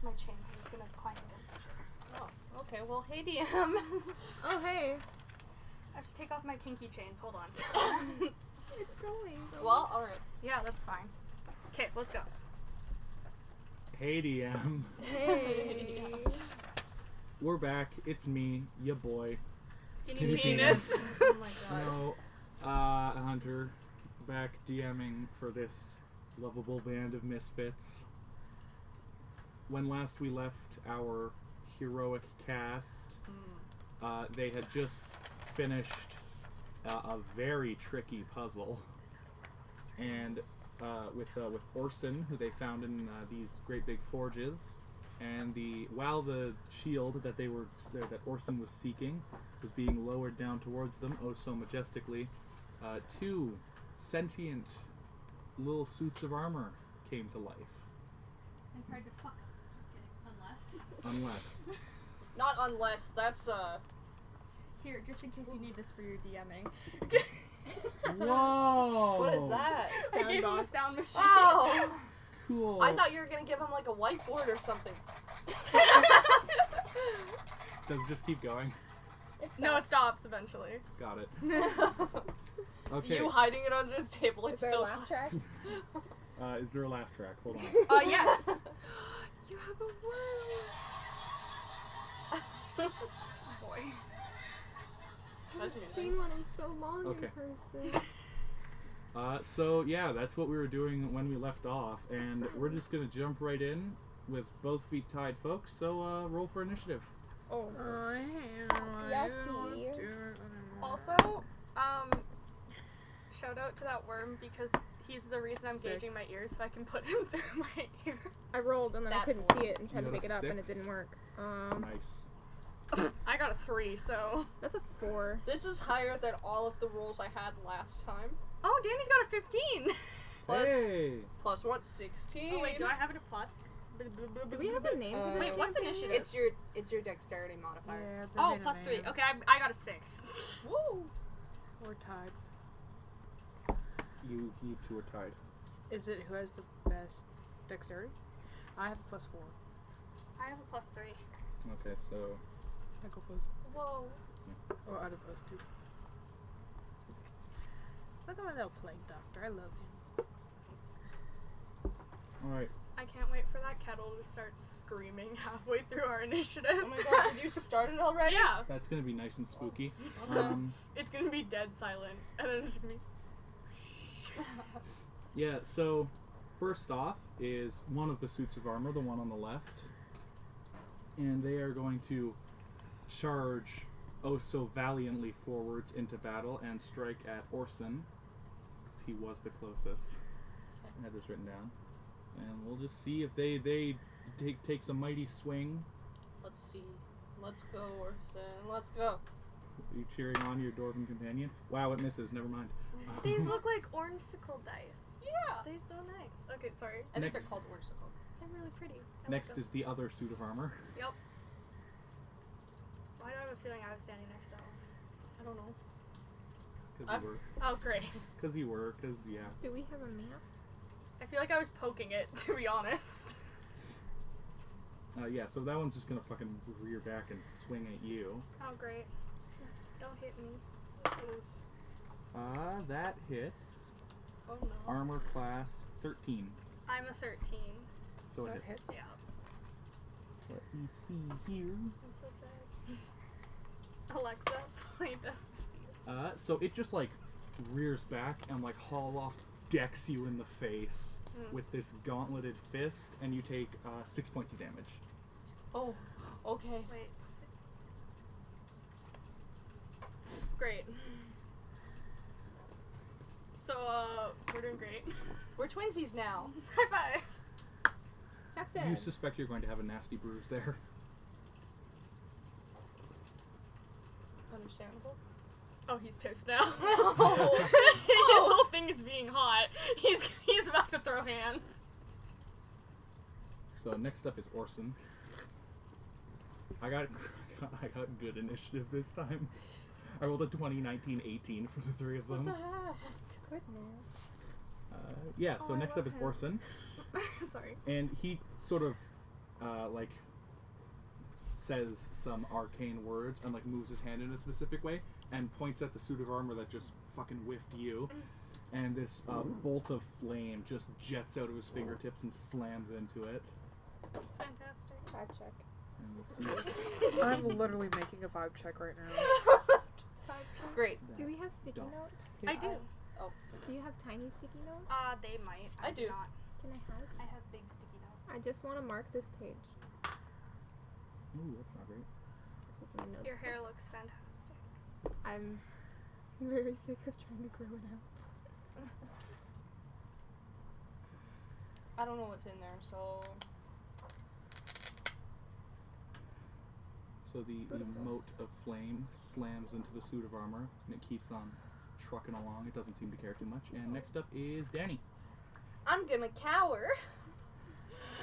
off my chain. I'm just gonna climb against the chair. Oh, okay. Well, hey, DM. Oh, hey. I have to take off my kinky chains. Hold on. It's going. Well, alright. Yeah, that's fine. Okay, let's go. HeyDM. Hey. We're back. It's me, ya boy. Skinny penis. Oh my god. No, Hunter, back DMing for this lovable band of misfits. When last we left our heroic cast, they had just finished a very tricky puzzle, and with Orson, who they found in these great big forges, and while the shield that that Orson was seeking was being lowered down towards them, oh so majestically, two sentient little suits of armor came to life. And tried to fuck us. Just kidding. Unless. Not unless, that's, Here, just in case you need this for your DMing. Whoa! What is that? I gave him a box. sound machine. Oh! Cool. I thought you were gonna give him, like, a whiteboard or something. Does it just keep going? No, it stops eventually. Got it. Okay. You hiding it under the table, it's Is there a still... laugh track? Is there a laugh track? Hold on. Yes. You have a worm. Boy. I haven't seen one in so long Okay. in person. So yeah, that's what we were doing when we left off, and we're just gonna jump right in with both feet tied, folks. So roll for initiative. Oh. Yucky. Also, shout out to that worm because he's the reason I'm gauging my ears so I can put him through my ear. I rolled and then I That couldn't see it and tried You to got pick a it up and it 6? didn't work. Nice. I got a 3, so. That's a 4. This is higher than all of the rolls I had last time. Oh, Danny's got a 15. Plus, Hey. plus what? 16. Oh wait, do I have it a plus? Do we have a name for this? Wait, what's campaign? initiative? It's your dexterity modifier. Oh, plus 3. Okay, I got a 6. Woo! We're tied. You two are tied. Is it who has the best dexterity? I have a +4. I have a plus 3. Okay, so I go first. Whoa. Or out of us two. Look at my little plague doctor. I love him. all right. I can't wait for that kettle to start screaming halfway through our initiative. Oh my god, did you start it already? Yeah, That's gonna be nice and spooky. Okay. it's gonna be dead silent, and then it's gonna be. Yeah. So first off is one of the suits of armor, the one on the left, and they are going to charge oh so valiantly forwards into battle and strike at Orson, as he was the closest. I had this written down, and we'll just see if they take some mighty swing. Let's see. Let's go, Orson. Let's go. Are you cheering on your dwarven companion? Wow, it misses. Never mind. These look like orange-sickle dice. Yeah. They're so nice. Okay, sorry. I think Next. they're called orsicle. They're really pretty. I Next like them. is the other suit of armor. Yep. Why do I have a feeling I was standing next to them? I don't know. Because you were. Oh, great. Because you were. Because yeah. Do we have a map? I feel like I was poking it, to be honest. Yeah. So that one's just gonna fucking rear back and swing at you. Oh, great. Don't hit me. Please. That hits. Oh, no. Armor class 13. I'm a 13. So it it hits. hits. Yeah. Let me see here. I'm so sad. Alexa, play Despacito. So it just like rears back and like haul off decks you in the face with this gauntleted fist, and you take 6 points of damage. Oh, okay. Wait. Great. So, we're doing great. We're twinsies now. High five! Half dead. You suspect you're going to have a nasty bruise there. Understandable. Oh, he's pissed now. Oh. His whole thing is being hot. He's about to throw hands. So next up is Orson. I got good initiative this time. I rolled a 20, 19, 18 for the three of them. What the heck? Goodness. Yeah, so Oh, I next love up is him. Orson. Sorry. And he sort of like says some arcane words and like moves his hand in a specific way and points at the suit of armor that just fucking whiffed you, and this bolt of flame just jets out of his fingertips and slams into it. Fantastic. 5 check. And we'll see it. I'm literally making a vibe check right now. 5 check. Great. Do we have sticky Don't. note? I do. Do you have tiny sticky note? They might. I do. Not. Can I have? I have big sticky notes. I just want to mark this page. Ooh, that's not great. This is my notes. Your hair looks fantastic. I'm very sick of trying to grow it out. I don't know what's in there, so... So the mote of flame slams into the suit of armor, and it keeps on trucking along. It doesn't seem to care too much. And next up is Danny. I'm gonna cower.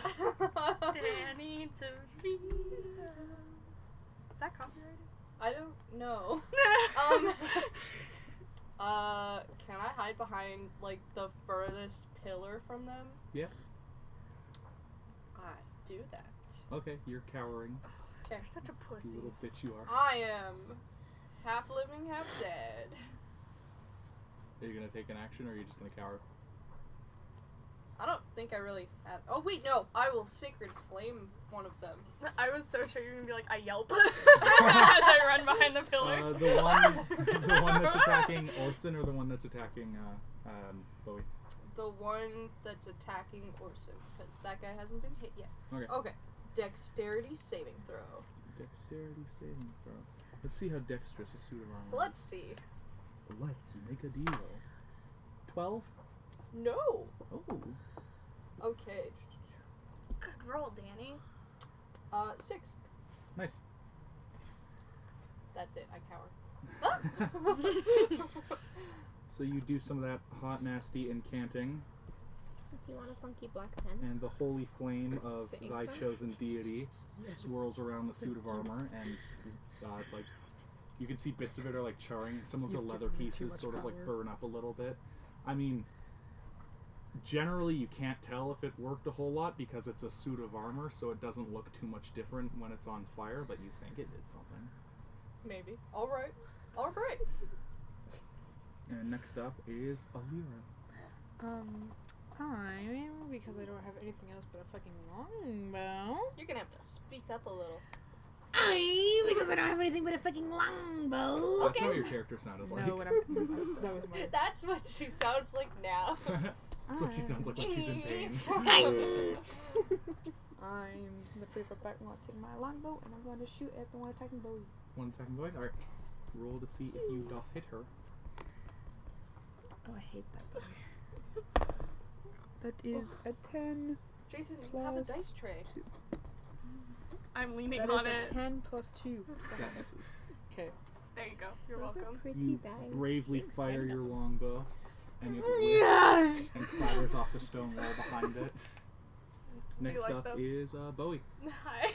Danny DeVito. Is that copyrighted? I don't know. Can I hide behind, like, the furthest pillar from them? Yeah. I do that. Okay, you're cowering. You're such a pussy. You little bitch you are. I am half living, half dead. Are you gonna take an action, or are you just gonna cower? I don't think I really have... Oh, wait, no. I will sacred flame one of them. I was so sure you were gonna be like, I yelp as I run behind the pillar. The one that's attacking Orson, or the one that's attacking Bowie? The one that's attacking Orson, because that guy hasn't been hit yet. Okay. Okay. Dexterity saving throw. Dexterity saving throw. Let's see how dexterous a suit of armor is. Let's see. Let's make a deal. 12? No. Oh. Okay. Good roll, Danny. 6. Nice. That's it. I cower. So you do some of that hot, nasty incanting, Do you want a funky black pen? and the holy flame of To ink thy them? chosen deity swirls around the suit of armor, and like you can see bits of it are like charring, and some of the You've leather given me too pieces much sort of like power. burn up a little bit. I mean, generally you can't tell if it worked a whole lot because it's a suit of armor, so it doesn't look too much different when it's on fire, but you think it did something. Maybe. Alright. Alright. And next up is Alira. Because I don't have anything else but a fucking longbow. You're gonna have to speak up a little. Because I don't have anything but a fucking longbow. That's what your character sounded like. No, whatever. That was my. That's what she sounds like now. That's what she sounds like when she's in pain. Since I'm pretty far back, I'm going to take my longbow and I'm going to shoot at the one attacking Bowie. One attacking Bowie? Alright. Roll to see if you doth hit her. Oh, I hate that Bowie. That is a 10. Jason, you have a Plus dice tray. I'm leaning That on is it. a 10 plus 2. That misses. Okay. There you go. You're Those welcome. are pretty You dice. bravely Thanks, fire Danny. your longbow, and it Yeah. whips and clatters off the stone wall behind it. Next like up them? is Bowie. Hi.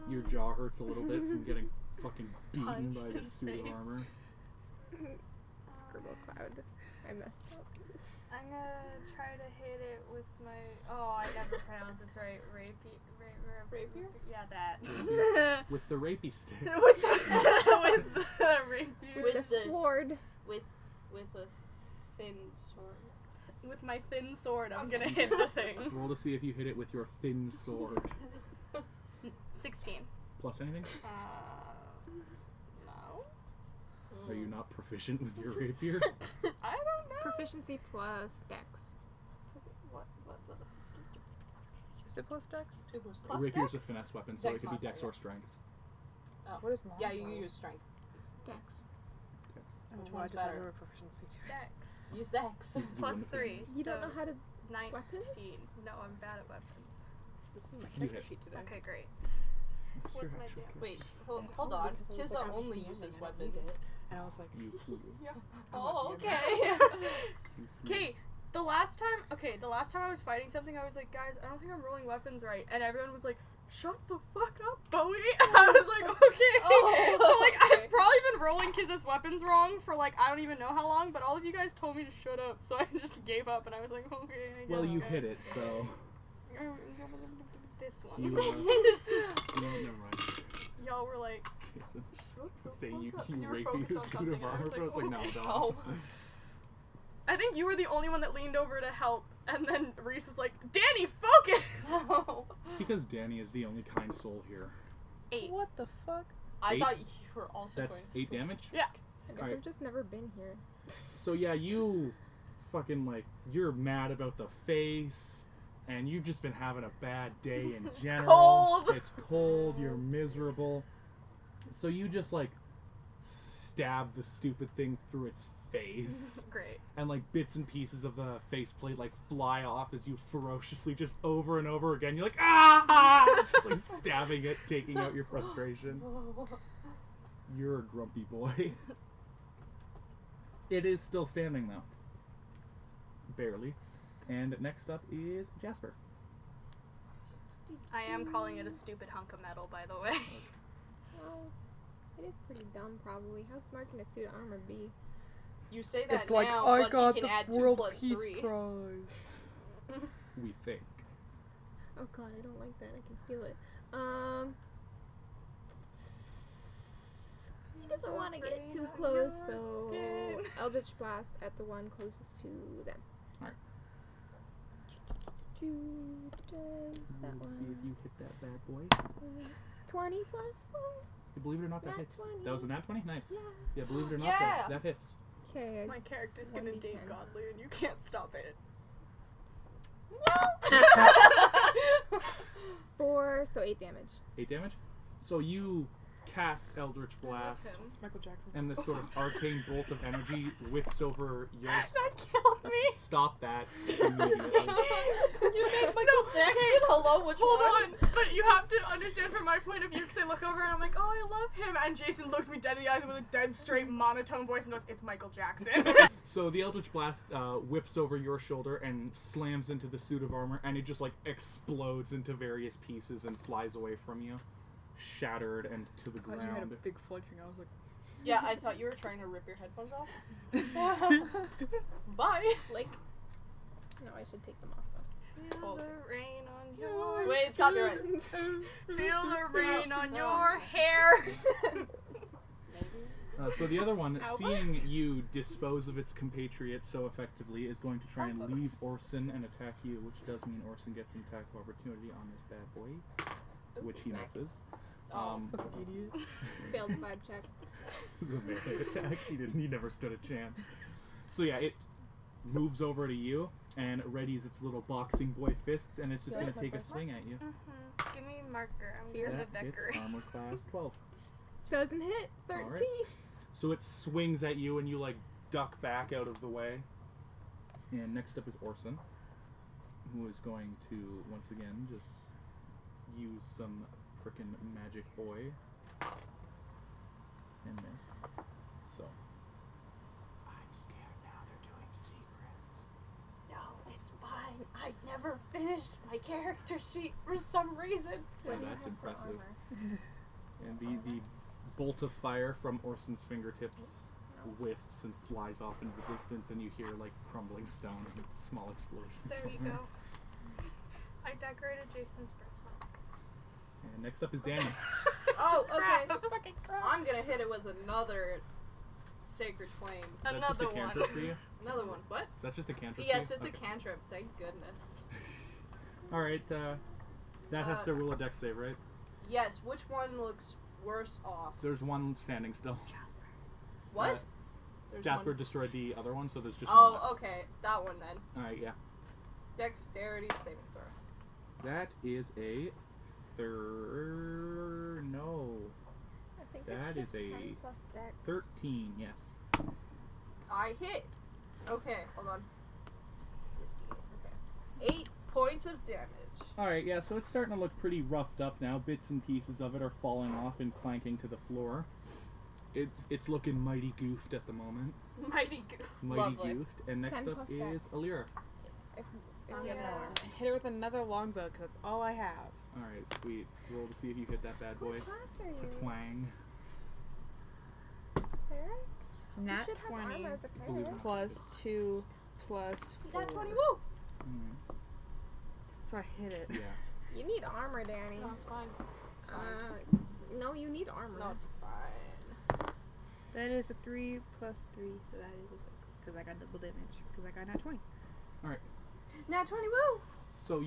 Your jaw hurts a little bit from getting fucking beaten Punched by in the suit of face. armor. Scribble cloud. I messed up. I'm gonna try to hit it with my. Oh, I never pronounce this right. Rapier? Yeah, that. With the rapey stick. with the rapier. With With the the- sword. With a thin sword. With my thin sword, I'm gonna hit the thing. Roll to see if you hit it with your thin sword. 16. Plus anything? No. Are you not proficient with your rapier? I don't know. Proficiency plus dex. What? Is it plus dex? 2 plus Plus Rapier's a dex? finesse weapon, so Dex it could be modifier, dex yeah. or strength. Oh. What is longbow? Yeah, you use strength. Dex. Dex. Oh, Which well, I one's just have better? a proficiency to it. Dex. Use dex. You Plus wouldn't 3. You so don't know how to 19. weapons? No, I'm bad at weapons. This is my You character hit. sheet today. Okay, great. What's What's your my actual damage? Wait, At hold home, on. because I was Kids like, are I'm only DMing uses and I weapons. need it. And I was like, You fool. Oh, I'm a DM. okay. Okay, the last time I was fighting something, I was like, guys, I don't think I'm rolling weapons right. And everyone was like, shut the fuck up, Bowie. And I was like, okay. Oh, So, like, okay. I've probably been rolling Kiz's weapons wrong for, like, I don't even know how long, but all of you guys told me to shut up, so I just gave up, and I was like, okay, I guess, Well, you guys. hit it, so. biggest one. You, no, never mind. Y'all were like, Jason, the say fuck you up, 'cause you were raped me with a focused suit on of something, and I armor, was but I was like, like, no, Oh. don't. I think you were the only one that leaned over to help, and then Reese was like, Danny, focus! Oh. It's because Danny is the only kind soul here. 8. What the fuck? I 8? thought you were also That's going 8 damage? Yeah. I guess Alright. I've just never been here. So yeah, you fucking like, you're mad about the face, and you've just been having a bad day in general. cold. It's cold, you're miserable. So you just like stab the stupid thing through its face. Great. And like bits and pieces of the faceplate like fly off as you ferociously just over and over again. You're like, ah! Just like stabbing it, taking out your frustration. You're a grumpy boy. It is still standing though. Barely. And next up is Jasper. I am calling it a stupid hunk of metal, by the way. Well, it is pretty dumb, probably. How smart can a suit of armor be? You say that It's like, now, I but got he can the add 2 World plus Peace 3. Prize. We think. Oh god, I don't like that. I can feel it. He doesn't want to get too close, so Eldritch Blast at the one closest to them. Alright. Does that We'll one? see if you hit that bad boy. Plus 20 plus 4? Believe it or not, that Nat hits. 20. That was a nat 20? Nice. Yeah. Yeah, believe it or not, Yeah. that hits. Okay, My character's gonna date godly, and you can't stop it. 4, so 8 damage. 8 damage. So you cast Eldritch Blast, It's Michael Jackson. and this sort of arcane bolt of energy whips over yours. That killed me. Stop that immediately. You made Michael Jackson? Hello, which Hold one? on, but you have to understand from my point of view, because I look over and I'm like, oh, I love him, and Jason looks me dead in the eyes with a dead straight monotone voice and goes, it's Michael Jackson. So the Eldritch Blast whips over your shoulder and slams into the suit of armor, and it just like explodes into various pieces and flies away from you, shattered and to the I thought you had a ground. big flinching. I was like, Yeah, I thought you were trying to rip your headphones off. Bye. Like, no, I should take them off though. Feel Okay. the rain on your Wait, it's copyright. Feel the rain on No. your hair. So the other one, Albus? seeing you dispose of its compatriot so effectively, is going to try and Albus. leave Orson and attack you, which does mean Orson gets an attack of opportunity on this bad boy, which he smack. misses. Oh, fucking idiot. Failed vibe check. The melee attack, he never stood a chance. So yeah, it moves over to you and readies its little boxing boy fists, and it's just Yeah. going to take a swing at you. Give me a marker. I'm Fear? gonna That hits decorate. armor class 12. Doesn't hit. 13. Alright. So it swings at you, and you like duck back out of the way. And next up is Orson, who is going to once again just use some frickin' magic boy and miss. So I'm scared now. They're doing secrets. no, it's fine. I never finished my character sheet for some reason. Yeah, What do you that's have for impressive. armor? And the bolt of fire from Orson's fingertips whiffs and flies off into the distance, and you hear like crumbling stone and small explosions. There you go. I decorated Jason's birthmark. And next up is Danny. Oh, okay. Crap. Fucking crap. I'm gonna hit it with another Sacred Flame. Is that just a Another one. cantrip for you? Another one. What? Is that just a cantrip? Yes, for you? it's Okay. a cantrip. Thank goodness. All right, that has to roll a dex save, right? Yes, which one looks worse off? There's one standing still. Jasper. What? Uh, There's Jasper one- destroyed the other one, so there's just one left. Oh, okay. That one then. All right, yeah. Dexterity saving throw. That is a no, I think That it's just is a 10 plus dex. 13. Yes. I hit. Okay, hold on. Okay. 8 points of damage. All right, yeah. So it's starting to look pretty roughed up now. Bits and pieces of it are falling off and clanking to the floor. It's looking mighty goofed at the moment. Mighty good. Mighty Lovely. goofed. And next 10 up plus is dex. Alira. If Oh, you have yeah. more. Hit her with another longbow, because that's all I have. All right, sweet. Roll to see if you hit that bad boy. What class are you? Twang. Cleric? Nat You should have 20 armor as a Believe cleric. it. plus 2 plus 4. Nat 20, woo! Mm, So I hit it. yeah. You need armor, Danny. No, it's fine. It's fine. No, you need armor. No, it's fine. That is a 3 plus 3, so that is a 6. Because I got double damage. Because I got nat 20. Nat 20, woo! So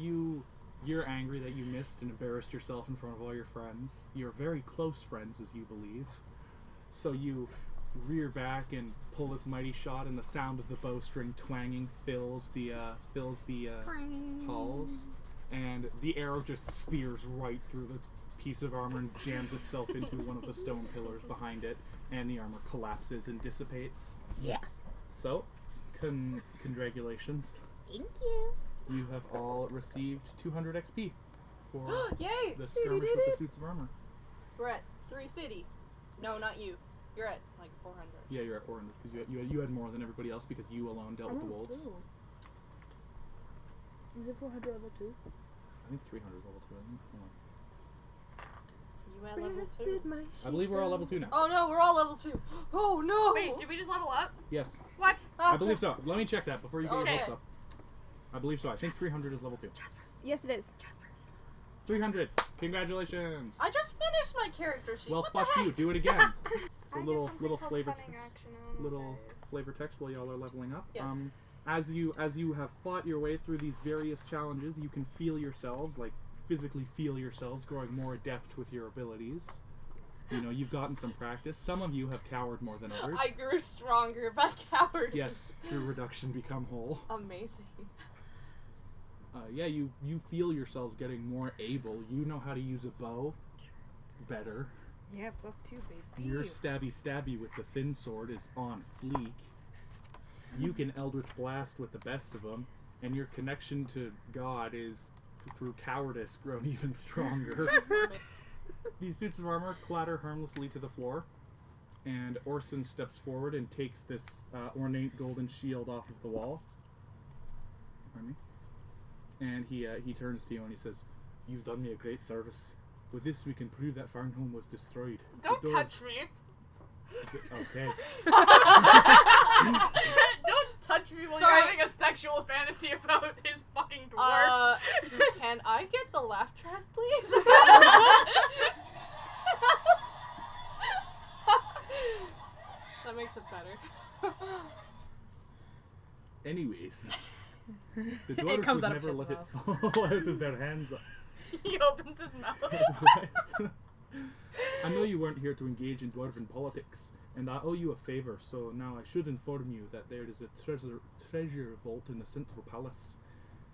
you're angry that you missed and embarrassed yourself in front of all your friends. You're very close friends, as you believe. So you rear back and pull this mighty shot, and the sound of the bowstring twanging fills the halls, and the arrow just spears right through the piece of armor and jams itself into one of the stone pillars behind it, and the armor collapses and dissipates. Yes. So, congratulations. Thank you. You have all received 200 XP for Yay! the skirmish with the suits of armor. We're at 350. No, not you. You're at like 400. Yeah, you're at 400 because you had more than everybody else because you alone dealt with the wolves. Is it 400 level 2? I think 300 is level 2. You at level 2. I believe we're all level 2 now. Oh no, we're all level 2. Oh no! Wait, did we just level up? Yes, What? I believe so. Let me check that before you get your Okay. hopes up. I believe so. I think 300 is level 2. Yes, it is. 300. Congratulations. I just finished my character sheet. Well, what fuck the heck? you. Do it again. So I get little something called flavor cunning text. action, I don't know Little what that is. flavor text while y'all are leveling up. Yes. As you have fought your way through these various challenges, you can feel yourselves, like physically feel yourselves, growing more adept with your abilities. You know, you've gotten some practice. Some of you have cowered more than others. I grew stronger by coward. Yes, through reduction become whole. Amazing. Yeah, you feel yourselves getting more able. You know how to use a bow better. Yeah, plus 2, baby. Your stabby with the thin sword is on fleek. You can Eldritch Blast with the best of them, and your connection to God is, through cowardice, grown even stronger. These suits of armor clatter harmlessly to the floor, and Orson steps forward and takes this ornate golden shield off of the wall. Pardon me. And he turns to you and he says, "You've done me a great service. With this, we can prove that Farnholm was destroyed. Don't The doors-" touch me. Okay. Don't touch me while Sorry. you're having a sexual fantasy about his fucking dwarf. Can I get the laugh track, please? That makes it better. Anyways, the dwarves comes would out of never his let it fall out of their hands. He opens his mouth. I know you weren't here to engage in dwarven politics, and I owe you a favor, so now I should inform you that there is a treasure vault in the central palace.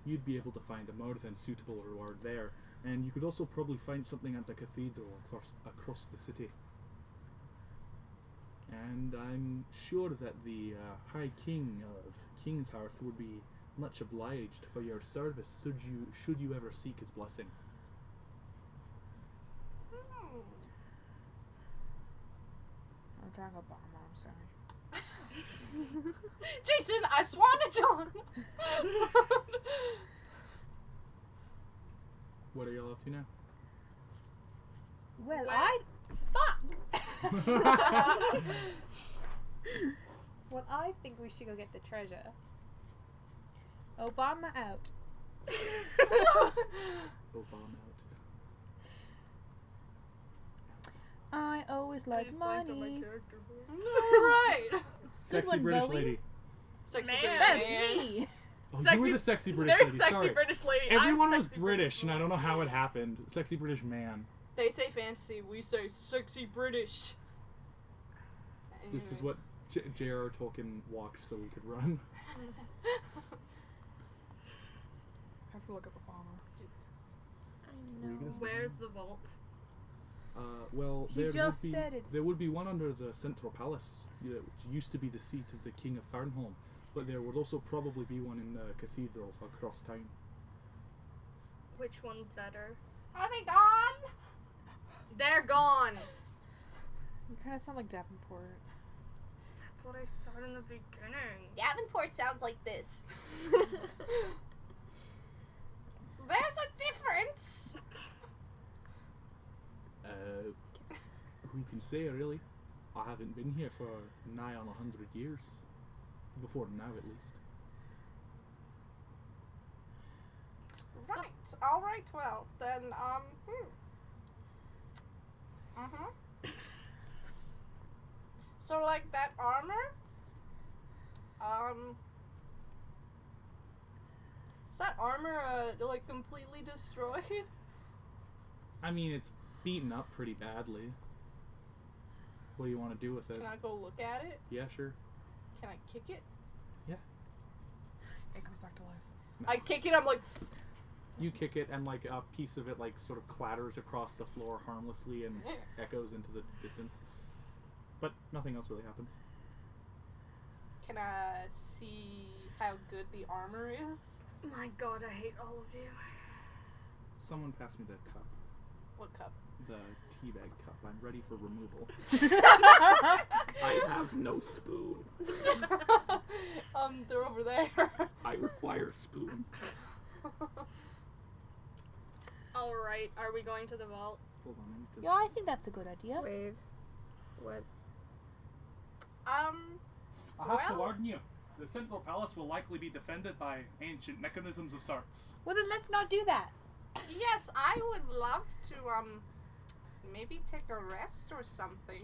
You'd be able to find a more than suitable reward there, and you could also probably find something at the cathedral across the city. And I'm sure that the High King of Kingshearth would be much obliged for your service should you ever seek his blessing. I'm trying to bomb her, I'm sorry. Jason, I swan to John. What are y'all up to now? Well, Fuck. Well, I think we should go get the treasure. Obama out. Obama out. I always I like just blanked on my money. character voice. Right. Sexy one, British Bowie. lady. Sexy Man. British That's man. me. Oh, you Sexy- were the sexy British There's lady. sexy Sorry. British lady. Everyone I'm was sexy British, and I don't know how it happened. Sexy British man. They say fantasy, we say sexy British. This is Anyways. what J.R.R. Tolkien walked so we could run. I have to look up Obama. I Were you gonna say Where's the vault? Well, He there just would be said it's- there would be one under the central palace, which used to be the seat of the King of Farnholm, but there would also probably be one in the cathedral across town. Which one's better? Are they gone? They're gone. You kind of sound like Davenport. That's what I said in the beginning. Davenport sounds like this. There's a difference. Who can say, really? I haven't been here for nigh on 100 years. Before now, at least. Right. Alright, well, then, So, like, that armor, is that armor, like, completely destroyed? I mean, it's beaten up pretty badly. What do you want to do with it? Can I go look at it? Yeah, sure. Can I kick it? It comes back to life. No. I kick it, I'm like, You kick it, and like a piece of it, like sort of clatters across the floor harmlessly and echoes into the distance. But nothing else really happens. can I see how good the armor is? My god, I hate all of you. Someone pass me that cup. What cup? The teabag cup. I'm ready for removal. I have no spoon. They're over there. I require spoon. Alright, are we going to the vault? Hold on, I need to... Yeah, I think that's a good idea. Wait. What? I have to Well- warn you. The Central Palace will likely be defended by ancient mechanisms of sorts. Well, then let's not do that. Yes, I would love to, maybe take a rest or something.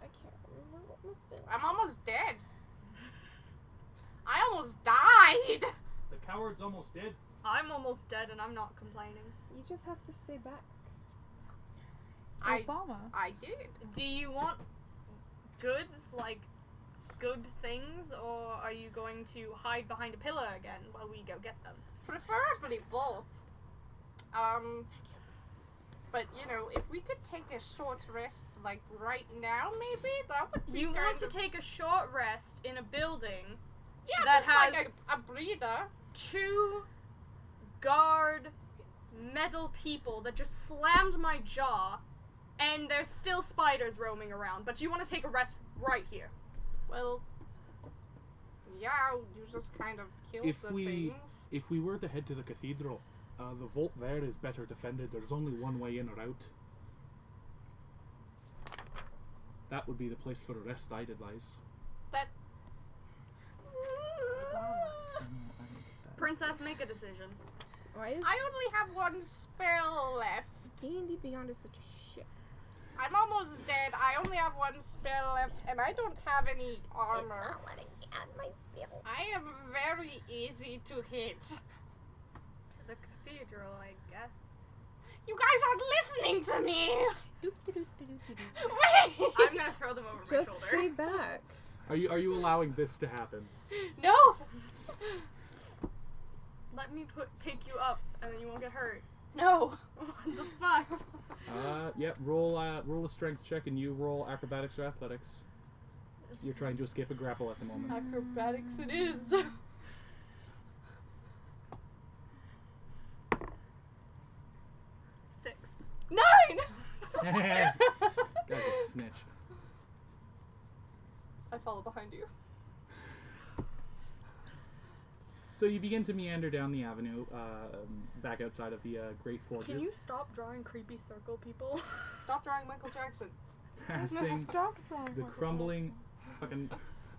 I can't remember what my spell. I'm almost dead. I almost died! The coward's almost dead. I'm almost dead and I'm not complaining. You just have to stay back. Obama. I did. Do you want goods, like good things, or are you going to hide behind a pillar again while we go get them? Preferably both. But you know, if we could take a short rest, like right now, maybe that would be You want kind to of- take a short rest in a building yeah, that just like has- a breather. 2 guard metal people that just slammed my jaw, and there's still spiders roaming around, but you want to take a rest right here. Well, yeah, you just kind of killed If the we- things. If we were to head to the cathedral, the vault there is better defended. There's only one way in or out. That would be the place for a rest, I'd advise. That. Princess, make a decision. Why is I only have one spell left. D&D Beyond is such a shit? I'm almost dead. I only have one spell left, and I don't have any armor. It's not letting me add my spells. I am very easy to hit. To the cathedral, I guess. You guys aren't listening to me. Doop-de-doop-de-doop-de-doop. Wait. I'm gonna throw them over my Just shoulder. stay back. Are you allowing this to happen? No. Let me pick you up, and then you won't get hurt. No. What the fuck? Yep. Roll a strength check, and you roll acrobatics or athletics. You're trying to escape a grapple at the moment. Acrobatics it is. 6. 9. Guy's a snitch. I follow behind you. So you begin to meander down the avenue, back outside of the Great Forges, Can you stop drawing creepy circle people? Stop drawing Michael Jackson. passing Stop trying. the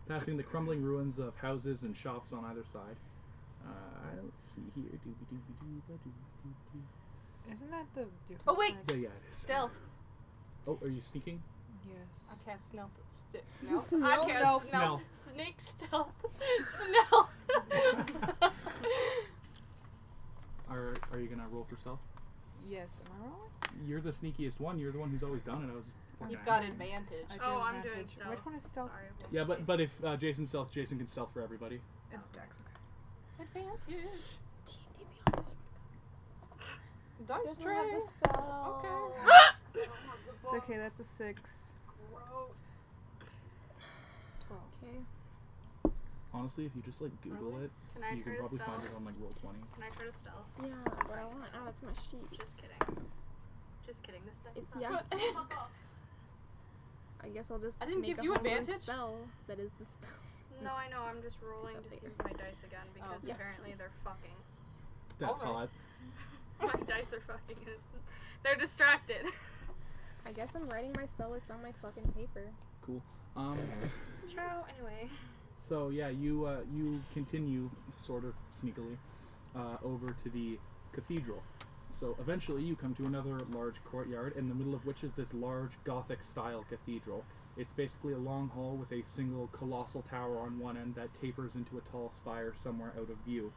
passing the crumbling ruins of houses and shops on either side. Let's see here. Isn't that the difference? Oh, wait. Yeah, it is. Stealth. Oh, are you sneaking? Yes. I cast stealth. Stealth. Snell. I cast Snell. Snake stealth. Snell. Are you gonna roll for stealth? Yes. Am I wrong? You're the sneakiest one. You're the one who's always done it. I was. You've got advantage. I do Oh, have I'm doing advantage. stealth. Which one is stealth? Sorry. Yeah, but if Jason's stealth, Jason can stealth for everybody. It's Dex. Okay. Advantage. D&D Beyond is Dice doesn't have tray. the spell. Okay. It's okay. That's a 6. Gross. 12. Okay. Honestly, if you just like Google Really? it, Can I you try can to probably stealth? find it on like Roll20. Can I try to stealth? Yeah, but I want to add it to my sheet. Just kidding. Just kidding. This dice It's sucks. yeah. I guess I'll just I didn't make give a you homebrew advantage? spell that is the spell. No, I know. I'm just rolling to later. see my dice again because Yeah. apparently they're fucking. That's Alright. hot. My dice are fucking. And they're distracted. I guess I'm writing my spell list on my fucking paper. Cool. Ciao. Anyway. So yeah, you continue sort of sneakily over to the cathedral. So eventually you come to another large courtyard, in the middle of which is this large Gothic-style cathedral. It's basically a long hall with a single colossal tower on one end that tapers into a tall spire somewhere out of view.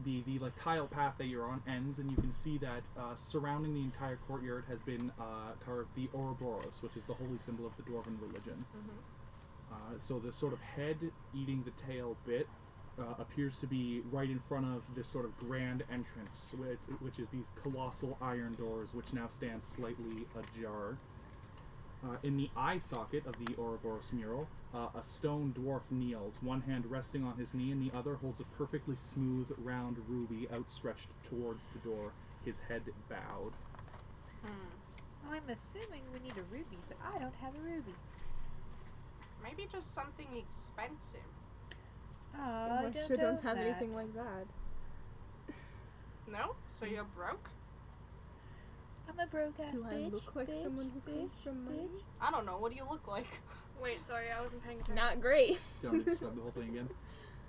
The like tile path that you're on ends, and you can see that surrounding the entire courtyard has been carved the Ouroboros, which is the holy symbol of the Dwarven religion. So the sort of head eating the tail bit appears to be right in front of this sort of grand entrance, which is these colossal iron doors, which now stand slightly ajar. In the eye socket of the Ouroboros mural, a stone dwarf kneels, one hand resting on his knee and the other holds a perfectly smooth, round ruby outstretched towards the door, his head bowed. I'm assuming we need a ruby, but I don't have a ruby. Maybe just something expensive. I Russia don't have anything like that. No? So you're broke? I'm a broke ass Do I bitch. look like bitch, someone who comes bitch, from money? bitch. I don't know. What do you look like? Wait, sorry, I wasn't paying attention. Not great. Do you want me to describe the whole thing again?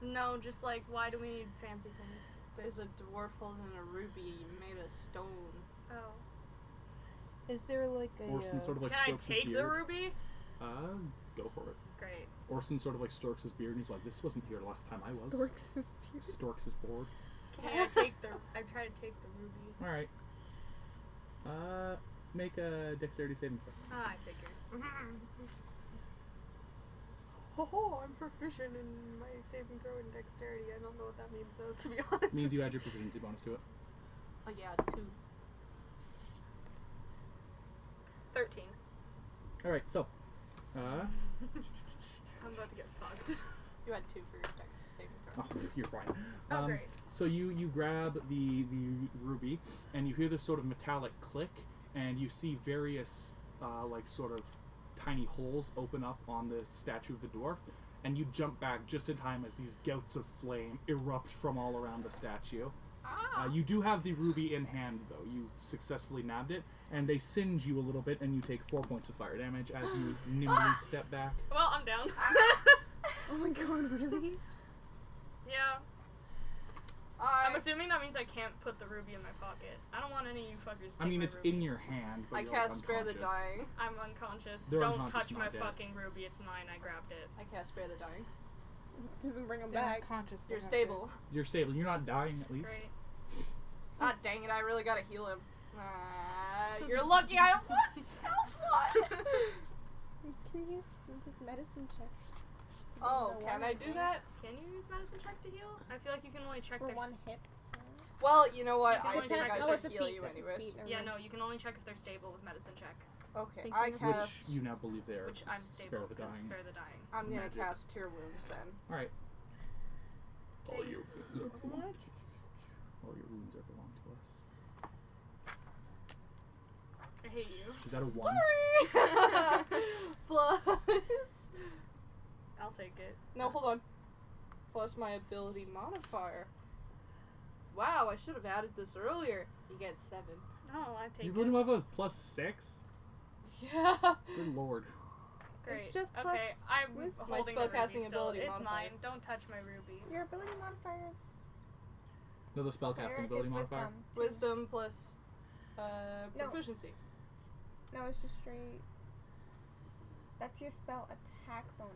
No, just like, why do we need fancy things? There's a dwarf holding a ruby made of stone. Oh. Is there like a Orson sort of like Can I strokes his take the beard. ruby? Go for it. Great. Orson sort of like strokes his beard and he's like, this wasn't here last time I was. Storks his beard. Storks his board. Can I take the? I try to take the ruby. Alright. Make a dexterity saving throw. Ah, I figured. Oh, I'm proficient in my saving throw and dexterity. I don't know what that means, though, to be honest. Means you add your proficiency bonus to it. Oh yeah, 2. 13. Alright, so. I'm about to get fucked. You had 2 for your dex saving throw. Oh, you're fine. Oh, great. So you grab the ruby, and you hear this sort of metallic click, and you see various, like, sort of tiny holes open up on the statue of the dwarf, and you jump back just in time as these gouts of flame erupt from all around the statue. You do have the ruby in hand, though. You successfully nabbed it, and they singe you a little bit, and you take 4 points of fire damage as you nimbly step back. Well, I'm down. Oh my god, really? Yeah. I'm assuming that means I can't put the ruby in my pocket. I don't want any of you fuckers to I mean, take it's my ruby. in your hand, but I you're cast like, Spare the unconscious. Dying. I'm unconscious. They're Don't unconscious, touch not my dead. fucking ruby. It's mine. I grabbed it. I cast Spare the Dying. Doesn't bring him They're back. unconscious. You're stable. You're stable. You're not dying, at least. Great. Ah, dang it, I really gotta heal him. You're lucky I have 1 spell slot! Can you use just medicine check? Oh, can I do that? Can you use medicine check to heal? I feel like you can only check For their one s- hit. Well, you know what? You can I only think check- I oh, should it's a heal feat, you that's a anyways. feat, never Yeah, mind. no, you can only check if they're stable with medicine check. Okay, Thank I you. Which cast... you now believe they are. Which I'm Spare stable the because dying. spare the dying. I'm gonna Magic. cast Cure Wounds then. Alright. All Okay. your wounds are belong to us. I hate you. Is that a 1? Sorry! Plus... I'll take it. No, hold on. Plus my ability modifier. Wow, I should have added this earlier. You get 7. No, I take You it. wouldn't have a +6? Yeah. Good lord. Great. It's just okay, plus I'm wisdom. My holding the ruby spellcasting still. ability It's modifier. mine. Don't touch my ruby. Your ability modifiers. No, the spellcasting ability modifier. Wisdom plus proficiency. No, it's just straight. That's your spell attack bonus.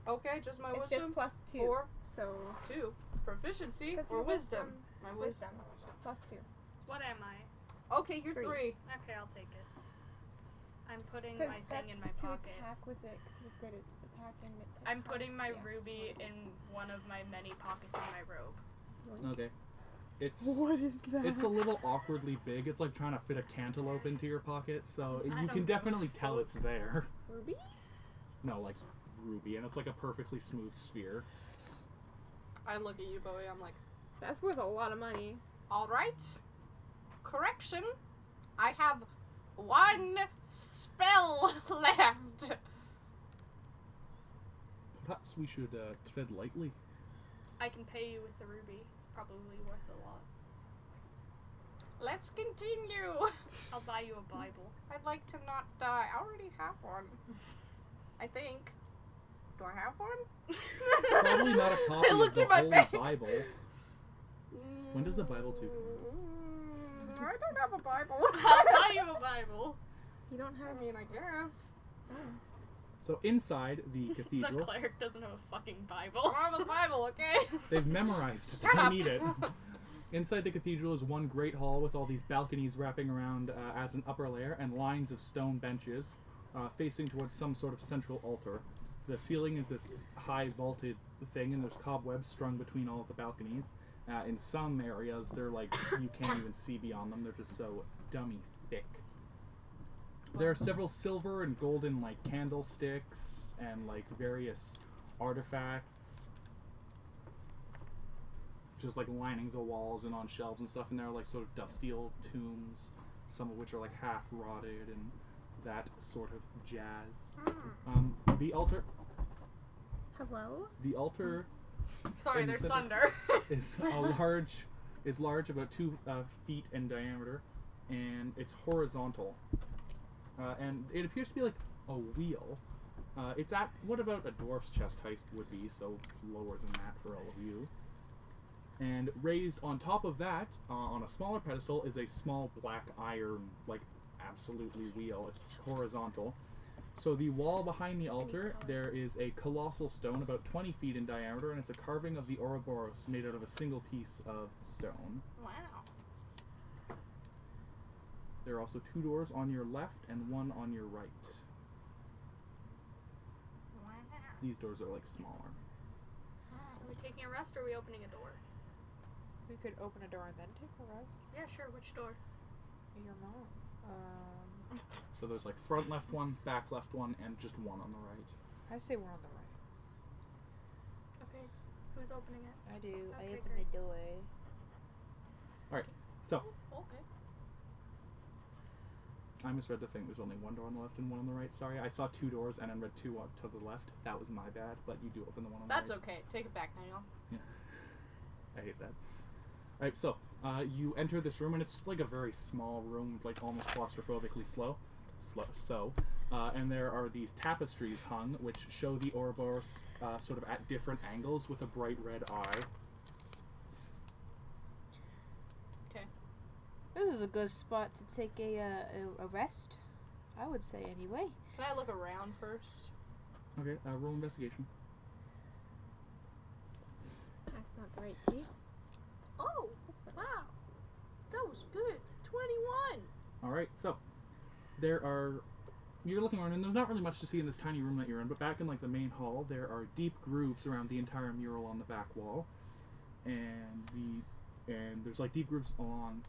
Okay, just my It's wisdom. just +2. 4, So 2. Proficiency 'cause or your wisdom? My wisdom. wisdom. +2. What am I? Okay, you're 3. 3. Okay, I'll take it. I'm putting Because my that's thing in my to pocket. attack with it. Because you're good at attacking. I'm putting my yeah. ruby in one of my many pockets in my robe. Okay. It's What is that? it's a little awkwardly big. It's like trying to fit a cantaloupe into your pocket, so you don't can know. definitely tell it's there. Ruby? No, like ruby, and it's like a perfectly smooth sphere. I look at you, Bowie. I'm like, That's worth a lot of money. alright. Correction. I have 1 spell left. Perhaps we should tread lightly. I can pay you with the ruby. It's probably worth a lot. Let's continue. I'll buy you a Bible. I'd like to not die. I already have one. I think. Do I have one? Probably not a copy I of looked the in my Holy bag. Bible. When does the Bible 2 come out? I don't have a Bible. I'll buy you a Bible. You don't have. I mean, I guess. So inside the The cathedral, cleric doesn't have a fucking I Bible. don't have a Bible, okay? they've memorized it. They Shut don't up. need it. Inside the cathedral is one great hall with all these balconies wrapping around as an upper layer and lines of stone benches facing towards some sort of central altar. The ceiling is this high vaulted thing, and there's cobwebs strung between all of the balconies. In some areas, they're like, you can't even see beyond them. They're just so dummy thick. There are several silver and golden like candlesticks and like various artifacts just like lining the walls and on shelves and stuff, and there are like sort of dusty old tombs, some of which are like half rotted and that sort of jazz. The altar Hello? Sorry, in the there's center thunder. is large, about 2 feet in diameter, and it's horizontal. And it appears to be like a wheel. It's at what about a dwarf's chest height would be, so lower than that for all of you. And raised on top of that, on a smaller pedestal, is a small black iron, like absolutely wheel. It's horizontal. So the wall behind the altar, there is a colossal stone about 20 feet in diameter, and it's a carving of the Ouroboros made out of a single piece of stone. Wow. There are also 2 doors on your left and 1 on your right. Wow. These doors are like smaller. Are we taking a rest or are we opening a door? We could open a door and then take a rest. Yeah, sure. Which door? Your mom. So there's like front left one, back left one, and just 1 on the right. I say we're on the right. Okay. Who's opening it? I do. I Okay, open great. the door. So Okay. I misread the thing. There's only 1 door on the left and 1 on the right. Sorry, I saw 2 doors and then read 2 up to the left. That was my bad. But you do open the one on That's the right. okay. Take it back, Daniel. I hate that. Alright, so you enter this room, and it's like a very small room, like almost claustrophobically slow. And there are these tapestries hung, which show the Ouroboros sort of at different angles with a bright red eye. Okay. This is a good spot to take a rest. I would say anyway. Can I look around first? Okay, roll investigation. That's not the right key. Oh, That's fine. wow. That was good. 21. Alright, so you're looking around, and there's not really much to see in this tiny room that you're in, but back in like the main hall, there are deep grooves around the entire mural on the back wall, and there's like deep grooves along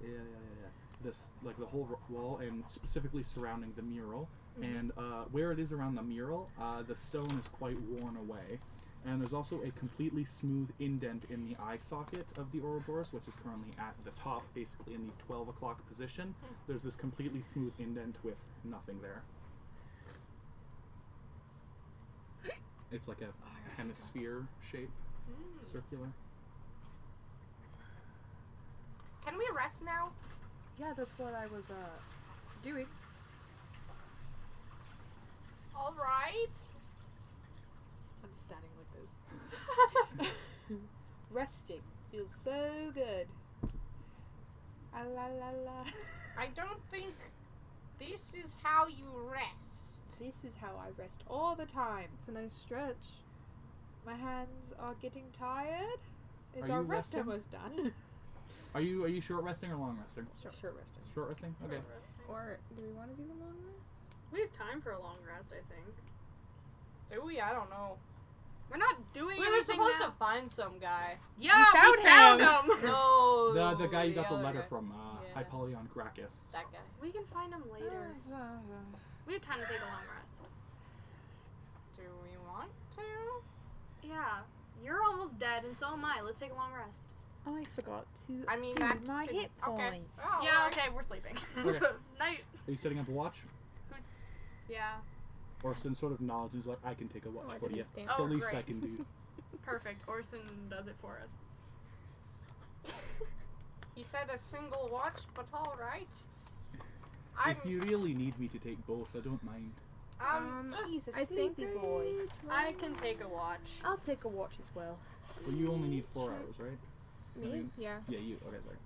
this like the whole wall, and specifically surrounding the mural. And where it is around the mural, the stone is quite worn away. And there's also a completely smooth indent in the eye socket of the Ouroboros, which is currently at the top, basically in the 12 o'clock position. There's this completely smooth indent with nothing there. It's like a hemisphere shape, circular. Can we rest now? Yeah, that's what I was doing. All right. I'm standing like this. Resting feels so good. Ah, la la la. I don't think this is how you rest. This is how I rest all the time. It's a nice stretch. My hands are getting tired. Is Are our you rest resting? almost done? Are you short resting or long resting? Sure, resting. Short resting? Okay. Or do we want to do a long rest? We have time for a long rest, I think. Do we? I don't know. We're not doing We were anything supposed now. to find some guy. Yeah, we found him. No. The guy you got the other letter guy. from, Yeah. Hypolion Gracchus. That guy. We can find him later. We have time to take a long rest. Do we want to? Yeah, you're almost dead, and so am I. Let's take a long rest. I forgot to I mean, do that my could- hit okay. points. Oh, Yeah, alright. okay, we're sleeping. Okay. Night. Are you setting up a watch? Who's? Yeah. Orson sort of nods and is like, I can take a watch Oh, I for you. didn't It's stand the up. least Oh, I great. can do. Perfect. Orson does it for us. He said a single watch, but all right. If you really need me to take both, I don't mind. Just He's a I think sleepy boy. I can take a watch. I'll take a watch as well. Well, you only need 4 hours, right? Me? mean- Yeah. Yeah, you. Okay, sorry.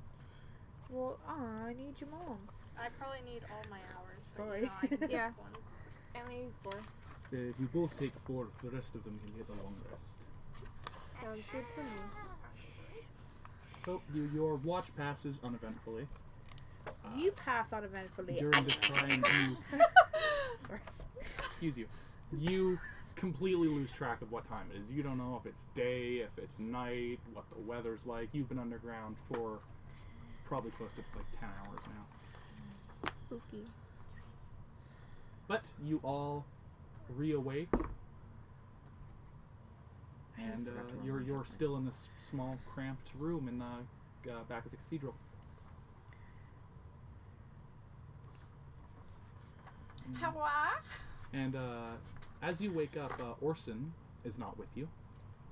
Well, I need your mom. I probably need all my hours. But Sorry. You know, I can take Yeah. one. I only need 4. If you both take 4, the rest of them can get a long rest. Sounds good for me. So your watch passes uneventfully. You pass uneventfully. During this time, you Sorry. excuse you completely lose track of what time it is. You don't know if it's day, if it's night, what the weather's like. You've been underground for probably close to like 10 hours now. Spooky. But you all reawake, and forgot to run my you're still in this small, cramped room in the back of the cathedral. How are? And as you wake up, Orson is not with you.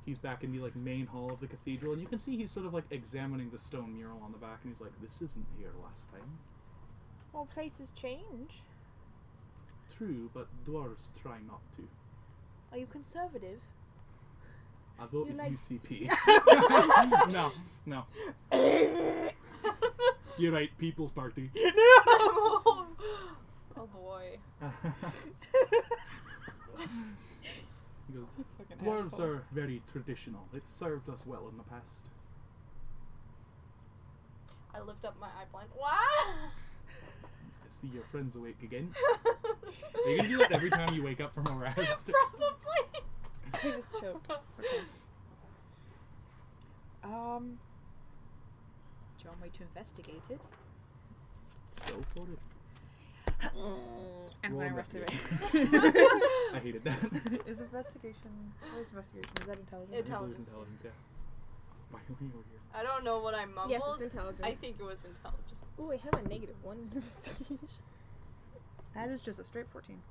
He's back in the main hall of the cathedral, and you can see he's sort of examining the stone mural on the back, and he's like, "This isn't here last time." Well, places change. True, but dwarves try not to. Are you conservative? I vote You like- UCP. No. You're right, People's Party. Oh boy. He goes, Fucking dwarves asshole. are very traditional. It served us well in the past. I lift up my eye blind. Wow! I see your friends awake again. Are you gonna do that every time you wake up from a rest? Probably. He just choked. It's okay. Do you want me to investigate it? Go for it. And Roll when I rested investigation. I hated that. Is investigation? What is investigation? Is that intelligence? I believe Intelligence. intelligence, yeah. Why are we over here? I don't know what I mumbled. Yes, it's intelligence. I think it was intelligence. Ooh, I have a -1 investigation. That is just a straight 14.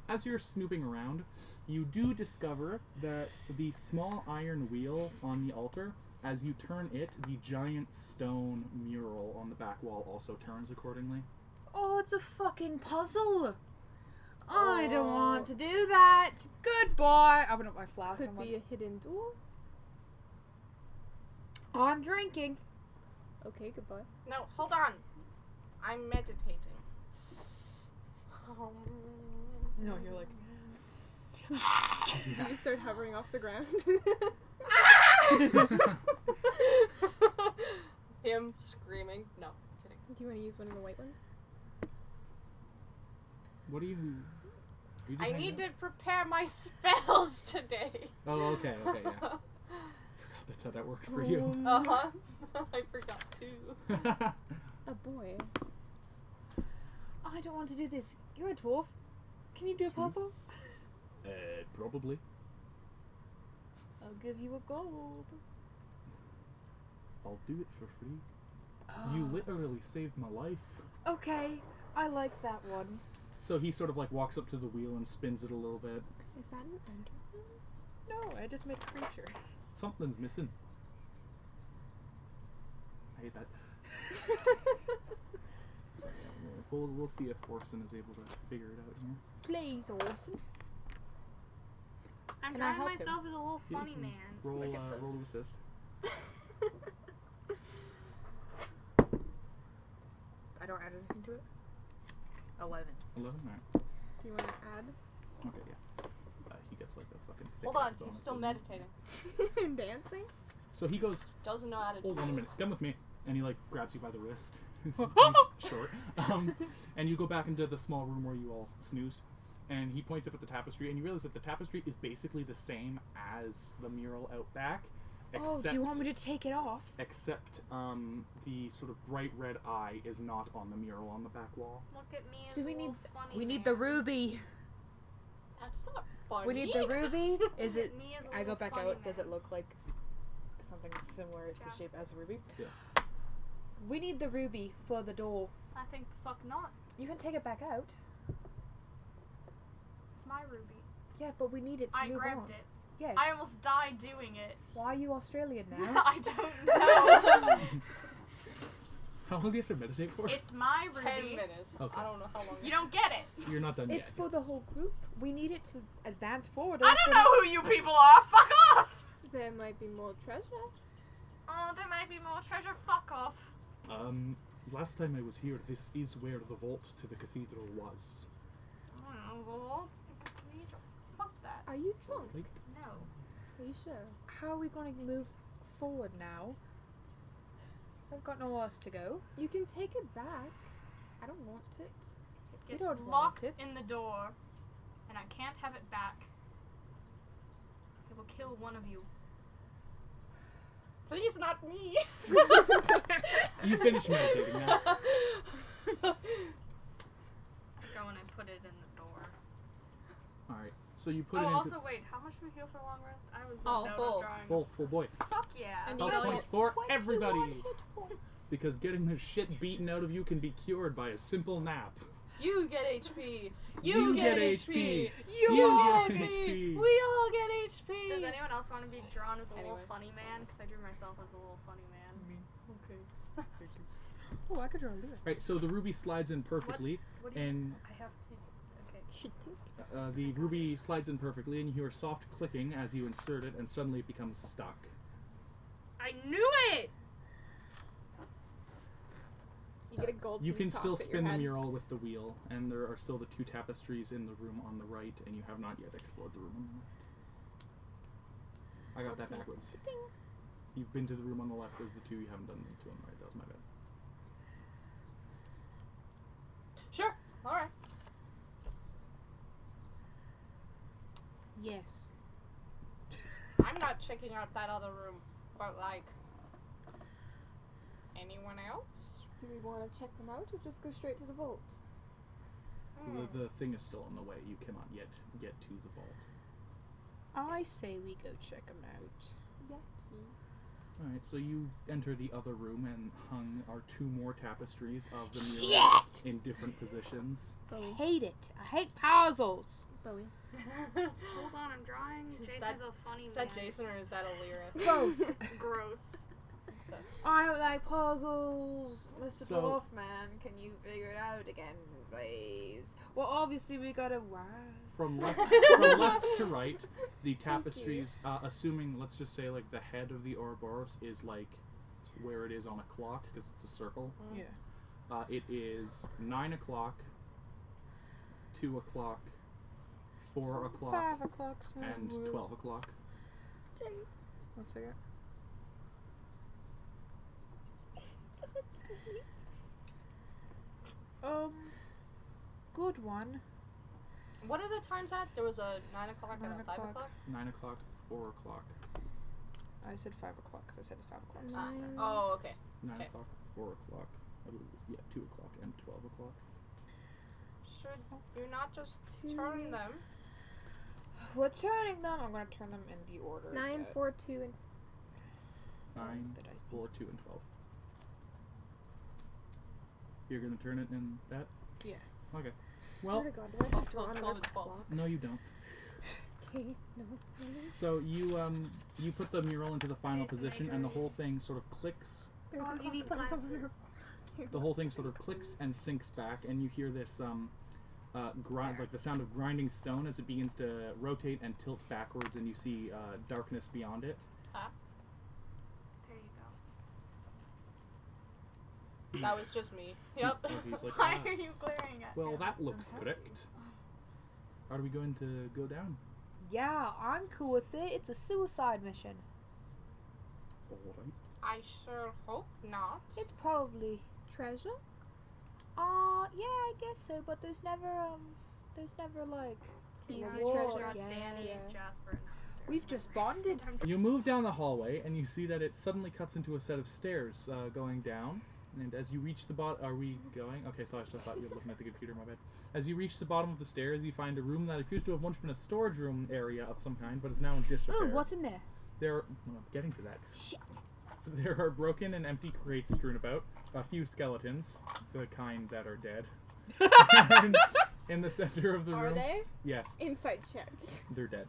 As you're snooping around, you do discover that the small iron wheel on the altar, as you turn it, the giant stone mural on the back wall also turns accordingly. Oh, it's a fucking puzzle. I don't want to do that. Goodbye. I open up my flask. Could and be a hidden door. I'm drinking. Okay, goodbye. No, hold on. I'm meditating. No, you're like. So you start hovering off the ground. Him screaming. No, kidding. Do you want to use one of the white ones? What are you just I hanging need out? to prepare my spells today. Oh, okay, yeah. Forgot that's how that worked for you. Uh huh. I forgot too. A boy. I don't want to do this. You're a dwarf. Can you do a puzzle? Probably. I'll give you a gold. I'll do it for free. You literally saved my life. Okay, I like that one. So he sort of walks up to the wheel and spins it a little bit. Is that an enderman? No, I just made a creature. Something's missing. I hate that. So yeah, we'll see if Orson is able to figure it out here. Please, Orson. I'm Can I trying help him? myself as a little Yeah, you funny can man. Roll, Look at roll to assist. I don't add anything to it. 11. 11? Alright. Do you want to add? Okay, yeah. He gets a fucking thick Hold on, ass bonus, he's still doesn't he? meditating. Dancing? So he goes, Doesn't know how to do hold on a minute, this. come with me. And he grabs you by the wrist. He's short. And you go back into the small room where you all snoozed. And he points up at the tapestry, and you realize that the tapestry is basically the same as the mural out back. Oh, do you want me to take it off? Except the sort of bright red eye is not on the mural on the back wall. Look at me as Do a we little need? funny We man. need the ruby. That's not funny. We need the ruby. Is Look it? at me as a I go little back funny out. Does man. it look like something similar to shape as a ruby? Yes. We need the ruby for the door. I think the fuck not. You can take it back out. It's my ruby. Yeah, but we need it to I move grabbed on. it. Yeah. I almost died doing it. Why are you Australian now? I don't know. How long do you have to meditate for? It's my ruby. 10 minutes. Okay. I don't know how long. You don't get it. You're not done It's yet. for the whole group. We need it to advance forward. I else don't we're know who you people are. Fuck off. There might be more treasure. Oh, there might be more treasure. Fuck off. Last time I was here, this is where the vault to the cathedral was. Oh, fuck that. Are you drunk? Like, No. Are you sure? How are we going to move forward now? I've got nowhere else to go. You can take it back. I don't want it. It You gets don't want locked it. in the door, and I can't have it back. It will kill one of you. Please, not me. you finish meditating now. Go in and put it in the door. Alright, so you put it Oh, into also wait, how much do we heal for long rest? I was Oh, looked out full. on drawing. full boy. Fuck yeah. And Health you know, points for everybody. Because getting the shit beaten out of you can be cured by a simple nap. You get HP. You You get get HP. HP. You all get get HP. We all get HP. Does anyone else want to be drawn as a little Anyways. funny man? Because I drew myself as a little funny man. Okay. Oh, I could draw a lyric. Right, so the ruby slides in perfectly, What do you? and I have to. Okay. Should think. the ruby slides in perfectly, and you hear a soft clicking as you insert it, and suddenly it becomes stuck. I knew it. You get a gold You piece can tossed still at your spin the head. mural with the wheel, and there are still the two tapestries in the room on the right, and you have not yet explored the room on the left. I got that backwards. You've been to the room on the left, there's the two, you haven't done the two on the right, that was my bad. Sure. All right. Yes. I'm not checking out that other room, but like anyone else? Do we want to check them out or just go straight to the vault? The thing is still on the way, you cannot yet get to the vault. I say we go check them out. Alright, so you enter the other room, and hung are two more tapestries of the mural in different positions. I hate it. I hate puzzles. Bowie. Hold on, I'm drawing. Jason's that- a funny Is man. that Jason or is that a lyric? Both. Gross. I don't like puzzles. Mr. So- Dwarf Man, can you figure it out again, please? Well, obviously we gotta. Wow. From left, to right, the tapestries, assuming, let's just say, like, the head of the Ouroboros is, like, where it is on a clock, because it's a circle. Yeah. It is 9 o'clock, 2 o'clock, 4 o'clock, 5 o'clock. and 12 o'clock. One second. Good one. What are the times at? There was a 9 o'clock and 9 a 5 o'clock. o'clock? 9 o'clock, 4 o'clock, I said 5 o'clock because I said it's 5 o'clock. So. Nine. Oh, okay. 9 Okay. o'clock, 4 o'clock, I believe it was, 2 o'clock, and 12 o'clock. Should you not just Two. turn them? We're turning them. I'm gonna turn them in the order. 9, that- 4, 2, and 9, Did I think? 4, 2, and 12. You're gonna turn it in that? Yeah. Okay. swear Well, to God, do I have to draw 12, another 12. clock? no, you don't. Okay, no. So you put the mural into the final Jason, position, and the whole thing sort of clicks. There's Oh, a you need clock somewhere. glasses. The whole thing sort of clicks and sinks back, and you hear this grind, like the sound of grinding stone as it begins to rotate and tilt backwards, and you see darkness beyond it. There you go. That was just me. Yep. And he's like, Why "Ah, are you glaring at well, me? that looks correct. Are we going to go down? Yeah, I'm cool with it. It's a suicide mission. Alright. I sure hope not. It's probably. Treasure? Yeah, I guess so. But there's never like. Easy Whoa, treasure on yeah. Danny and Jasper. And Hunter. We've just bonded. You move down the hallway, and you see that it suddenly cuts into a set of stairs going down. And as you reach the bottom, are we going? Okay, so I just thought you were looking at the computer, my bad. As you reach the bottom of the stairs, you find a room that appears to have once been a storage room area of some kind, but is now in disrepair. Ooh, what's in there? Well, getting to that. Shit. There are broken and empty crates strewn about, a few skeletons, the kind that are dead. And in the center of the Are room, they? yes, Inside check. they're dead.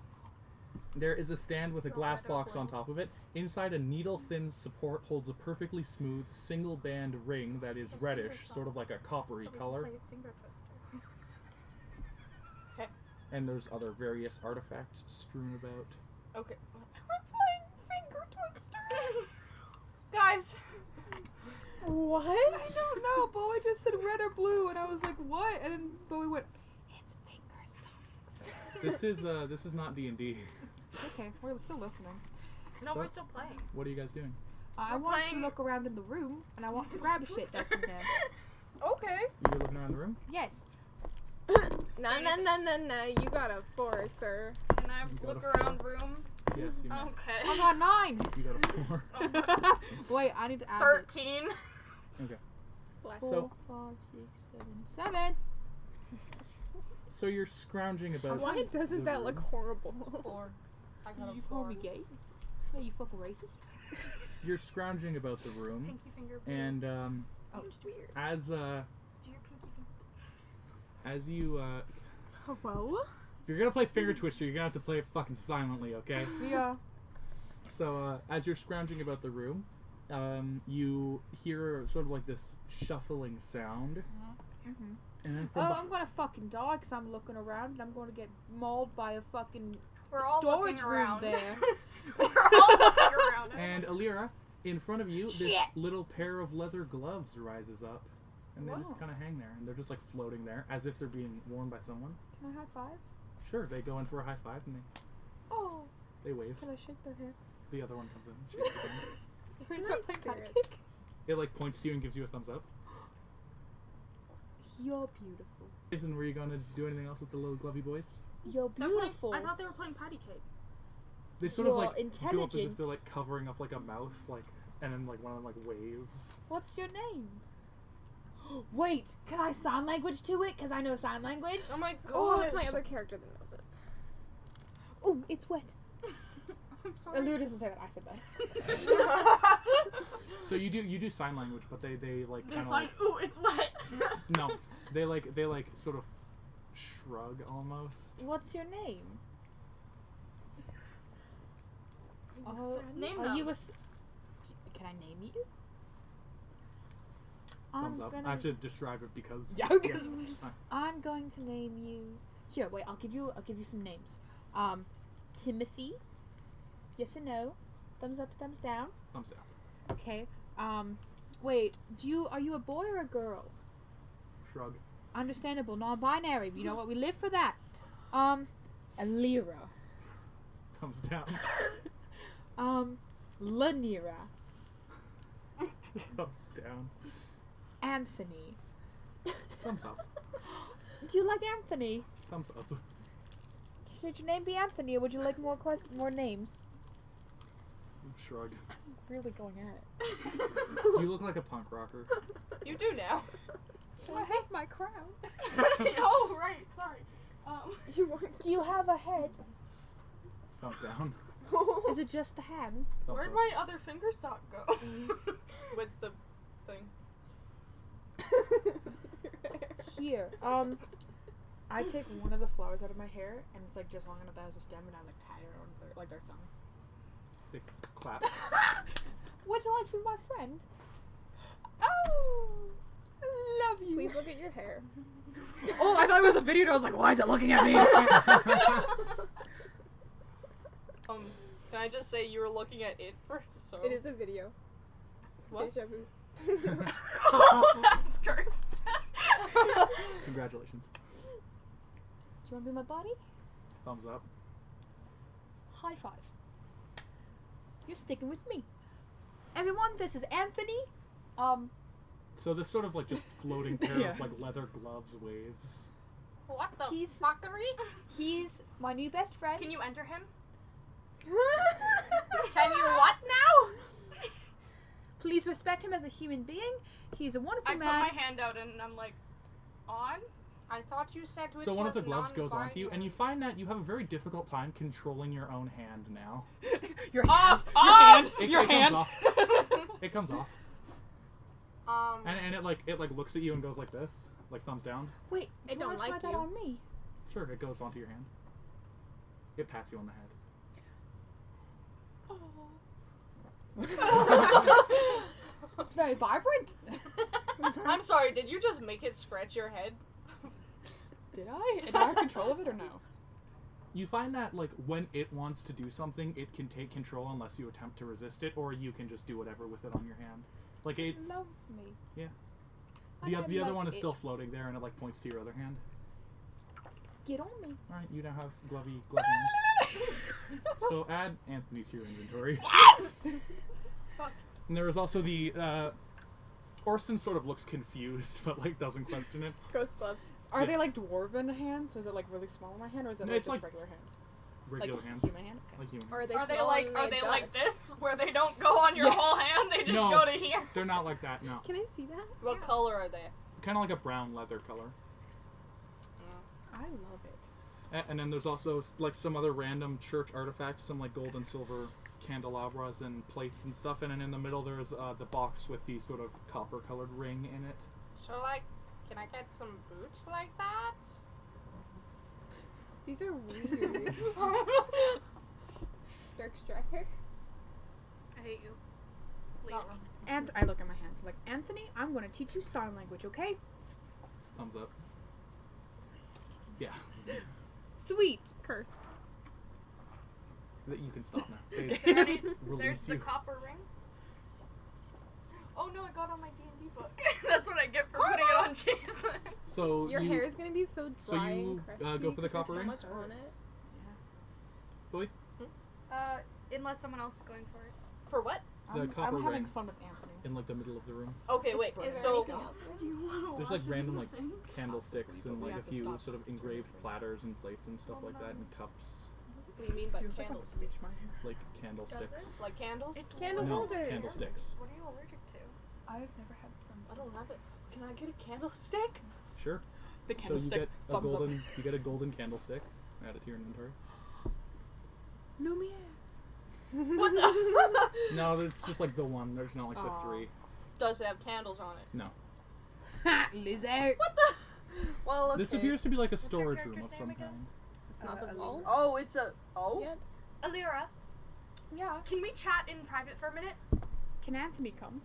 There is a stand with a glass box on top of it. Inside, a needle-thin support holds a perfectly smooth, single-band ring that is reddish, sort of like a coppery Somebody color. play finger twister. And there's other various artifacts strewn about. Okay. We're playing finger twister. Guys, What? I don't know. Bowie just said red or blue, and I was like, what? And then Bowie went, it's finger songs. This is not D&D. Okay, we're still listening. No, So- we're still playing. What are you guys doing? I We're want playing- to look around in the room, and I want to grab shit that's in there. okay. You're looking around the room? Yes. No. You got a 4, sir. Can I You got look a around room? Yes, you may. Okay. I got 9. You got a 4. Wait, I need to add 13. Bless. 4, So- 5, 6, 7, 7. So you're scrounging about. Why doesn't the that look room. horrible? 4. I got You a call 4. me gay? Yeah, you fucking racist. You're scrounging about the room, Pinky finger. and Oh, This is weird. as Do your pinky finger. as you Hello? if you're gonna play Finger Twister, you're gonna have to play it fucking silently, okay? yeah. So as you're scrounging about the room, you hear sort of like this shuffling sound, Mm-hmm. and then from Oh, beh- I'm gonna fucking die because I'm looking around and I'm gonna get mauled by a fucking We're all storage looking room around. there. We're all looking around. and Alira, in front of you, this Shit. little pair of leather gloves rises up, and they just Wow. kind of hang there, and they're just like floating there as if they're being worn by someone. Can I high five? Sure, they go in for a high five and Oh, they wave. can I shake their hair? The other one comes in, and shakes your hand. Nice Start playing patty spirits. cake. It like points to you and gives you a thumbs up. You're beautiful. Jason, were you gonna do anything else with the little glovey boys? You're They're playing- beautiful. I thought they were playing patty cake. They sort of You're like go up as if intelligent. they're like covering up like a mouth, like, and then like one of them like waves. What's your name? Wait, can I sign language to it? Because I know sign language. Oh my god. Oh, it's my other character that knows it. Oh, it's wet. I'm sorry. Allure doesn't say that. I said that. So you do sign language, but they like They're kind of fine. like Ooh, it's wet. no, they like sort of shrug almost. What's your name? Name Are them. you a? Can I name you? Thumbs up. I have to describe it because Yeah, yes. because- Fine. I'm going to name you. Here, wait. I'll give you some names. Timothy. Yes or no? Thumbs up, thumbs down. Thumbs down. Okay. Wait. Are you a boy or a girl? Shrug. Understandable, non-binary. You know what? We live for that. Alira. Thumbs down. Lanira. Thumbs down. Anthony. Thumbs up. Do you like Anthony? Thumbs up. Should your name be Anthony, or would you like more names? Shrug. Really going at it. You look like a punk rocker. You do now. I have my crown. Oh right, sorry. You weren't. Do you have a head? Thumbs down. Is it just the hands? Thumbs Where'd up. my other finger sock go? With the thing. Here. I take one of the flowers out of my hair, and it's like just long enough that has a stem, and I like tie it around their thumb. They clap. Would you like to be my friend? Oh, I love you. Please look at your hair. Oh, I thought it was a video, and I was like, why is it looking at me? Can I just say you were looking at it first? So. It is a video. What? Deja vu. That's cursed. Congratulations. Do you want to be my buddy? Thumbs up. High five. You're sticking with me. Everyone, this is Anthony. So this sort of like just floating pair Yeah. of like leather gloves waves. What the He's- fuckery? He's my new best friend. Can you enter him? Can you what now? Please respect him as a human being. He's a wonderful I put man. my hand out and I'm like, on? I thought you said which So one of the was gloves goes onto you, and you non-binary. find that you have a very difficult time controlling your own hand now. Your Off! hand. Off! It Your comes hand. off. It comes off, and it like looks at you and goes like this, like thumbs down. Wait, I do you don't want to try like that you. on me? Sure, it goes onto your hand. It pats you on the head. It's very vibrant. I'm sorry, did you just make it scratch your head? Did I? Did I have control of it or no? You find that, like, when it wants to do something, it can take control unless you attempt to resist it, or you can just do whatever with it on your hand. Like, it's... Loves me. Yeah. I The other love one is it. still floating there, and it, like, points to your other hand. Get on me. Alright, you now have glovey glove hands. So add Anthony to your inventory. Yes! And there is also the, Orson sort of looks confused, but, like, doesn't question it. Ghost gloves. Are Yeah. they like dwarven hands? So is it like really small in my hand, or is it No, like it's just like regular hand? Regular Like hands. human hand? Okay. Like human. Or are they Are they small like and are they like adjust? this where they don't go on your Yeah. whole hand? They just No. go to here. They're not like that, no. Can I see that? What color are they? Kind of like a brown leather color. I love it. And then there's also, like, some other random church artifacts, some, like, gold and silver candelabras and plates and stuff. And then in the middle there's the box with the sort of copper-colored ring in it. So, like, can I get some boots like that? These are weird. Dark Striker. I hate you. No. And I look at my hands like, Anthony, I'm going to teach you sign language, okay? Thumbs up. Yeah. Sweet. Cursed. That you can stop now. They There's release the you. copper ring. Oh no, I got it on my D&D book. That's what I get for putting it on Jason. So Your you, hair is gonna be so dry so you, and crusty go for the 'cause copper there's ring? so much on it. Boy, Unless someone else is going for it. For what? The I'm copper having ring. fun with Anthony. in like the middle of the room. Okay, wait. Is there So anything else around? There's like random like candlesticks and We like a have to few stop sort of this engraved real quick. platters and plates and stuff like that, and cups, what do you mean by Feels like I'm candles? bleach my hair. like candlesticks. Like candles? It's Candle No, holders. candlesticks. What are you allergic to? I've never had this one. I don't have it. Can I get a candlestick? Sure. The So you candlestick. get a thumbs up. golden, you get a golden candlestick. Add it to your inventory. Lumiere. What the? No, it's just like the one. There's not like the Aw. three. Does it have candles on it? No. Ha! Lizard. What the? Well, okay. This appears to be like a your storage character's room of name some again? kind. It's not the vault Oh, it's a. Oh? yet. Alira, Yeah. can we chat in private for a minute? Can Anthony come?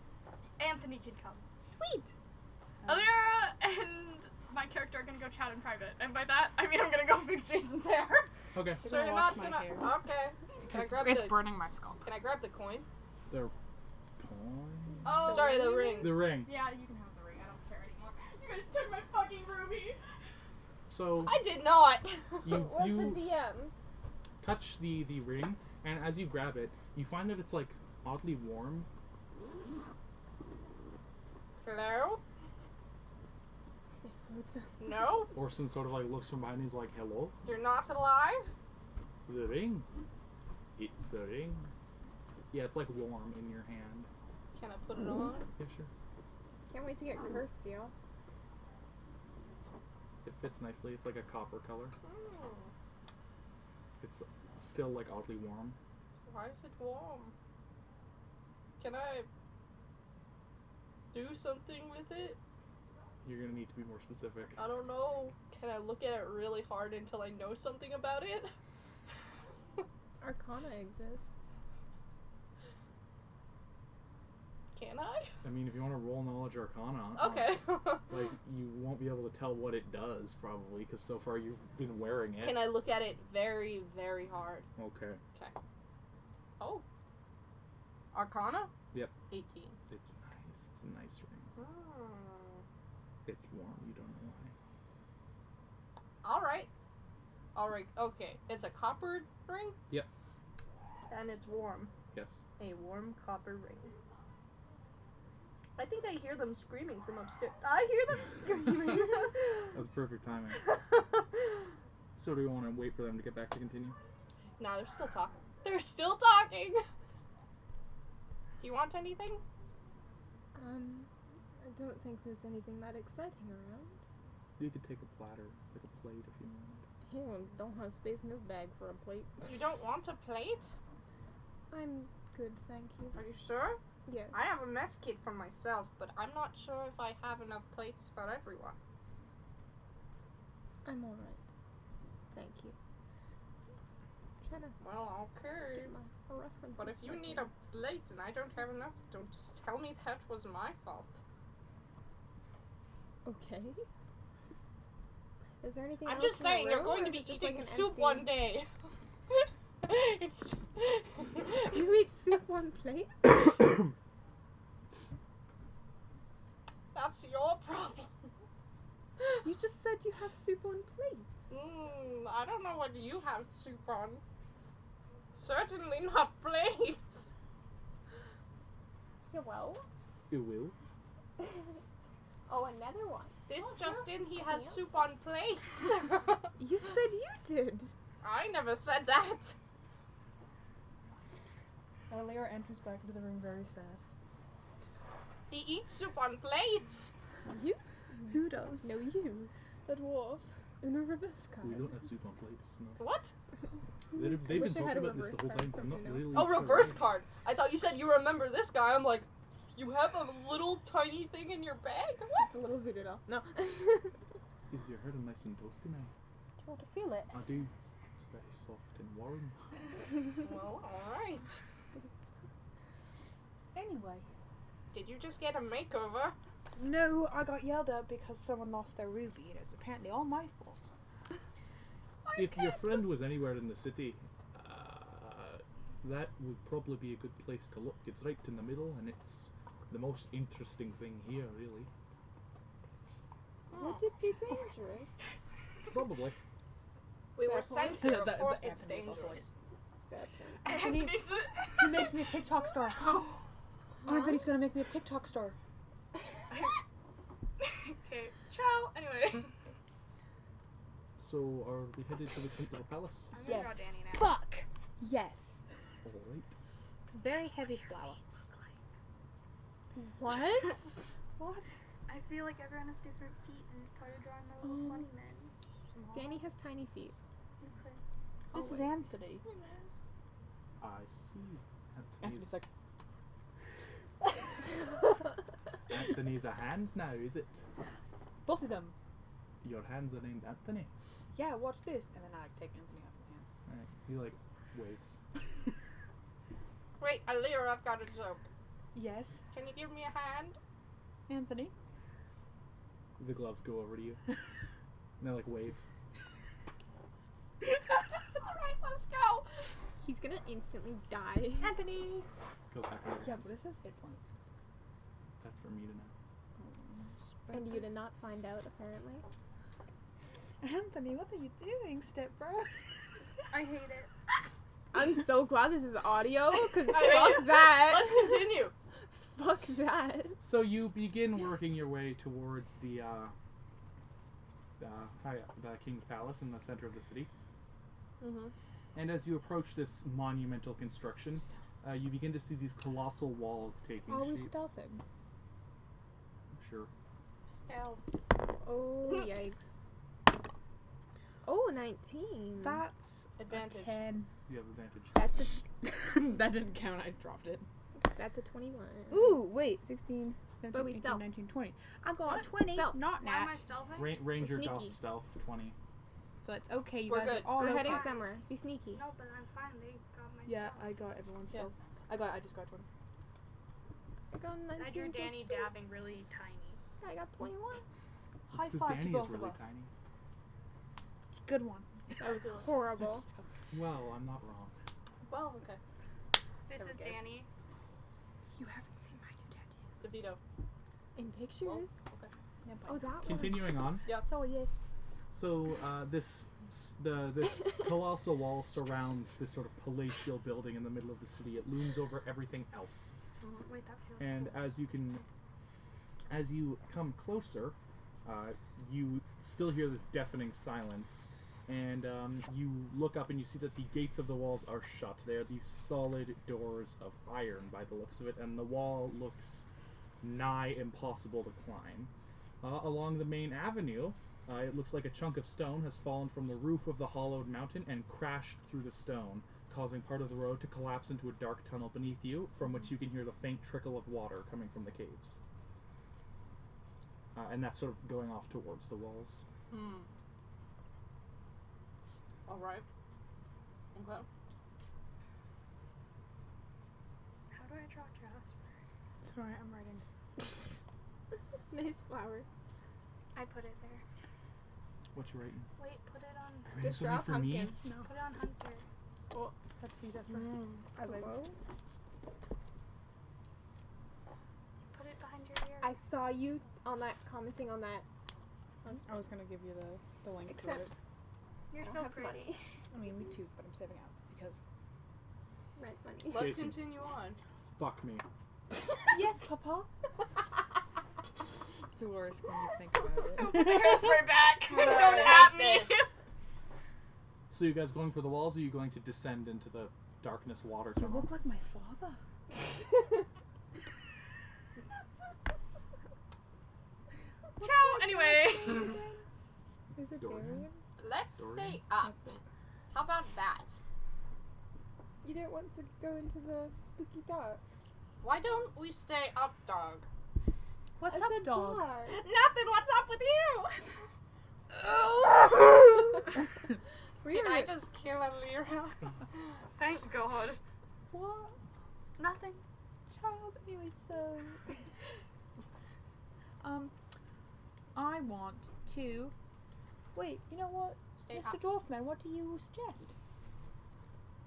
Anthony can come. Sweet. Alira and my character are gonna go chat in private, and by that I mean I'm gonna go fix Jason's hair. Okay. So Gonna you're wash not my gonna. hair. Okay. Can I grab It's the? burning my skull. Can I grab the coin? The coin. Oh, Sorry, the ring. The ring. Yeah, you can have the ring. I don't care anymore. You guys took my fucking ruby. So I did not. you What's you the DM? touch the ring, and as you grab it, you find that it's like oddly warm. Hello? It floats up. No? Orson sort of like looks from behind. And he's like, "Hello." You're not alive? The ring. It's a ring. Yeah, it's like warm in your hand. Can I put it on? Yeah, sure. Can't wait to get cursed, yo. It fits nicely. It's like a copper color. Hmm. It's still like oddly warm. Why is it warm? Can I do something with it? You're gonna need to be more specific. I don't know. Can I look at it really hard until I know something about it? Arcana exists. Can I? I mean, if you want to roll knowledge arcana, Okay. like you won't be able to tell what it does probably because so far you've been wearing it. Can I look at it very, very hard? Okay. Oh. Arcana? Yep. 18. It's nice. It's a nice ring. Hmm. It's warm. You don't know why. Alright. Alright, okay. It's a copper ring? Yep. And it's warm. Yes. A warm copper ring. I think I hear them screaming from upstairs. I hear them screaming. That's perfect timing. So do you want to wait for them to get back to continue? No, they're still talking. They're still talking! Do you want anything? I don't think there's anything that exciting around. You could take a platter, like a plate if you want. Ew, don't have space in this bag for a plate. You don't want a plate? I'm good, thank you. Are you sure? Yes. I have a mess kit for myself, but I'm not sure if I have enough plates for everyone. I'm alright. Thank you. Trying to Well, okay. get my references. But if you right need now. a plate and I don't have enough, don't just tell me that was my fault. Okay. Is there anything I'm else just in the saying, you're room, going or to is be it just, eating like, an soup empty- one day. It's. You eat soup one plate? That's your problem. You just said you have soup on plates. I don't know what you have soup on. Certainly not plates. Yeah, well. You will. Oh, another one. This just in, he Anything has else? soup on plates. You said you did. I never said that. Leora enters back into the room very sad. He eats soup on plates. You? Who does? No, you. The dwarves. In a reverse card. We don't have soup on plates. No. What? They've been Wish I talking had a about this the reverse whole card time. from I'm not you know. really. Oh, sure reverse why. card. I thought you said you remember this guy. I'm like, you have a little tiny thing in your bag? Just a little voodoo doll. No. Is your head nice and toasty now? Do you want to feel it? I do. It's very soft and warm. Well, alright. Anyway. Did you just get a makeover? No, I got yelled at because someone lost their ruby, and it's apparently all my fault. If your friend was anywhere in the city, that would probably be a good place to look. It's right in the middle, and it's the most interesting thing here, really. Would it be dangerous? Probably. We were Fair sent point. here, of The course it's Anthony's also dangerous. Fair point. Anthony, he makes me a TikTok star. Anthony's gonna make me a TikTok star. Okay, ciao. Anyway. So, are we headed to the Central Palace? I'm gonna Yes. draw Danny now. Fuck! Yes. Alright. It's a very heavy flower. What? What? I feel like everyone has different feet and part of drawing my little funny men. Danny has tiny feet. Okay. This is Anthony. I see. Anthony's like, Anthony's a hand now, is it? both of them. Your hands are named Anthony. Yeah, watch this. And then I take Anthony off my hand. Right. He like waves. Wait, Alira, I've got a joke. Yes, Can you give me a hand? Anthony. The gloves go over to you. And they like wave. Alright, let's go. He's gonna instantly die. Anthony! Goes back over. Yeah, but this is headphones. That's for me to know. And you did not find out, apparently. Anthony, what are you doing, step bro? I hate it. I'm so glad this is audio, because I hate fuck it. that. Let's continue. Fuck that. So you begin working your way towards the King's Palace in the center of the city. Mm-hmm. And as you approach this monumental construction, you begin to see these colossal walls taking Are we shape. stealthing? Sure. Stealth. Oh, yikes. Oh, 19. That's Advantage. a 10. You have advantage. That's a That didn't count, I dropped it. that's a 21. Ooh, wait, 16, 17, But we 18, stealth. 19, 20. I got What? a 20, Stealth. not Why am I nat. stealthing? Ranger Sneaky. doth stealth 20. So it's okay, you We're guys good. are all We're okay. heading somewhere. Be sneaky. No, but I'm fine. They got my Yeah, stuff. I got everyone's Yeah. stealth. I just got 20. I got 19. I drew plus Danny 2. dabbing really tiny. I got 21. High It's 'cause five to Danny both is of really us. tiny. Good one. That was horrible. Well, I'm not wrong. Well, okay. This There we is go. Danny. You haven't seen my new tattoo. DeVito. In pictures? Okay. Yeah, Oh, that was. Continuing on. So yes. So this colossal wall surrounds this sort of palatial building in the middle of the city. It looms over everything else. Wait, that feels And cool. as you come closer, you still hear this deafening silence. And you look up and you see that the gates of the walls are shut. They are these solid doors of iron by the looks of it, and the wall looks nigh impossible to climb. Along the main avenue, it looks like a chunk of stone has fallen from the roof of the hollowed mountain and crashed through the stone, causing part of the road to collapse into a dark tunnel beneath you, from which you can hear the faint trickle of water coming from the caves. And that's sort of going off towards the walls. Hmm. Alright. Okay. How do I draw Jasper? Sorry, I'm writing. Nice flower. I put it there. What you writing? Wait, put it on. Are you writing Good something job, for me? Pumpkin. No, Put it on Hunter. that's for you, Desper. As I Hello? Put it behind your ear. I saw you on that commenting on that. I was gonna give you the link Except- to it. You're I don't so have pretty. money. I mean, me too, but I'm saving up because. Rent money. Let's Jason. continue on. Fuck me. Yes, Papa. It's worse when you think about it. The hairspray back. I Don't hate at me. this. So you guys going for the walls, or are you going to descend into the darkness water You tunnel? look like my father. Ciao. Anyway. Is it Dorian? Darian? Let's Dorian? stay up. That's it. How about that? You don't want to go into the spooky dark. Why don't we stay up, dog? What's I up, said dog? dark. Nothing. What's up with you? Did I just kill a Lyra? Thank God. What? Nothing. Child, anyway, so. I want to. Wait, you know what? Stay Mr. up. Dwarfman, what do you suggest?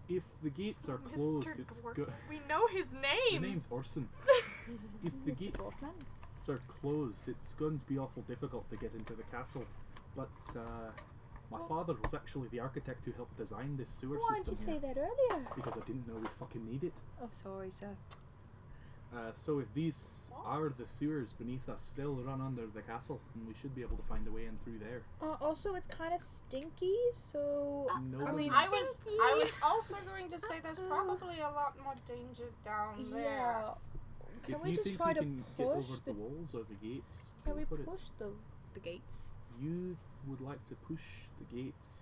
If the gates are closed, Mr. it's Dwarf. good. We know his The name. name's Orson. If the Mr. gates Dwarfman? are closed, it's going to be awful difficult to get into the castle. But my father was actually the architect who helped design this sewer Why didn't system you say here. that earlier? Because I didn't know we fucking need it. Oh, sorry, sir. So if these are the sewers beneath us, they'll run under the castle, and we should be able to find a way in through there. Also, it's kind of stinky, so. Nobody. I was also going to say there's probably a lot more danger down there. Yeah. Can If we you just think try we to can get push over the? the walls or the gates, Can go we for it. push the gates? You would like to push the gates.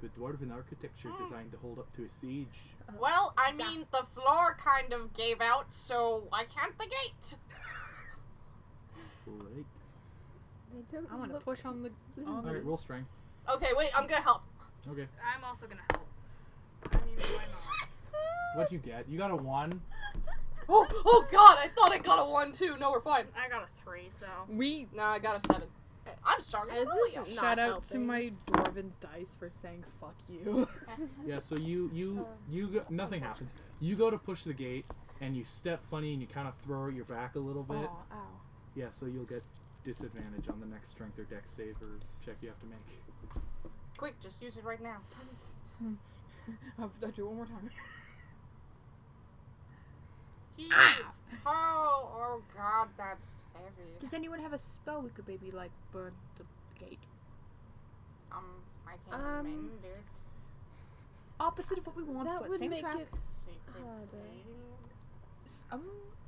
The dwarven architecture designed to hold up to a siege. Well, I mean, the floor kind of gave out, so why can't the gate? Right. They don't I want to look push on the. flimsy. Alright, roll strength. Okay, wait, I'm gonna help. Okay. I'm also gonna help. I mean, why not? What'd you get? You got a 1. Oh God! I thought I got a 1 too. No, we're fine. I got a 3, so. We. No, I got a 7. I'm stronger than This Lilia. is Shout not out to helping. my dwarven dice for saying "fuck you." Yeah, so you go, nothing happens. You go to push the gate, and you step funny, and you kind of throw out your back a little bit. Oh, ow. Yeah, so you'll get disadvantage on the next strength or dex save or check you have to make. Quick, just use it right now. I'll do it one more time. Oh God, that's heavy. Does anyone have a spell we could maybe like burn the gate? I can mend it. Opposite of what we want, That but would same make track. it Secret harder. thing.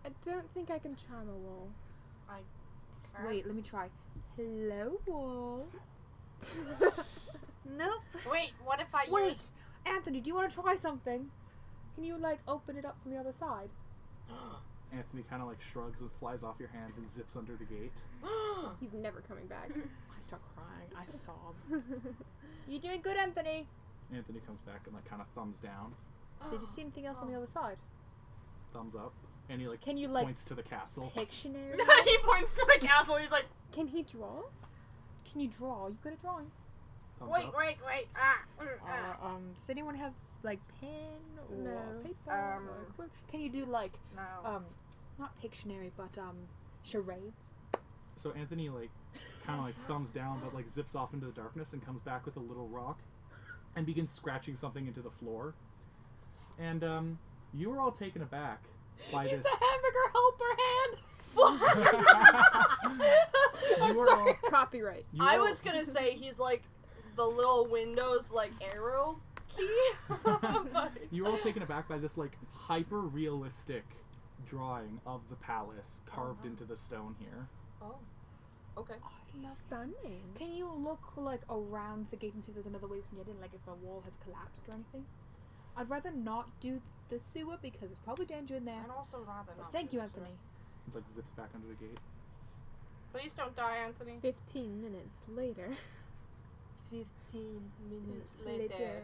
I don't think I can charm a wall. Okay. Wait, let me try. Hello, wall. Nope. Wait, what if I Wait, use... Anthony, do you want to try something? Can you like open it up from the other side? Anthony kind of like shrugs and flies off your hands and zips under the gate. He's never coming back. I start crying. I sob. You're doing good, Anthony. Anthony comes back and like kind of thumbs down, Did you see anything else on the other side? thumbs up, and he like Can you like points to the castle. Pictionary? He points to the castle. He's like, Can he draw? Can you draw? You good at drawing? Thumbs Wait, up. wait. Does anyone have like pen or No. paper? Um, or quill? Can you do like No. not Pictionary but charades? So Anthony like kind of like thumbs down, but like zips off into the darkness and comes back with a little rock, and begins scratching something into the floor. And you were all taken aback by He's this. the hamburger helper hand. You were all, Copyright. you I were all- was gonna say he's like the little Windows like arrow key. You were all taken aback by this like hyper realistic drawing of the palace carved into the stone here. Oh. Okay. Stunning. Can you look like around the gate and see if there's another way we can get in, like if a wall has collapsed or anything? I'd rather not do the sewer because there's probably danger in there. I'd also rather But not. thank do you, this, sir. Anthony. It, like zips back under the gate. Please don't die, Anthony. 15 minutes later. 15 minutes later.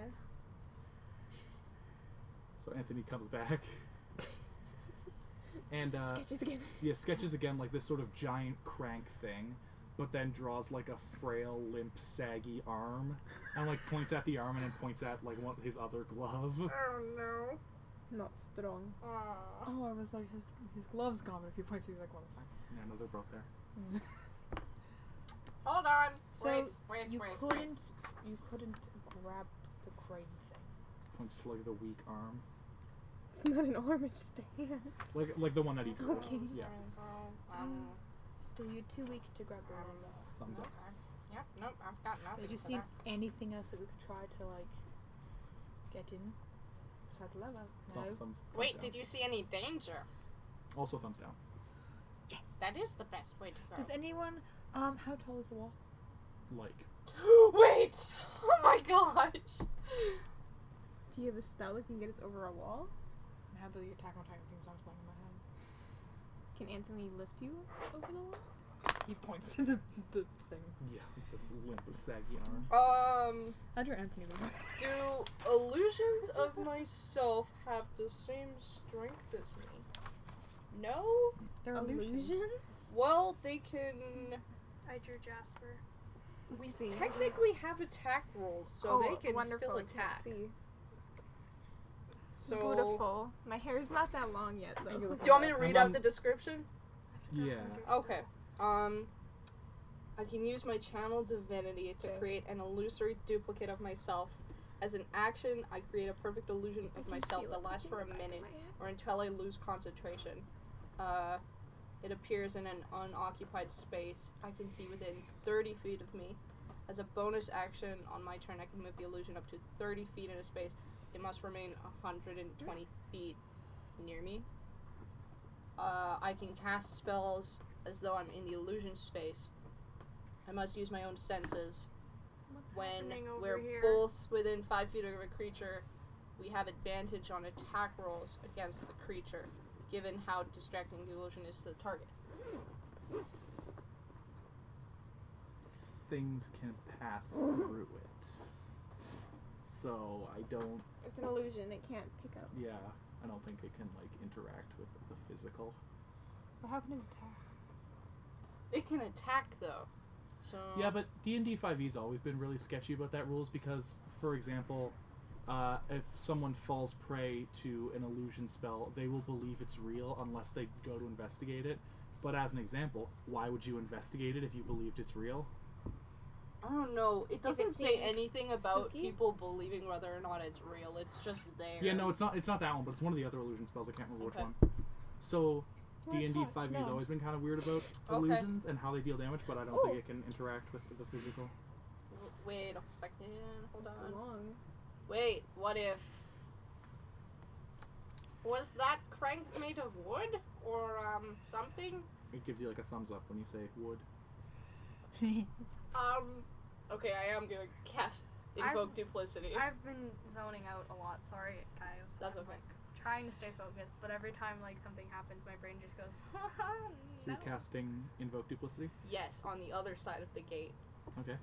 So Anthony comes back. And Sketches again. yeah, sketches again like this sort of giant crank thing, but then draws like a frail, limp, saggy arm, and like points at the arm and then points at like his other glove. Oh no. Not strong. Aww. Oh, I was like, his glove's gone, but if he points, he's like, well, it's fine. Yeah, no, they're both there. Hold on. So wait. you couldn't grab the crane thing. Points to like the weak arm, It's not an arm, it's just a hand. like the one that he drew. Okay. Yeah, So you're too weak to grab the one. thumbs up. Yep, nope, I've got nothing. Did you for see that. anything else that we could try to like get in besides the lever? No. Thumbs Wait, down. did you see any danger? Also thumbs down. Yes. That is the best way to go. Does anyone? How tall is the wall? Like, Wait! Oh my gosh! Do you have a spell that can get us over a wall? I have the attack on Titan things I was playing in my head. Can Anthony lift you over the wall? He points to the thing. yeah, the limp, saggy arm. How'd your Anthony look? Do illusions of myself have the same strength as me? No? They're Illusions? Well, they can. I drew Jasper. We See. technically have attack rolls, so they can wonderful. still I can't attack. see. So. Beautiful. My hair is not that long yet, though. Do you want me to read out the description? Yeah. Okay. I can use my channel divinity to create an illusory duplicate of myself. As an action, I create a perfect illusion of myself that lasts for a minute or until I lose concentration. It appears in an unoccupied space. I can see within 30 feet of me. As a bonus action, on my turn, I can move the illusion up to 30 feet in a space. It must remain 120 feet near me. I can cast spells as though I'm in the illusion space. I must use my own senses. What's When happening over we're here? both within 5 feet of a creature, we have advantage on attack rolls against the creature, given how distracting the illusion is to the target. Things can pass through it. So I don't. It's an illusion. It can't pick up. Yeah, I don't think it can like interact with the physical. But how can it attack? It can attack though. So Yeah, but D&D 5e's always been really sketchy about that rules because, for example, if someone falls prey to an illusion spell, they will believe it's real unless they go to investigate it. But as an example, why would you investigate it if you believed it's real? I don't know. It doesn't say seems anything about spooky. people believing whether or not it's real. It's just there. Yeah, no, it's not that one, but it's one of the other illusion spells. I can't remember Okay. which one. So D&D 5e's always been kind of weird about illusions and how they deal damage, but I don't think it can interact with the physical. Wait a second. Hold on. Long. Wait, what if... Was that crank made of wood? Or, something? It gives you like a thumbs up when you say wood. Okay, I am gonna cast Invoke Duplicity. I've been zoning out a lot. Sorry, guys. That's I'm, okay. like, trying to stay focused, but every time like something happens, my brain just goes. So you're casting Invoke Duplicity? Yes, on the other side of the gate. Okay.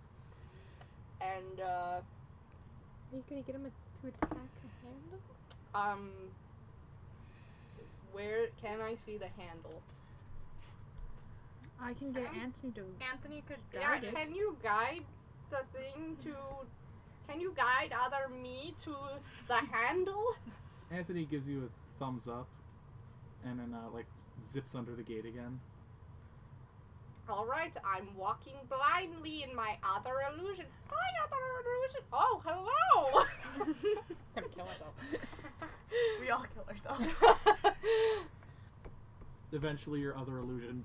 And, Are you gonna get him to attack a handle? where can I see the handle? I can get Anthony to. Anthony could Yeah, guide it. can you guide the thing to... Can you guide other me to the handle? Anthony gives you a thumbs up and then like zips under the gate again. Alright, I'm walking blindly in my other illusion. My other illusion. Oh, hello! I'm gonna kill myself. We all kill ourselves. Eventually your other illusion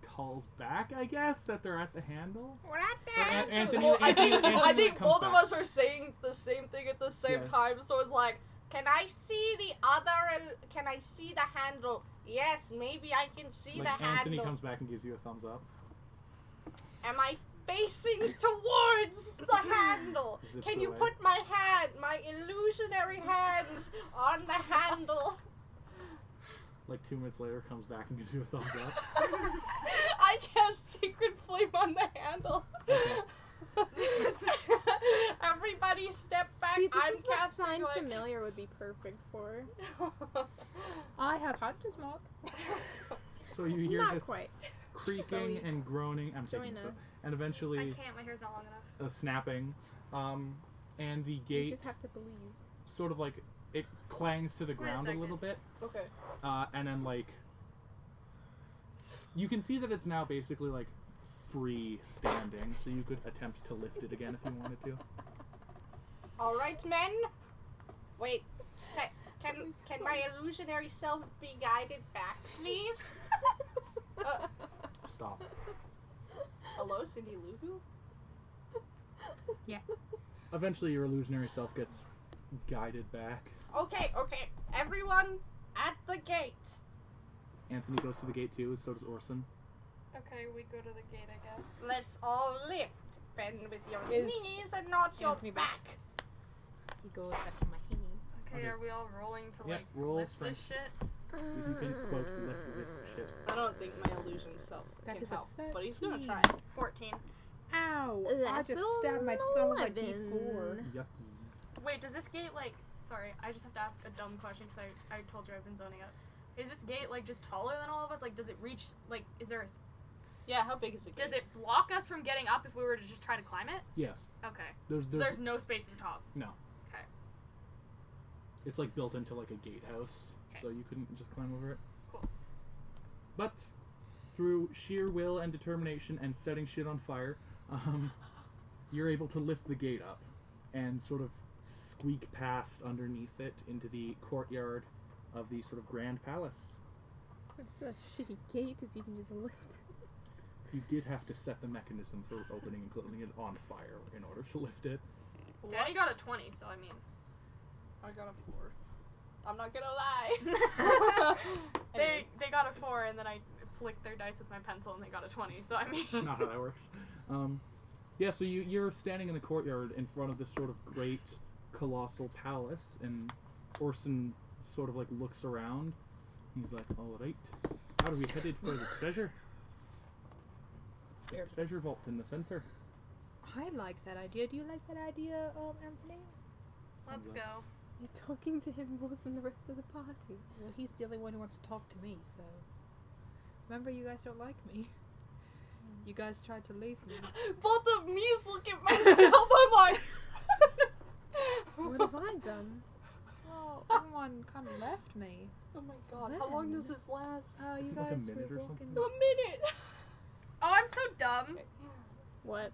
calls back, I guess, that they're at the handle. We're at Or there. Anthony, Well, I think Anthony comes both of back. us are saying the same thing at the same Yeah. time, so it's like, can I see the other, can I see the handle? Yes, maybe I can see Like, the Anthony handle. comes back and gives you a thumbs up. Am I facing towards the handle? Zips Can you away. put my illusionary hands on the handle? Like 2 minutes later, comes back and gives you a thumbs up. I cast Secret Flame on the handle. Okay. Everybody step back. See, this I'm is what casting Sign like... Familiar would be perfect for. I have Hunter's Mark. So you hear Not this quite. creaking and groaning. I'm Join taking so. us. And I eventually can't. My hair's not long enough. a snapping. And the You gate just have to believe. sort of like it clangs to the Wait a ground a little second. bit. Okay. And then like you can see that it's now basically like free standing, so you could attempt to lift it again if you wanted to. All right, men. Wait. Can my illusionary self be guided back, please? Stop. Hello, Cindy Lou Who? Eventually your illusionary self gets guided back. Okay. Everyone at the gate. Anthony goes to the gate too, so does Orson. Okay, we go to the gate, I guess. Let's all lift. Bend with your Is knees and not your Anthony back? back. He goes after my hand. Okay, Okay. are we all rolling to Yeah, like roll lift strength. this shit? So you can quote lift this shit. I don't think my illusion self That can is a help, but he's gonna 13. try. 14. Ow! I That's just stabbed my thumb with a 11. D4. Yucky. Wait, does this gate like? Sorry, I just have to ask a dumb question because I told you I've been zoning out. Is this gate like just taller than all of us? Like, does it reach? Like, is there a? Yeah, how big is it? Does it block us from getting up if we were to just try to climb it? Yes. Okay. There's So there's no space at the top. no. Okay. It's like built into like a gatehouse, so you couldn't just climb over it. Cool. But through sheer will and determination and setting shit on fire, you're able to lift the gate up and sort of squeak past underneath it into the courtyard of the sort of grand palace. It's a shitty gate if you can just lift. You did have to set the mechanism for opening and closing it on fire in order to lift it. Danny got a 20, so I mean. I got a 4. I'm not gonna lie. They got a 4, and then I flicked their dice with my pencil, and they got a 20. So I mean. Not how that works. Yeah, so you're standing in the courtyard in front of this sort of great colossal palace, and Orson sort of like looks around. He's like, all right, how are we headed for the treasure? The treasure vault in the center. I like that idea. Do you like that idea, Anthony? Let's go. You're talking to him more than the rest of the party. Well, he's the only one who wants to talk to me, so. Remember, you guys don't like me. You guys tried to leave me. Both of me look at myself. I'm like. What have I done? Well, everyone kind of left me. Oh my god, how long does this last? Oh, Is you it like a guys minute were or walking. something? A minute. Oh, I'm so dumb. What?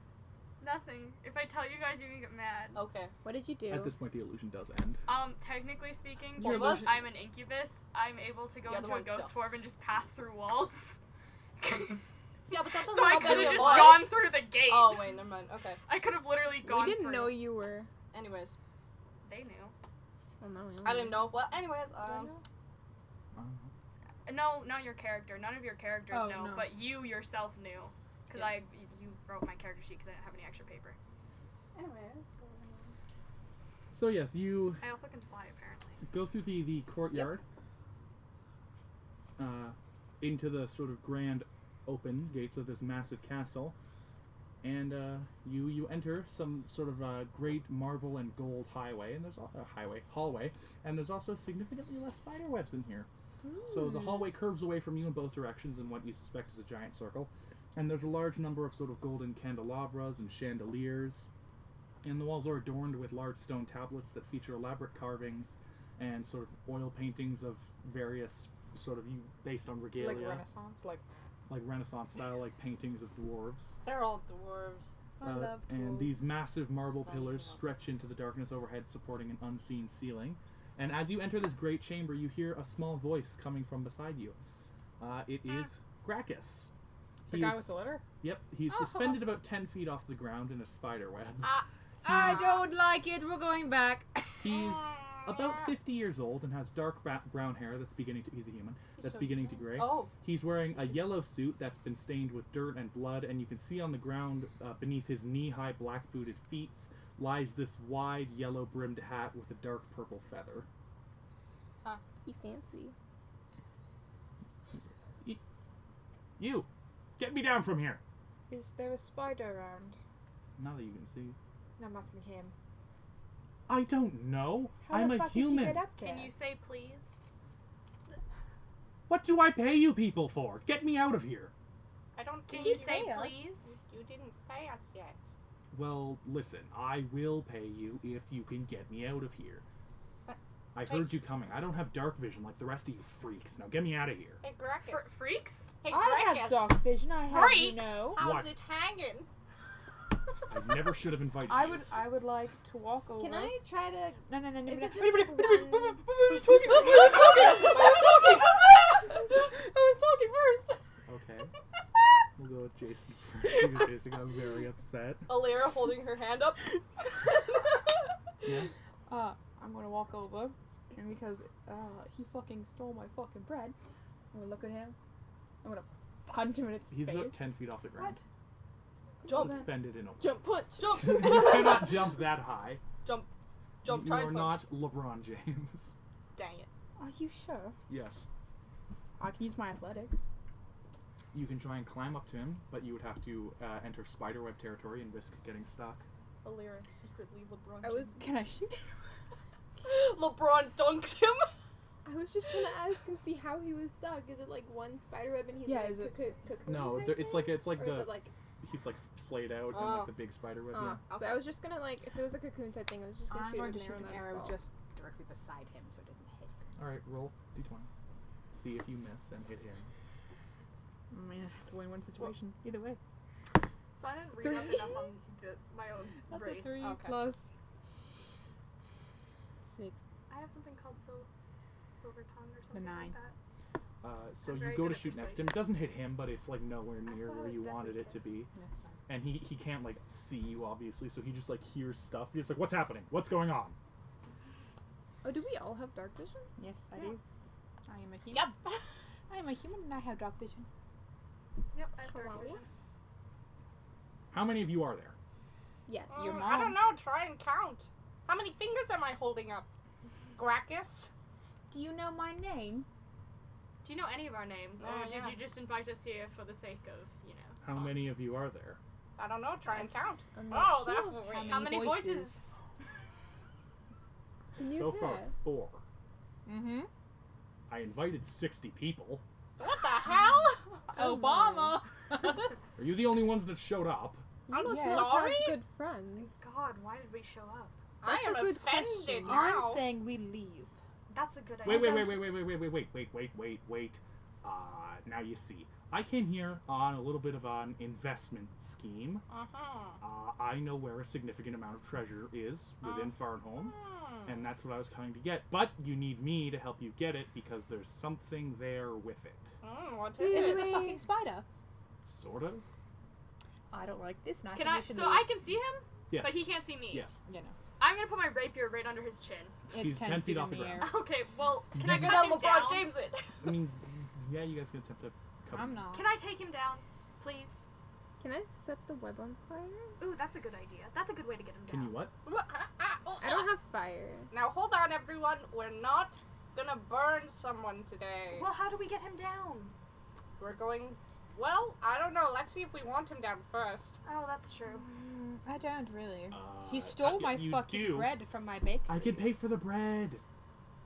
Nothing. If I tell you guys, you can get mad. Okay. What did you do? At this point, the illusion does end. Technically speaking, Your since illusion- I'm an incubus, I'm able to go The other into a one ghost does. form and just pass through walls. Yeah, but that doesn't So I help could any have of just us. gone through the gate. Oh wait, never mind. Okay. I could have literally gone We didn't through. know you were. Anyways, They knew. Well, no, we I didn't know. Well, anyways, No, not your character. None of your characters Oh, know, no. but you yourself knew. Because Yeah. you wrote my character sheet because I didn't have any extra paper. anyways. So yes, you I also can fly, apparently. go through the courtyard into the sort of grand open gates of this massive castle, and you enter some sort of great marble and gold highway, and there's hallway, and there's also significantly less spider webs in here. So the hallway curves away from you in both directions in what you suspect is a giant circle, and there's a large number of sort of golden candelabras and chandeliers, and the walls are adorned with large stone tablets that feature elaborate carvings and sort of oil paintings of various sort of based on regalia, Like Renaissance, like. like Renaissance style, like paintings of dwarves. They're all dwarves. I love and dwarves. these massive marble Funny pillars enough. stretch into the darkness overhead, supporting an unseen ceiling. And as you enter this great chamber, you hear a small voice coming from beside you. It is Gracchus. The He guy is- with the litter? Yep, he's suspended about 10 feet off the ground in a spider web. I He's- don't like it. We're going back. He's about 50 years old and has dark brown hair that's beginning to... He's a human. That's so beginning to gray. Oh, He's wearing a yellow suit that's been stained with dirt and blood, and you can see on the ground beneath his knee-high black-booted feet lies this wide yellow-brimmed hat with a dark purple feather. He fancy. You! Get me down from here! Is there a spider around? Now that you can see. No, must be him. I don't know! How I'm the a fuck human! Did you get up there? Can you say please? What do I pay you people for? Get me out of here! I don't Can think you say pay us? please? You didn't pay us yet. Well, listen, I will pay you if you can get me out of here. I Hey. heard you coming. I don't have dark vision like the rest of you freaks. Now get me out of here. Hey, Gracchus. Freaks? Hey, I have Gracchus. dark vision. I have, you Freaks! know. How's What? it hanging? I never should have invited I you. would like to walk over. Can I try to? No. Is it just Wait, like wait, one? I was talking first. Okay. We'll go with Jason first because Jason got very upset. Alira holding her hand up. Yeah. I'm gonna walk over, and because he fucking stole my fucking bread, I'm gonna look at him. I'm gonna punch him in its He's face. about 10 feet off the ground. Jump. Suspended in a Jump punch. Jump. You cannot jump that high. Jump. Jump. You Try are and not LeBron James. Dang it. Are you sure? Yes. I can use my athletics. You can try and climb up to him, but you would have to enter spiderweb territory and risk getting stuck. Alira secretly LeBron. I was Can I shoot him? LeBron dunks him. I was just trying to ask and see how he was stuck. Is it like one spider web and he's Yeah, like is it- cocoon No, type it's thing? like Or is the it like he's like flayed out in like the big spiderweb. Yeah. So I was just gonna like if it was a cocoon type thing, I was just gonna I'm shoot going it to with shoot an an arrow. arrow And just directly beside him so it doesn't hit him. All right, roll d20. See if you miss and hit him. I mean, it's a win-win situation. Either way. So I didn't read up enough on my own That's race. a 3 Okay. plus 6. I have something called silver tongue or something 9. like that. So I'm you very go good to at shoot next to persuasion. him. It doesn't hit him, but it's like nowhere I near also where have you a deadly wanted it to kiss. be. That's fine. And he can't like see you obviously, so he just like hears stuff. He's like, "What's happening? What's going on?" Oh, do we all have dark vision? Yes, I Yeah. do. I am a human. Yep. I am a human and I have dark vision. Yep, I have dark Hello? vision. How many of you are there? Yes. Your I mom. don't know. Try and count. How many fingers am I holding up? Gracchus? Do you know my name? Do you know any of our names, or Oh, did yeah. you just invite us here for the sake of, you know? How fun? many of you are there? I don't know. Try and count. I'm not Oh, sure. that will win. How many voices? voices? Can you So far, hear? 4. Mm-hmm. I invited 60 people. What the hell? Obama. Are you the only ones that showed up? I'm You must sorry? have good friends. God, why did we show up? I That's am a good offended question. now. I'm saying we leave. That's a good Wait, idea. wait. Now you see. I came here on a little bit of an investment scheme. I know where a significant amount of treasure is within Farnholm, and that's what I was coming to get. But you need me to help you get it because there's something there with it. What is Is it? it the fucking spider? Sort of? I don't like this, and I Can think I? we should So leave. I can see him, Yes. but he can't see me. Yes. You know. I'm gonna put my rapier right under his chin. It's He's 10 feet in off the ground. air. Okay, well, can I You cut know him LeBron down? James it. I mean, yeah, you guys can attempt to cut I'm him. not. Can I take him down, please? Can I set the web on fire? Ooh, that's a good idea. That's a good way to get him Can down. you what? I don't have fire. Now hold on, everyone. We're not gonna burn someone today. Well, how do we get him down? We're going. Well, I don't know. Let's see if we want him down first. Oh, that's true. I don't really. He stole my you fucking do. bread from my bakery. I can pay for the bread.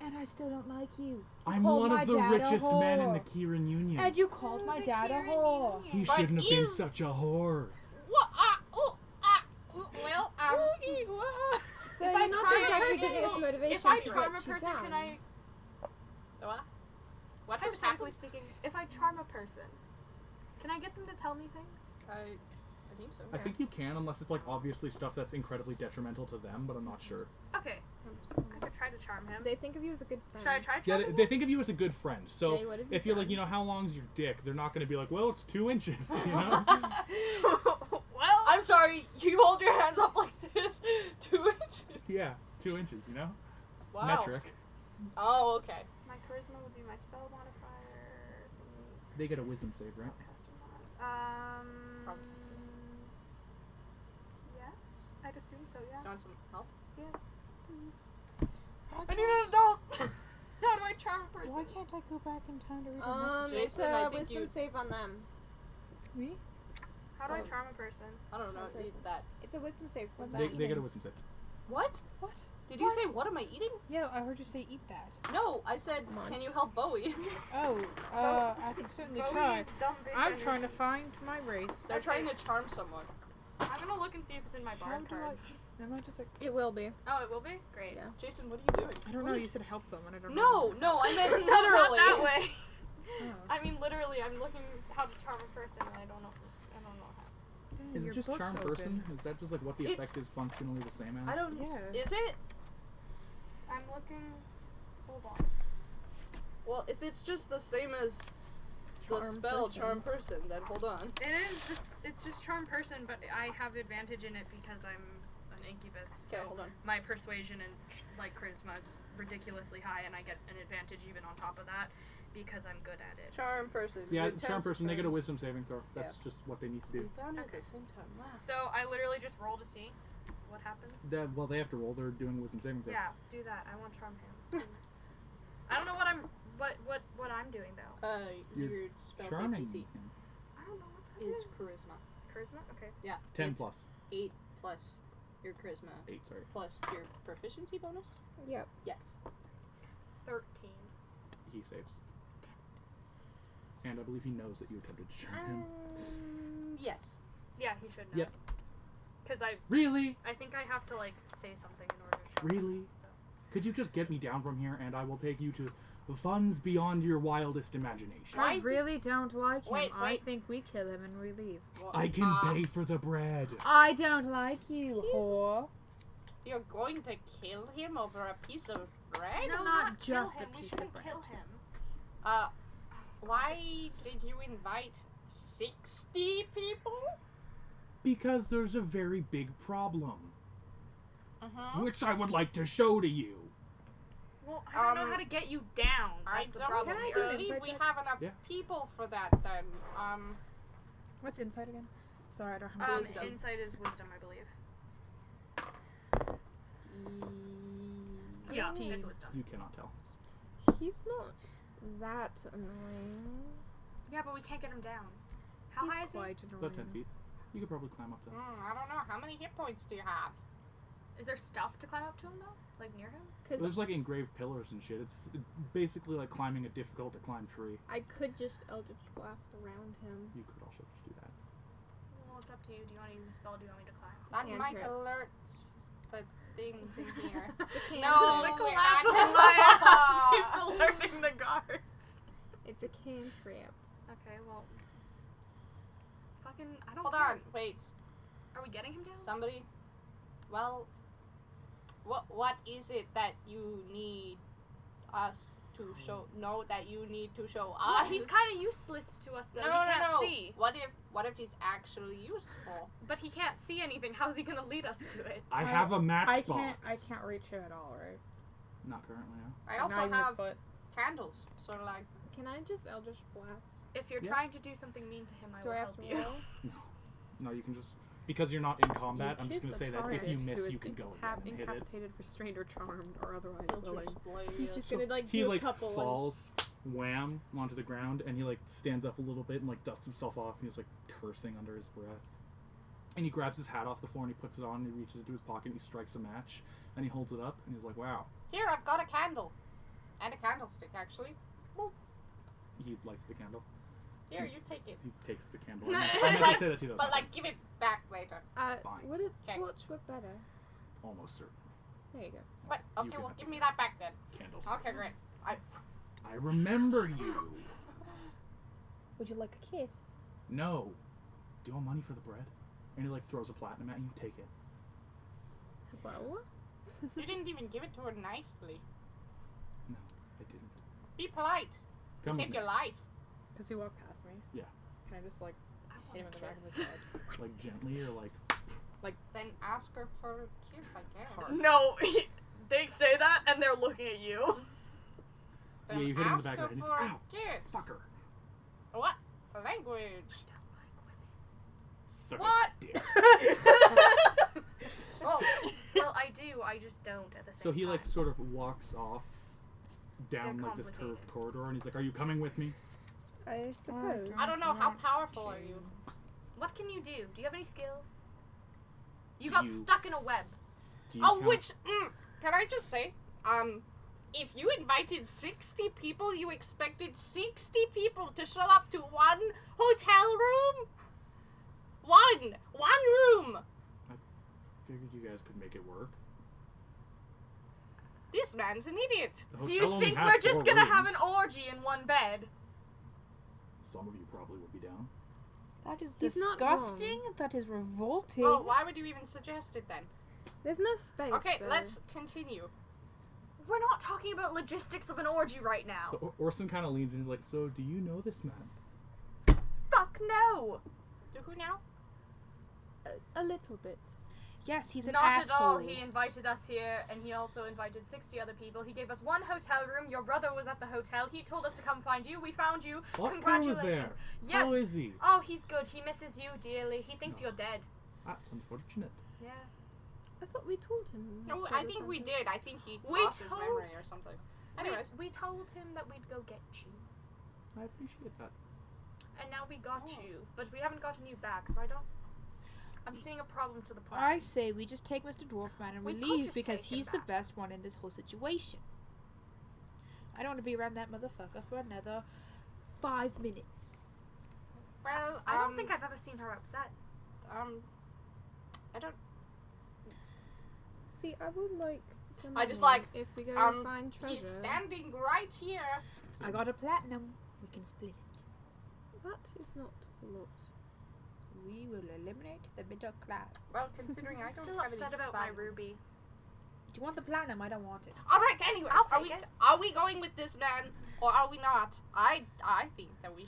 And I still don't like you. I'm called one my of the dad a richest men in the whore. Kieran Union. And you called my the dad a Kieran whore. Union. He But shouldn't have been is- such a whore. What? Well, So If you're I not try a exactly person- giving us motivation If I to charm a let you person, down. can I? what? What just Hypothetically happened? speaking, if I charm a person, can I get them to tell me things? I think so. I think you can, unless it's like obviously stuff that's incredibly detrimental to them, but I'm not sure. Okay, I could try to charm him. They think of you as a good friend. Should I try Yeah, charming they him? think of you as a good friend. So Jay, what have you if you're like, done? you know, how long's your dick? They're not going to be like, well, it's 2 inches, you know? Well, I'm sorry. You hold your hands up like this. 2 inches. Yeah, 2 inches, you know? Wow. Metric. Oh, okay. my charisma would be my spell modifier. They get a wisdom save, right? Yes, I'd assume so. You Yeah. want some help? Yes, please. I need an adult. How do I charm a person? Why can't I go back in time to read the message? It's Jason, I a think wisdom you- save on them. Me? How do I charm a person? I don't know. Person. That. It's a wisdom save for them. They get a wisdom save. What? Did you say, what am I eating? Yeah, I heard you say eat that. No, I said, can you help Bowie? Oh, I can certainly try. Dumb bitch I'm energy. trying to find my race. They're trying to charm someone. I'm gonna look and see if it's in my How bard do I... cards. Am I just like... It will be. Oh, it will be? Great. Yeah. Jason, what are you doing? I don't know, you said help them, and I don't know. No, I meant No, not literally. that way. Oh. I mean, literally, I'm looking how to charm a person, and I don't know how. Dang, Is it your just book's charm open. person? Is that just like what the It's- effect is functionally the same as? I don't. Yeah. Is it? I'm looking. Hold on. Well, if it's just the same as the Charm spell person. charm person, then hold on. It is just. It's just charm person, but I have advantage in it because I'm an incubus. Okay, So hold on. my persuasion and like charisma is ridiculously high, and I get an advantage even on top of that because I'm good at it. Charm person. Yeah, You charm attempt person, they to get a wisdom saving throw. That's just what they need to We do. found it Okay. at the same time. Wow. So I literally just roll to see what happens. Well, they have to roll. They're doing wisdom saving throw. Yeah, do that. I want charm him, please. I don't know what I'm doing though. You're Your spell Charming save DC him. I don't know what that is is. charisma. Charisma? Okay. Yeah. 10 it's plus. 8 plus your charisma 8, sorry. plus your proficiency bonus. Yep. Yes. 13. He saves. And I believe he knows that you attempted to charm him. Yes. Yeah, he should know. Yep. Because I Really? think I have to like say something in order to charm Really? him, so. Could you just get me down from here and I will take you to funds beyond your wildest imagination? Why I did- really don't like him. Wait, I wait. think we kill him and we leave. Well, I can pay for the bread. I don't like you, whore. You're going to kill him over a piece of bread? It's No, not kill just a him. We piece of shouldn't bread. kill him. Why did you invite 60 people? Because there's a very big problem, Mm-hmm. which I would like to show to you. Well, I don't know how to get you down. I That's the don't problem. Can I do here. an believe insight we check? have enough Yeah. people for that then. What's inside again? Sorry, I don't have Wisdom. Insight is wisdom, I believe. Yeah, 15. it's wisdom. You cannot tell. He's not that annoying. Yeah, but we can't get him down. How He's high is he? quite annoying. About 10 feet. You could probably climb up to him. I don't know. How many hit points do you have? Is there stuff to climb up to him though? Like near him? Because There's like engraved pillars and shit. It's basically like climbing a difficult to climb tree. I could just Eldritch Blast around him. You could also just do that. Well, it's up to you. Do you want to use a spell? Do you want me to climb? That might Cantrip. alert the things in here. It's a cantrip. No, The we're clap not on my ass allowed. keeps alerting the guards. It's a cantrip. Okay, well. Fucking, I don't Hold care. on, wait. Are we getting him down? Somebody. Well, what is it that you need us to show? No, that you need to show Well, us. he's kind of useless to us though. no, he can't no. see. What if he's actually useful? But he can't see anything. How's he gonna lead us to it? I have a matchbox. I can't reach him at all, right? Not currently, no. I also Not even his have foot. candles, so like. Can I just Eldritch Blast? If you're Yeah. trying to do something mean to him, I Do will I have help to you. roll? No, you can just... Because you're not in combat, I'm just kiss going to a say that if target you who miss, is you can go again and hit it. incapacitated, restrained, or charmed, or otherwise willing. He's just So gonna like he do like a couple falls, wham, onto the ground, and he like stands up a little bit and like dusts himself off, and he's like cursing under his breath. And he grabs his hat off the floor and he puts it on, and he reaches into his pocket and he strikes a match, and he holds it up, and he's like, wow. Here, I've got a candle. And a candlestick, actually. He lights the candle. Here, you take it. He takes the candle. But I meant to say that too, though. But, like, give it back later. Fine. Would a Okay. torch work better? Almost certainly. There you go. What? You Okay, can well, have give the me that back then. Candle. Okay, great. I remember you. Would you like a kiss? No. Do you want money for the bread? And he like throws a platinum at you. Take it. Well, You didn't even give it to her nicely. No, I didn't. Be polite. Come Save with your me. life. Does he walk past me? Yeah. Can I just like I hit him want in a the back of his kiss. head? Like gently or like. Then ask her for a kiss, I guess. No, they say that and they're looking at you. Then Yeah, you hit him in the ask back her of the head for and a kiss. Fucker. What? Language. Suck What? a dick. Well, I do. I just don't at the same So he time. like sort of walks off down They're like this curved complicated. corridor, and he's like, "Are you coming with me?" I suppose. I don't know. How powerful are you? What can you do? Do you have any skills? You Do got you- stuck in a web. Do you Oh, count- which Can I just say, if you invited 60 people, you expected 60 people to show up to one hotel room? One room! Figured you guys could make it work. This man's an idiot. The Do you hotel only think had we're just 4 gonna have an rooms. orgy in one bed? Some of you probably would be down. That is He's not disgusting. That is revolting. Well, why would you even suggest it then? There's no space. Okay, though. let's continue. We're not talking about logistics of an orgy right now. So Orson kind of leans in and he's like, so do you know this man? Fuck no! To who now? A little bit. Yes, he's an Not asshole. at all. He invited us here, and he also invited 60 other people. He gave us one hotel room. Your brother was at the hotel. He told us to come find you. We found you. Otker Congratulations. was there. Yes. How is he? Oh, he's good. He misses you dearly. He thinks you're dead. That's unfortunate. Yeah. I thought we told him. No, his I brother think we something. did. I think he We lost his told- memory or something. Anyways. We told him that we'd go get you. I appreciate that. And now we got Oh. you. But we haven't gotten you back, so I'm seeing a problem to the plan. I say we just take Mr. Dwarfman and we We could leave just because take him he's the back. best one in this whole situation. I don't want to be around that motherfucker for another 5 minutes. Well, I don't think I've ever seen her upset. I don't. See, I would like some. I just money like, if we go find treasure. He's standing right here. I got a platinum. We can split it. That is not a lot. We will eliminate the middle class. Well, considering I I'm don't still have upset any about my platinum. ruby. Do you want the platinum? I don't want it. All right. Anyways, I'll take it. are we going with this man or are we not? I think that we.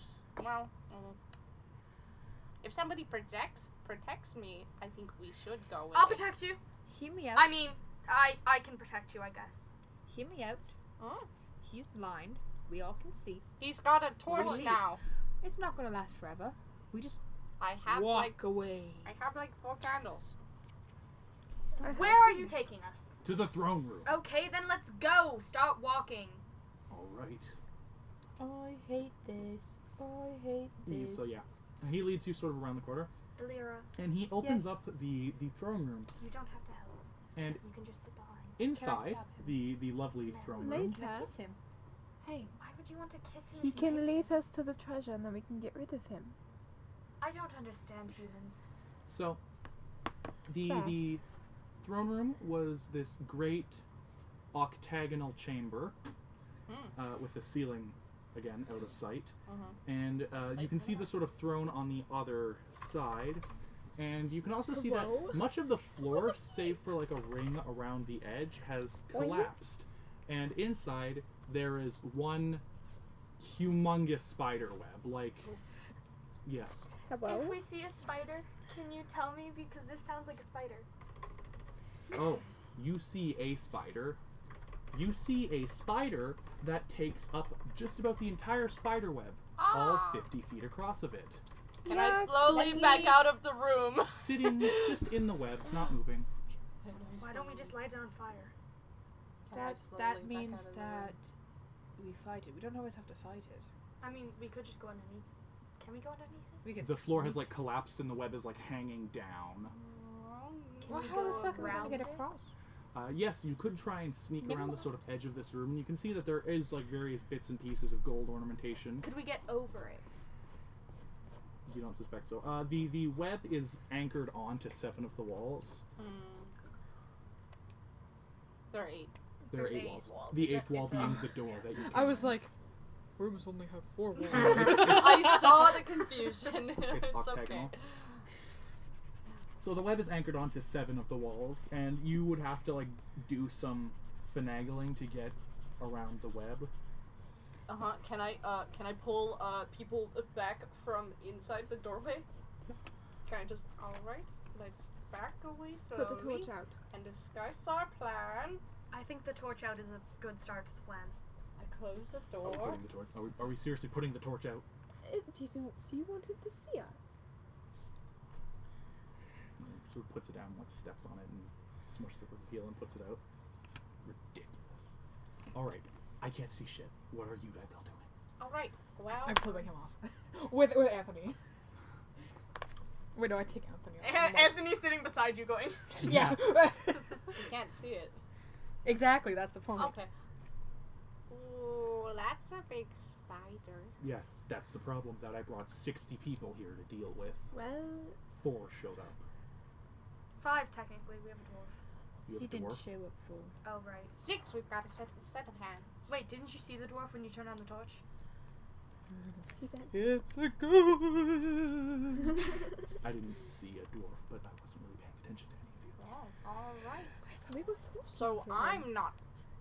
If somebody protects me, I think we should go with I'll it. protect you. Hear me out. I mean, I can protect you, I guess. Hear me out. Mm. He's blind. We all can see. He's got a torch Really? now. It's not gonna last forever. We just I have walk away. I have like 4 candles. Where are you taking us? To the throne room. Okay, then let's go. Start walking. All right. I hate this. I hate this. So yeah, he leads you sort of around the corner, Illyra, and he opens Yes. up the throne room, you don't have to help. and You can just sit behind. inside stab the lovely No. throne room. Later. Can I kiss him? Hey, Why would you want to kiss him? he if you can hate lead him? us to the treasure, and then we can get rid of him. I don't understand humans. So, Fair. the throne room was this great octagonal chamber with the ceiling again out of sight, and you can see the sort of throne on the other side, and you can also see Whoa. that much of the floor, save for like a ring around the edge, has collapsed, and inside there is one humongous spider web. Like, yes. Hello. If we see a spider, can you tell me? Because this sounds like a spider. Oh, you see a spider. You see a spider that takes up just about the entire spider web, all 50 feet across of it. And I Yes. slowly Let's back leave. out of the room. Sitting just in the web, not moving. Why don't we just light it on fire? That means that we fight it. We don't always have to fight it. I mean, we could just go underneath. Can we go underneath it? We could. The floor has sneak- like collapsed and the web is like hanging down. Can Well, we how the go fuck are we gonna around get it? across? Yes, you could try and sneak Never around the mind. sort of edge of this room, and you can see that there is like various bits and pieces of gold ornamentation. Could we get over it? You don't suspect so. The web is anchored onto 7 of the walls. There are 8. There are There's 8 8 walls. walls. The It's a- 8th wall it's a- being the door that you. I was like, rooms only have 4 walls. I saw the confusion. It's It's octagonal. okay. So the web is anchored onto 7 of the walls, and you would have to like do some finagling to get around the web. Can I pull people back from inside the doorway? Can I just? All right. Let's back away slowly Put the torch out. and discuss our plan. I think the torch out is a good start to the plan. I close the Are we door. putting the torch? Are we seriously putting the torch out? Do you want him to see us? And he sort of puts it down, like steps on it, and smushes it with his heel and puts it out. Ridiculous. All right, I can't see shit. What are you guys all doing? All right. Well, I'm flipping him off. with Anthony. Wait, no, I take Anthony off. I'm like- Anthony's sitting beside you going, Yeah. you can't see it. Exactly, that's the point. Okay. Ooh, that's a big spider. Yes, that's the problem that I brought 60 people here to deal with. Well, 4 showed up. 5 technically. We have a dwarf. You have He a didn't dwarf? show up for. Oh right. 6, we've got a set of hands. Wait, didn't you see the dwarf when you turned on the torch? you got It's a ghost! I didn't see a dwarf, but I wasn't really paying attention to any of you. Oh, alright. we were talking So to him. I'm not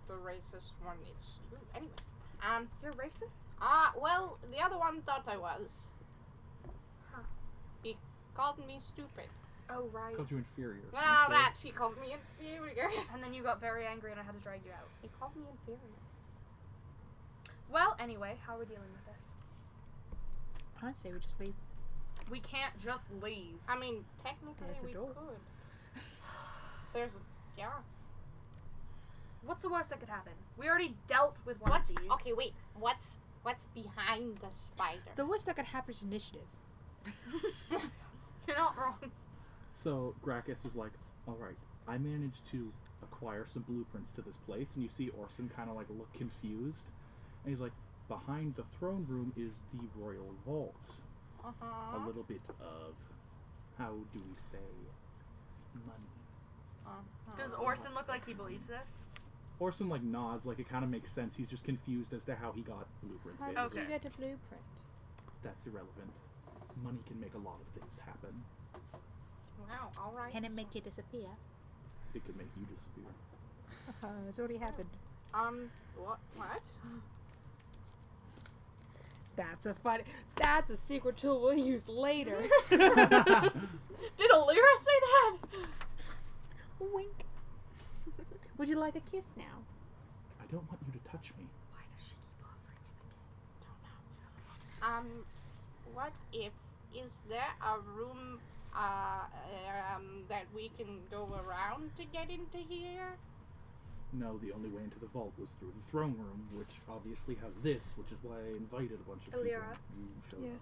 the racist one, it's you. Anyways. You're racist? Well, the other one thought I was. Huh. He called me stupid. Oh right. Called you inferior. Well, Okay. that he called me inferior. And then you got very angry and I had to drag you out. He called me inferior. Well, anyway, how are we dealing with this? I say we just leave. We can't just leave. I mean, technically There's a we door. could. There's a yeah. What's the worst that could happen? We already dealt with one of these. Okay, wait. What's behind the spider? The worst that could happen is initiative. You're not wrong. So Gracchus is like, alright, I managed to acquire some blueprints to this place, and you see Orson kind of like look confused. And he's like, behind the throne room is the royal vault. A little bit of, how do we say, money. Does Orson look like he believes this? Orson like nods, like it kind of makes sense. He's just confused as to how he got blueprints, How basically. did you get a blueprint? That's irrelevant. Money can make a lot of things happen. Wow, alright. Can it make you disappear? It could make you disappear. It's already happened. What? That's a secret tool we'll use later. Did Alira say that? Wink. Would you like a kiss now? I don't want you to touch me. Why does she keep offering him a kiss? What if, is there a room, that we can go around to get into here? No, the only way into the vault was through the throne room, which obviously has this, which is why I invited a bunch of Alira? people. You showed up.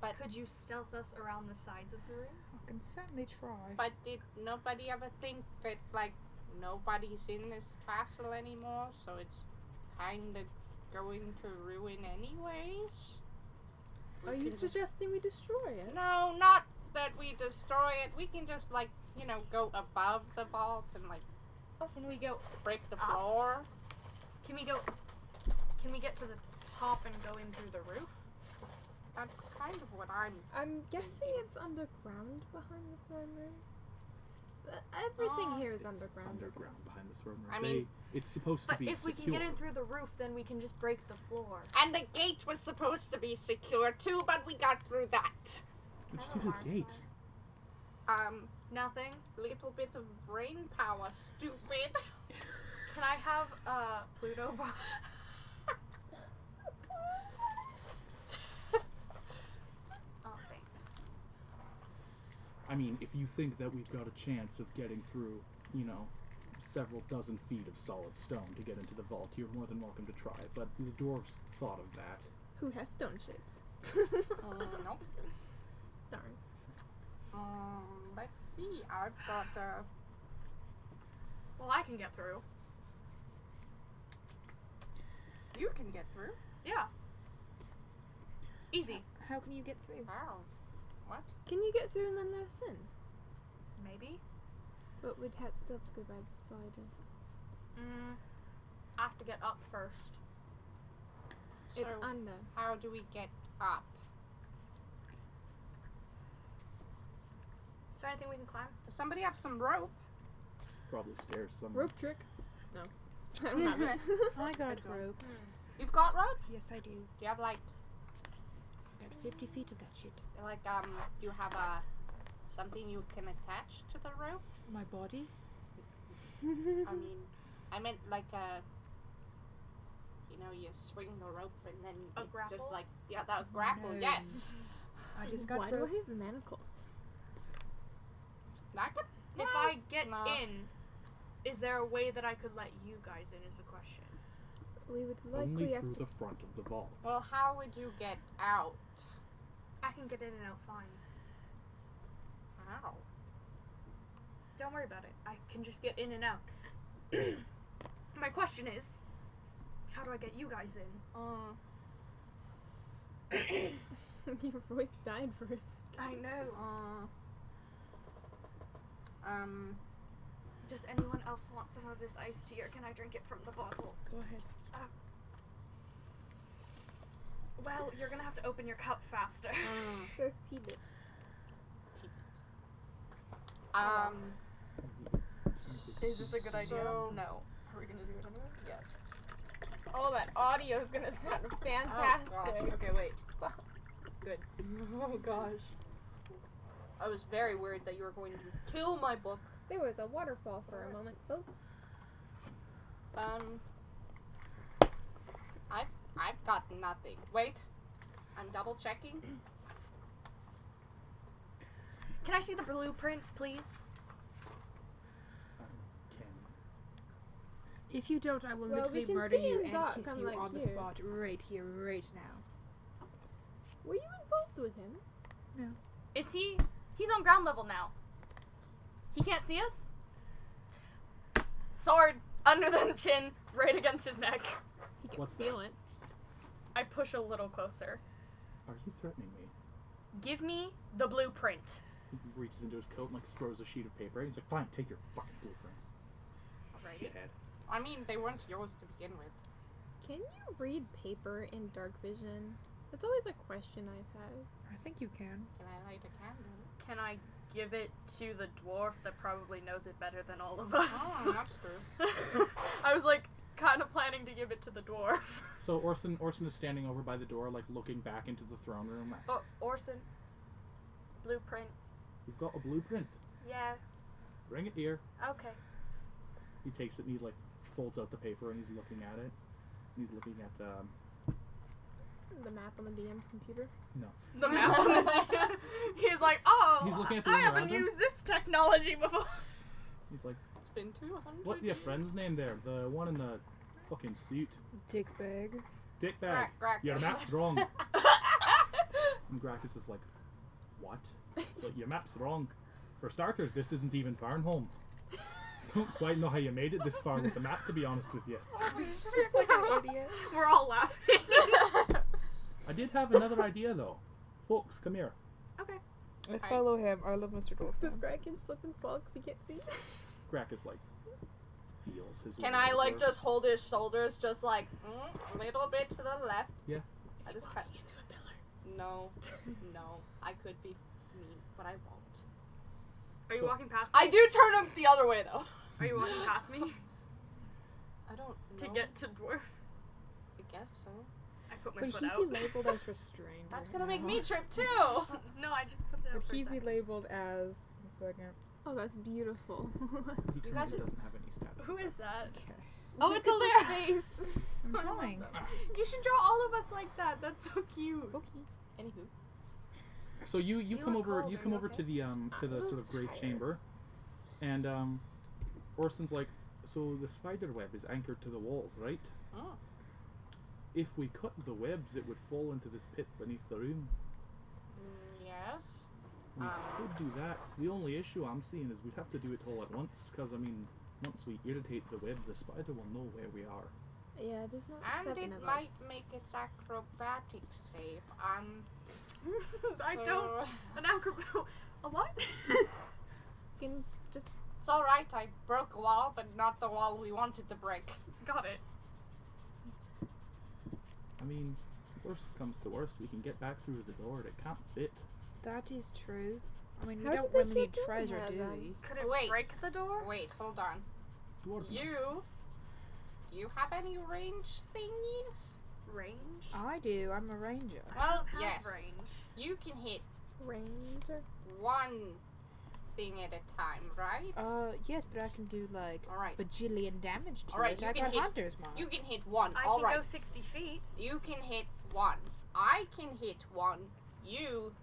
But Could you stealth us around the sides of the room? I can certainly try. But did nobody ever think that, like, nobody's in this castle anymore, so it's kinda going to ruin anyways? Are you suggesting we destroy it? No, not that we destroy it. We can just, like, go above the vault and, like, Can we go? break the floor. Can we go? Can we get to the top and go in through the roof? That's kind of what I'm... I'm guessing it's underground behind the throne room. But everything here is It's underground. underground behind the throne room. I mean- it's supposed to But be if we secure. can get in through the roof, then we can just break the floor. And the gate was supposed to be secure too, but we got through that. What'd you do to the gate? Nothing. Little bit of brain power, stupid. Can I have Pluto? Oh, thanks. I mean, if you think that we've got a chance of getting through, several dozen feet of solid stone to get into the vault, you're more than welcome to try. But the dwarves thought of that. Who has stone shape? Nope. Darn. Let's see. I've got, Well, I can get through. you can get through. Yeah. Easy. How can you get through? Wow. What? Can you get through and then there's sin? Maybe. But we'd have to go by the spider. I have to get up first. It's So, under. how do we get up? Is there anything we can climb? Does somebody have some rope? Probably stairs somewhere. Rope trick? No. I don't have it. I got rope. You've got rope? Yes, I do. Do you have, like, I got 50 feet of that shit. do you have something you can attach to the rope? My body? I mean, I meant like you swing the rope and then A it grapple? just like, yeah, that grapple, No. yes. I just got Why do rope. I have manacles? That could, If I get no. in, is there a way that I could let you guys in? Is the question. We would Only likely have through to. the front of the vault. Well, how would you get out? I can get in and out fine. How? Don't worry about it. I can just get in and out. My question is, how do I get you guys in? Your voice died for a second. I know. Does anyone else want some of this iced tea, or can I drink it from the bottle? Go ahead. Well, you're gonna have to open your cup faster. There's tea bits. Is this a good idea? So- No. Are we gonna do it anyway? Yes. Oh, that audio is gonna sound fantastic. Oh, gosh. Okay, wait. Stop. Good. Oh gosh. I was very worried that you were going to kill my book. There was a waterfall for a moment, folks. I've got nothing. Wait. I'm double checking. Can I see the blueprint, please? If you don't, I will Well, we literally can murder see you him and dock kiss on, you like, on the here. spot right here, right now. Were you involved with him? Is he? He's on ground level now. He can't see us? Sword under the chin, right against his neck. He can What's feel that? it. I push a little closer. Are you threatening me? Give me the blueprint. He reaches into his coat and like throws a sheet of paper. He's like, "Fine, take your fucking blueprints, Alrighty. shithead." I mean, they weren't yours to begin with. Can you read paper in dark vision? That's always a question I've had. I think you can. Can I light a candle? Can I give it to the dwarf that probably knows it better than all of us? Oh, that's true. I was like kind of planning to give it to the dwarf. So Orson is standing over by the door, like looking back into the throne room. Oh, Orson. Blueprint. You've got a blueprint. Yeah. Bring it here. Okay. He takes it and he like folds out the paper and he's looking at it. And he's looking at The map on the DM's computer. The map on the He's like, oh, He's looking at the I room haven't around him. used this technology before. He's like, It's been 200 "What's your friend's name there? The one in the fucking suit, Dickbag. Dickbag. Gracchus. Your map's wrong." And Gracchus is like, "What?" So your map's wrong. For starters, this isn't even Farnholm. Don't quite know how you made it this far with the map, to be honest with you. Like an idiot. We're all laughing. I did have another idea though. Folks, come here. Okay. I follow him. I love Mr. Dwarf. Does Kraken slip and fall because he can't see? Gracchus like feels his. Can way I like over. just hold his shoulders, just like a little bit to the left? Yeah. I just cut. No, no. I could be mean, but I won't. Are you So- walking past me? I do turn him the other way though. Are you walking past me I don't know. to get to dwarf? I guess so. I put my Could foot he out. be labeled as restrained? That's right gonna make now? me trip too. No, I just put it out Could for a he be second. labeled as? One second. Oh, that's beautiful. He guys currently are- doesn't have any stats. Who is that? Okay. Oh, it's a face. I'm trying. You should draw all of us like that. That's so cute. Okay. Anywho. So you come look over cold. you Are come you over okay? to the sort of was great tired. chamber, and Orson's like, "So the spider web is anchored to the walls, right? Oh. If we cut the webs, it would fall into this pit beneath the room. Yes. We could do that. The only issue I'm seeing is we'd have to do it all at once, because I mean, once we irritate the web, the spider will know where we are. Yeah, there's not And 7 it of might us. make its acrobatics save. I so don't. An acrobat. A what? You can just It's alright, I broke a wall, but not the wall we wanted to break. Got it. I mean, worst comes to worst, we can get back through the door. It can't fit. That is true. I mean, How we did don't they really get need down treasure, there, do then? we? Could it Wait. break the door? Wait, hold on. Dwarf man. Do you have any range thingies? Range? I do. I'm a ranger. I Well, don't have yes. range. You can hit ranger. one thing at a time, right? Yes, but I can do like Alright. bajillion damage to Alright, it. you I can got hit- hunter's mark. You can hit one. I can Alright. go 60 feet. You can hit one. I can hit one. You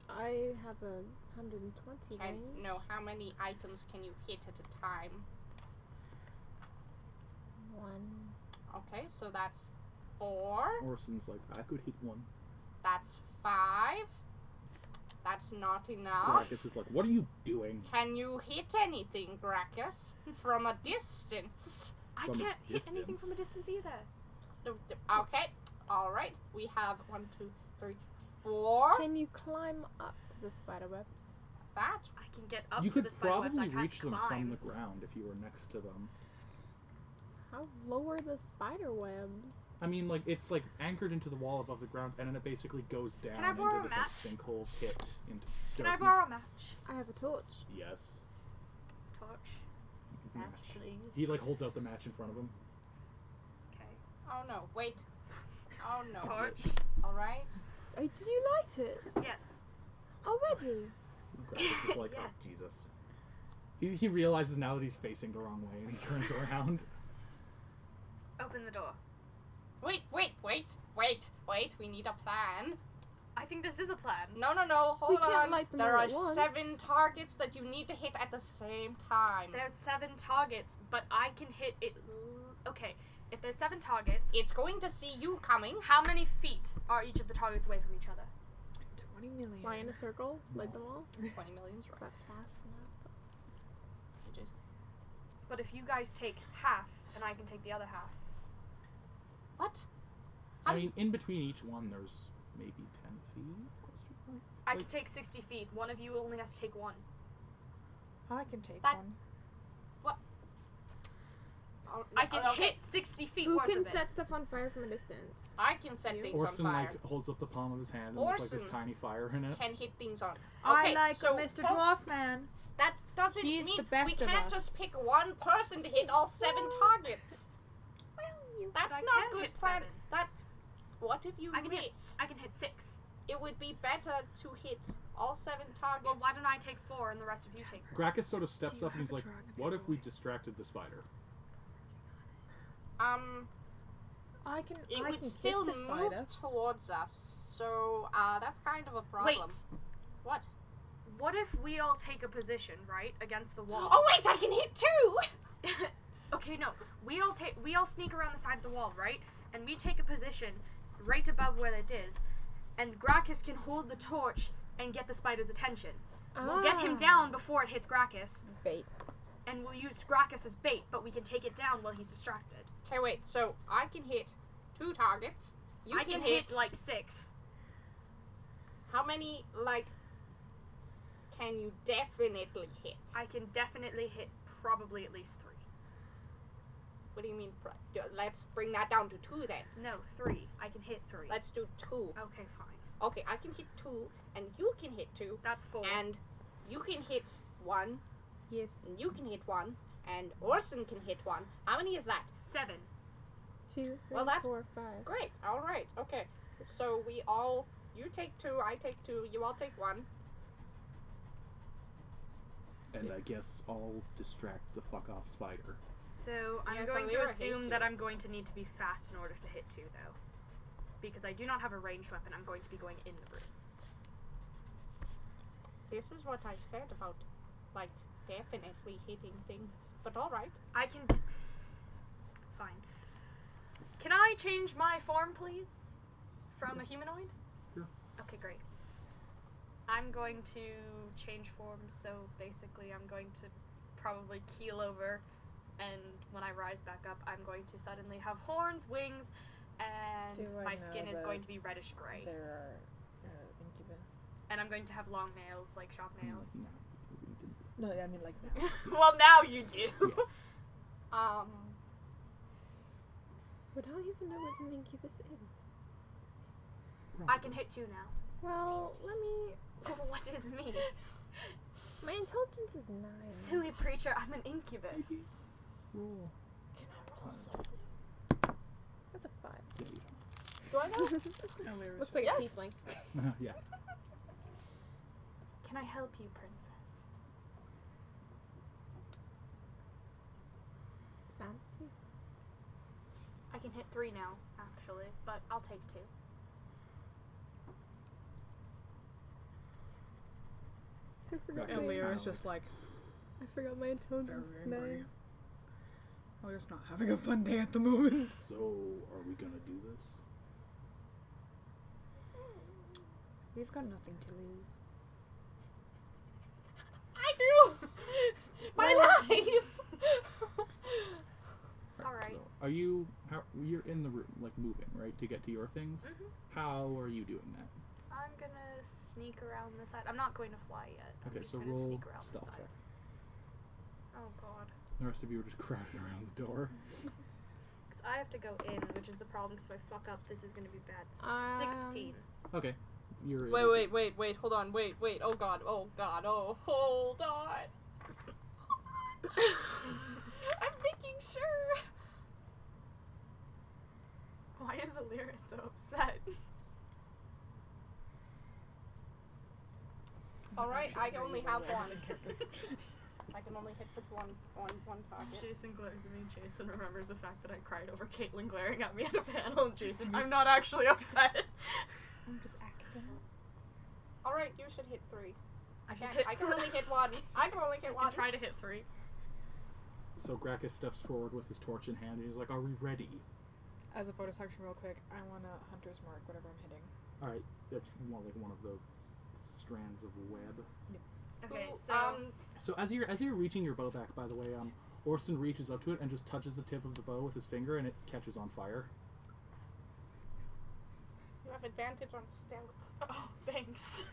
I have a 120 can range. know how many items can you hit at a time. 1. Okay, so that's 4. Orson's like, I could hit one. That's 5. That's not enough. Gracchus is like, what are you doing? Can you hit anything, Gracchus? From a distance. I from a can't hit anything from a distance. distance either. Okay. All right. We have 1, 2, 3, 4. Can you climb up to the spider webs? That. I can get up You to could the spider webs. I probably can't reach them climb. from the ground if you were next to them. How low are the spider webs? I mean, like, it's like anchored into the wall above the ground, and then it basically goes down Can I borrow into this a like, match? sinkhole pit into Can I darkness. borrow a match? I have a torch. Yes. Torch. Match. please. He like holds out the match in front of him. Okay. Oh no. Wait. Oh no. Torch. All right. Did you light it Yes. already? Grapus is like, Yes. oh Jesus. He realizes now that he's facing the wrong way, and he turns around. Open the door. Wait. We need a plan. I think this is a plan. No. Hold can't on. light them There all are at once. 7 targets that you need to hit at the same time. There's 7 targets, but I can hit it. Okay, if there's 7 targets, It's going to see you coming. how many feet are each of the targets away from each other? 20 million. Fly in a circle, light them all. 20 million's Is right. that fast enough? It is. But if you guys take half, and I can take the other half. What? I mean, in between each one, there's maybe 10 feet? Question mark? I Like- can take 60 feet. One of you only has to take 1. I can take That- one. Oh, I can okay. hit 60 feet Who worth can of it. set stuff on fire from a distance? I can set You? things Orson on fire. like holds up the palm of his hand, and there's like this Orson tiny fire in it. Can hit things on. I Okay, like so Mr. don't- Dwarf Man. That doesn't He's mean the best we of can't us. just pick one person to hit all 7 targets. That's I not can good hit plan. 7. That. What if you I can hit. miss? I can hit 6. It would be better to hit all 7 targets. Well, why don't I take 4 and the rest of you take 4? Gracchus sort of steps you up and he's have a like, dragon what if we boy?" distracted the spider? It I would can still kiss the move spider. towards us, so that's kind of a problem. Wait. What? What if we all take a position, right, against the wall? Oh wait, I can hit 2. Okay, no. We all sneak around the side of the wall, right? And we take a position right above where it is. And Gracchus can hold the torch and get the spider's attention. We'll get him down before it hits Gracchus, Baits. and we'll use Gracchus as bait, but we can take it down while he's distracted. Okay, wait. So I can hit 2 targets. You I can hit like 6. how many? Like, can you definitely hit? I can definitely hit probably at least 3. What do you mean? Let's bring that down to 2 then. No, 3. I can hit 3. Let's do 2. Okay, fine. Okay, I can hit 2, and you can hit 2, That's 4. and you can hit 1, Yes. and you can hit 1, and Orson can hit 1. How many is that? 7. 2, 3, Well, that's- 4, 5. Great. All right. Okay. So you take 2, I take 2, you all take 1. And I guess I'll distract the fuck off spider. So I'm Yes, going to Alira hates assume that you. I'm going to need to be fast in order to hit 2, though. Because I do not have a ranged weapon, I'm going to be going in the room. This is what I said about, like, definitely hitting things. But all right. I can... Fine. Can I change my form, please? From a humanoid? Sure. Okay, great. I'm going to change forms, so basically I'm going to probably keel over, and when I rise back up, I'm going to suddenly have horns, wings, and Do I my know skin is that going to be reddish gray. There are incubus. And I'm going to have long nails, like sharp nails. No, we didn't. No, I mean like now. Well, now you do. Yes. Would I even know what an incubus is? I can hit 2 now. Well, let me... What is me? My intelligence is 9. Silly preacher, I'm an incubus. Roll. That's a 5. Yeah, you Do I know? Looks like Yes. a tiefling. don't. Yeah. Can I help you, princess? Fancy. I can hit 3 now, actually, but I'll take 2. I forgot Okay. my, And Leah Lyra's just like, I forgot my intelligence is very 9. angry. We're just not having a fun day at the moment. So, are we gonna do this? We've got nothing to lose. I do. My life. Alright. you're in the room, like moving, right, to get to your things. How are you doing that? I'm gonna sneak around the side. I'm not going to fly yet. I'm Okay, just so gonna roll sneak around stealth the side. check. Oh god. The rest of you are just crowded around the door. Because I have to go in, which is the problem. Because if I fuck up, this is gonna be bad. 16. Okay, you're. able to- Wait, hold on, wait, oh god, oh, hold on. I'm making sure. Why is Alira so upset? Alright, I can only have one. I can only hit with one target. Jason glares at me. Jason remembers the fact that I cried over Caitlin glaring at me at a panel. And Jason, I'm not actually upset. I'm just acting. Alright, you should hit 3. I hit can only hit 1. I can only hit 1. Try to hit 3. So Gracchus steps forward with his torch in hand, and he's like, "Are we ready?" As a bonus action, real quick, I want a hunter's mark, whatever I'm hitting. All right, that's more like one of those strands of web. Okay, Ooh, so So as you're reaching your bow back, by the way, Orson reaches up to it and just touches the tip of the bow with his finger, and it catches on fire. You have advantage on stealth. oh, thanks.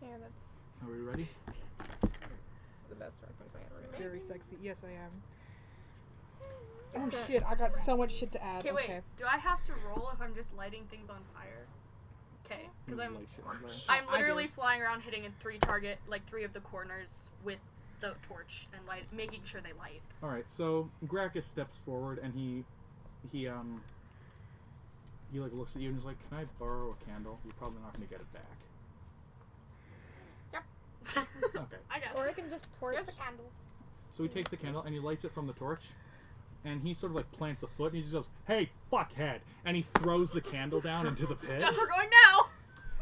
Yeah, that's Are we ready? the best reference I ever heard. Very sexy. Yes, I am. Oh shit, I got so much shit to add. Okay, wait. Do I have to roll if I'm just lighting things on fire? Okay, because There's I'm light shit on there. I'm I literally do. flying around hitting 3 of the corners with the torch and making sure they light. All right, so Gracchus steps forward and he like looks at you and is like, "Can I borrow a candle? You're probably not going to get it back." Okay. I guess. Or I can just torch. Here's a candle. So he takes the candle and he lights it from the torch, and he sort of like plants a foot and he just goes, "Hey, fuckhead!" and he throws the candle down into the pit. Guess we're going now.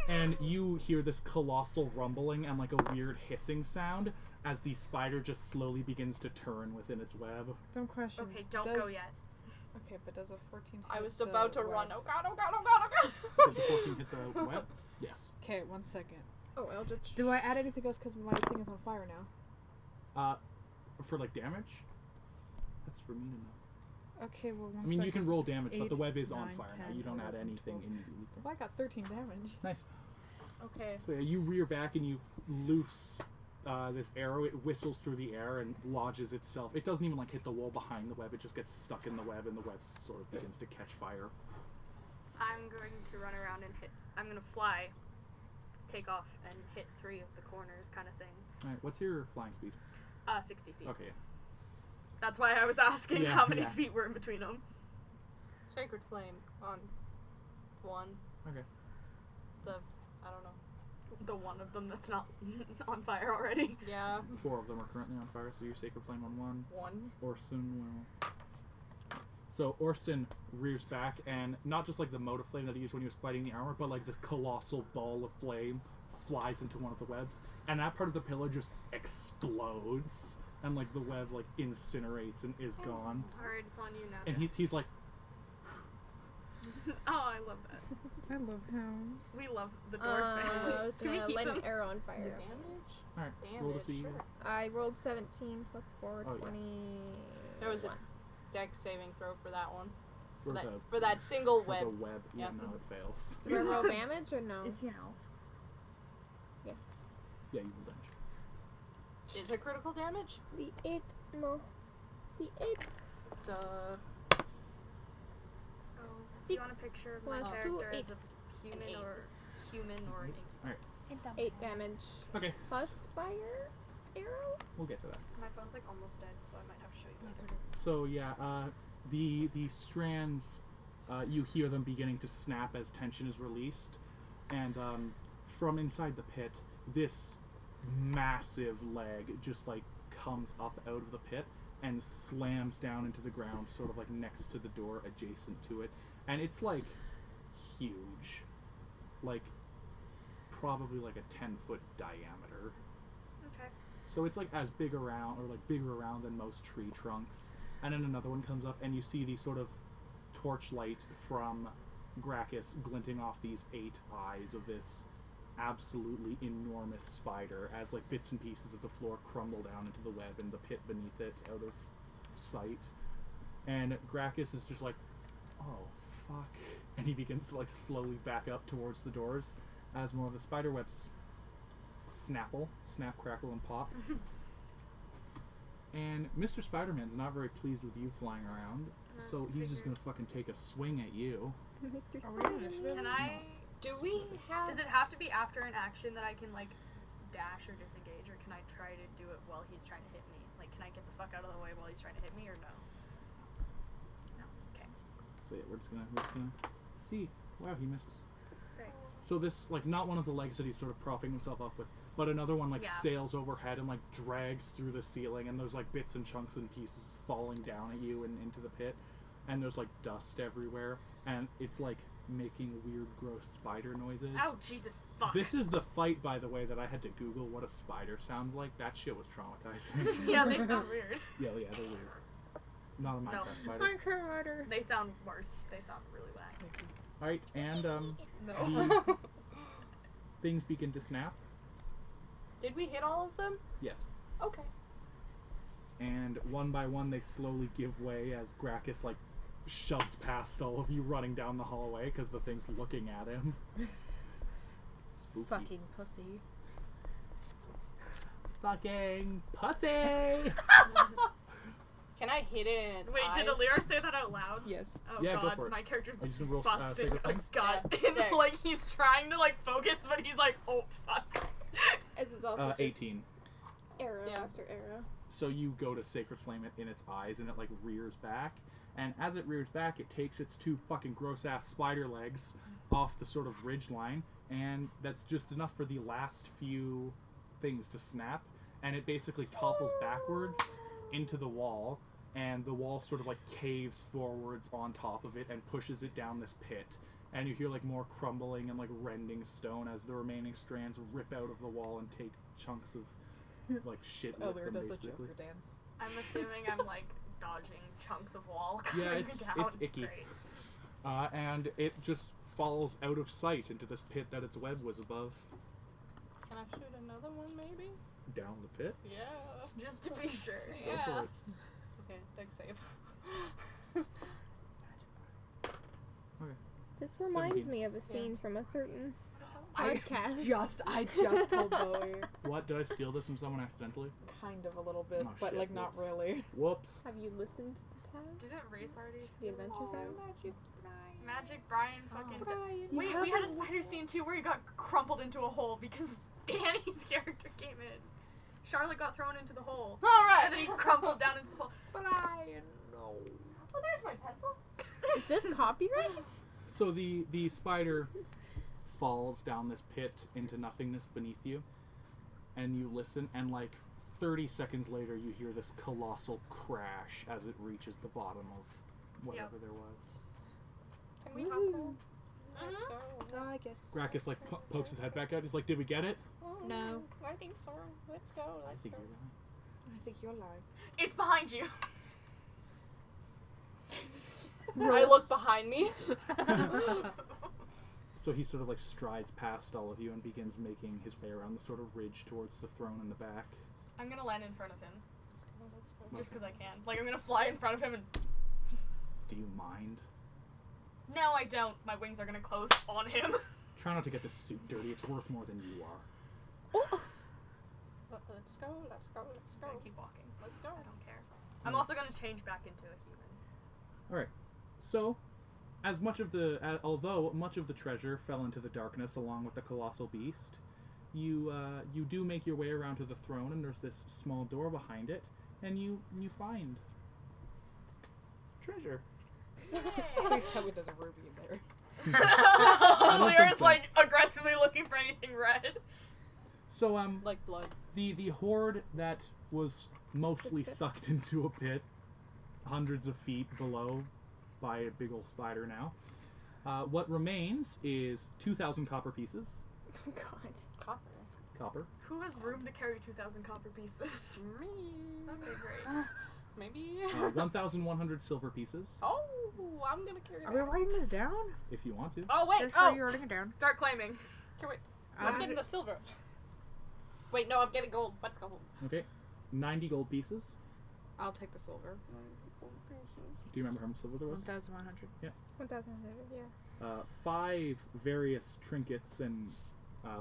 And you hear this colossal rumbling and like a weird hissing sound as the spider just slowly begins to turn within its web. Dumb question. Okay, don't Does- go yet. Okay, but does a 14 I hit was the about to web? run. Oh god, oh god, oh god, oh Does the 14 hit the web? Yes. Okay, 1 second. Oh, Eldritch. Do I add anything else because my thing is on fire now? For like damage? That's for me to know. Okay, well, 1 I mean, you second. can roll damage, but the 8, web is on 9, fire now. 10, You don't add 11, anything 12. immediately. Well, I got 13 damage. Nice. Okay. So yeah, you rear back and you loose this arrow. It whistles through the air and lodges itself. It doesn't even like hit the wall behind the web. It just gets stuck in the web, and the web sort of begins to catch fire. I'm going to run around and hit. I'm going to fly, take off, and hit 3 of the corners, kind of thing. All right, what's your flying speed? 60 feet. Okay. That's why I was asking Yeah, how many yeah. feet were in between them. Sacred Flame on 1. Okay. I don't know. The one of them that's not on fire already. Yeah. 4 of them are currently on fire, so your Sacred Flame on 1. 1. Orson will. So Orson rears back, and not just like the motive flame that he used when he was fighting the armor, but like this colossal ball of flame flies into one of the webs, and that part of the pillar just explodes, and like the web like incinerates and is gone. Alright, it's on you now. And he's like, oh, I love that. I love him. We love the dwarf family. I was Can we gonna keep light them? an arrow on fire. Yes. all right, roll to Damage, see. sure. I rolled 17 plus 4, Oh, yeah. 20. There was a dex saving throw for that one. For, For that single for web. the web. Yeah, Yep. no, it fails. Do I roll damage or no? Is he an elf? Yeah, you will damage. Is it critical damage? The 8. No. The 8. It's Oh, do you want a picture of my plus character 2, as a human An 8. or an Alright. 8 damage. Okay, Plus fire arrow? we'll get to that. My phone's like almost dead, so I might have to show you. That's later. okay. So yeah, the strands, you hear them beginning to snap as tension is released, and from inside the pit, this massive leg just like comes up out of the pit and slams down into the ground, sort of like next to the door, adjacent to it, and it's like huge, like probably like a 10-foot diameter. Okay. So it's like as big around, or like bigger around than most tree trunks. And then another one comes up, and you see the sort of torchlight from Gracchus glinting off these 8 eyes of this absolutely enormous spider as like bits and pieces of the floor crumble down into the web and the pit beneath it out of sight. And Gracchus is just like, oh, fuck. And he begins to like slowly back up towards the doors as more of the spider webs snap, crackle, and pop. And Mr. Spider-Man's not very pleased with you flying around, so he's just gonna fucking take a swing at you. Mr. Are we on Spider-Man. initiative? Can I? Do we have? Does it have to be after an action that I can like dash or disengage, or can I try to do it while he's trying to hit me? Like, can I get the fuck out of the way while he's trying to hit me, or no? No. Okay. So yeah, we're just gonna see. Wow, he misses. Great. So this, like, not one of the legs that he's sort of propping himself up with, but another one, like, Yeah. sails overhead and, like, drags through the ceiling, and there's, like, bits and chunks and pieces falling down at you and into the pit, and there's, like, dust everywhere, and it's, like, making weird, gross spider noises. Ow, Jesus, fuck. This is the fight, by the way, that I had to Google what a spider sounds like. That shit was traumatizing. Yeah, they sound weird. yeah, they're weird. Not a Minecraft spider. Minecraft. They sound worse. They sound really whack. Alright, and, No. the things begin to snap. Did we hit all of them? Yes. Okay. And one by one they slowly give way as Gracchus like shoves past all of you running down the hallway because the thing's looking at him. Spooky. Fucking pussy. Fucking pussy! Can I hit it in its Wait, eyes? did Alira say that out loud? Yes. Oh Yeah, go god, for it. my character's Are you just gonna roll busted sacred a flame? gut. Yeah, And, dex. like, he's trying to, like, focus, but he's like, oh, fuck. This is also just 18. arrow Yeah. after arrow. So you go to Sacred Flame in its eyes and it like rears back. And as it rears back, it takes its two fucking gross ass spider legs off the sort of ridge line. And that's just enough for the last few things to snap. And it basically topples backwards into the wall. And the wall sort of like caves forwards on top of it and pushes it down this pit. And you hear like more crumbling and like rending stone as the remaining strands rip out of the wall and take chunks of like shit with Alira them does the basically. Joker dance. I'm assuming I'm, like, dodging chunks of wall Yeah, coming it's down. icky. Great. And it just falls out of sight into this pit that its web was above. Can I shoot another one, maybe? Down the pit? Yeah. Just to be sure. Go Yeah. for it. Okay, dex save. This reminds 17. me of a scene from a certain I podcast. I just told Bowie. What? Did I steal this from someone accidentally? Kind of a little bit, Oh, but shit, like not whoops. really. Whoops. Have you listened to the past? Didn't Race already? The Adventures of? Magic Brian fucking. You Wait, we had a haven't spider scene too where he got crumpled into a hole because Danny's character came in. Charlotte got thrown into the hole. Alright! And then he crumpled down into the hole. Brian, no. Oh, there's my pencil. Is this copyright? So the spider falls down this pit into nothingness beneath you, and you listen, and like 30 seconds later you hear this colossal crash as it reaches the bottom of whatever there was. Can we hustle? Mm-hmm. Let's go. I guess. Gracchus like pokes his head back out. He's like, "Did we get it?" No. I think so. Let's go. I Let's think go. you're I think you're lying. It's behind you. I look behind me. right. So he sort of like strides past all of you and begins making his way around the sort of ridge towards the throne in the back. I'm gonna land in front of him. Let's go. Just because I can. Like, I'm gonna fly in front of him and. Do you mind? No, I don't. My wings are gonna close on him. Try not to get this suit dirty. It's worth more than you are. Let's go. Let's go. Let's I'm go. gonna keep walking. Let's go. I don't care. I'm also gonna change back into a human. All right. So, as much of the although much of the treasure fell into the darkness along with the colossal beast, you do make your way around to the throne, and there's this small door behind it, and you find treasure. Please tell me there's a ruby in there. don't think Lyra's so. like aggressively looking for anything red. So Like blood. the horde that was mostly sucked into a pit hundreds of feet below by a big old spider now. What remains is 2,000 copper pieces. Oh god. Copper. Copper. Who has room to carry 2,000 copper pieces? Me. Okay, great. Maybe. 1,100 silver pieces, Oh, I'm gonna carry Are we that. writing this down? if you want to. Oh wait. There's Oh. you're writing it down. Start claiming. Okay, wait. I'm getting the silver. Wait, no, I'm getting gold. Let's go. Okay. 90 gold pieces. I'll take the silver. Do you remember how much silver there was? 1,100. 1,100, yeah. 5 various trinkets and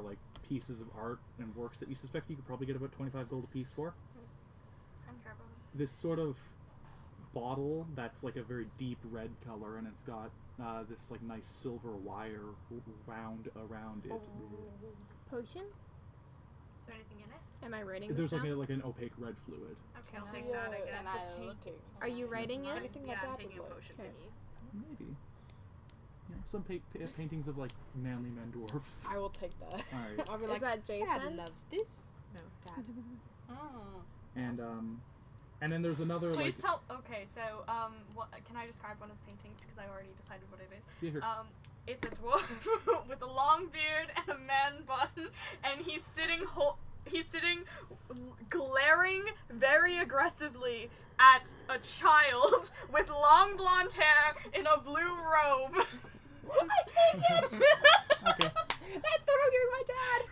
like pieces of art and works that you suspect you could probably get about 25 gold a piece for. I'm careful. This sort of bottle that's like a very deep red color, and it's got this like nice silver wire wound around it. Potion? Is there anything in it? Am I writing this There's down? like an opaque red fluid. Okay, I'll take that, I guess. And I look Are you writing it? Anything Yeah, like I'm that taking a would work. potion Okay. thingy. Maybe. Yeah, some paintings of like manly men dwarfs. I will take that. Alright. I'll be Is like, that Dad Jason? loves this. No, Dad. And then there's another Please like tell. Okay, so what can I describe one of the paintings because I already decided what it is. yeah, here. It's a dwarf with a long beard and a man bun, and he's sitting glaring very aggressively at a child with long blonde hair in a blue robe. I take it. Okay. That's what I'm giving my dad.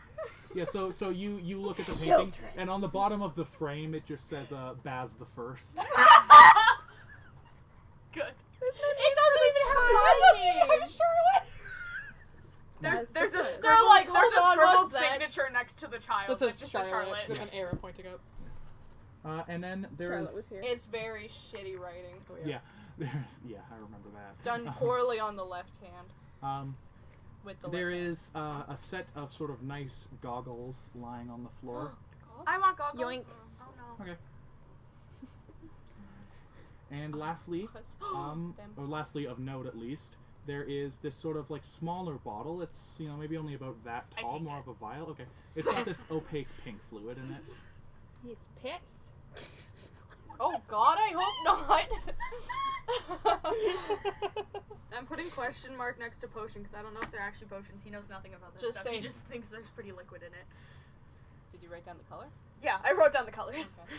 Yeah, so you look at the painting, and on the bottom of the frame it just says Baz the First. Good. It doesn't even have Charlotte. There's a That's scribbled hold on, what's that? signature next to the child. That It's says just a Charlotte with Charlotte. an arrow pointing up. And then Charlotte there's was here. It's very shitty writing. Oh, yeah, I remember that. Done poorly on the left hand. With the There left hand. is a set of sort of nice goggles lying on the floor. I want goggles. Yoink. Oh no. Okay. And lastly, Them. or lastly of note at least, there is this sort of like smaller bottle. It's maybe only about that I tall, take more it. of a vial. Okay. It's got this opaque pink fluid in it. It's piss. Oh God, I hope not. I'm putting question mark next to potion because I don't know if they're actually potions. He knows nothing about this Just stuff. He say- just thinks there's pretty liquid in it. Did you write down the color? Yeah, I wrote down the colors. Okay.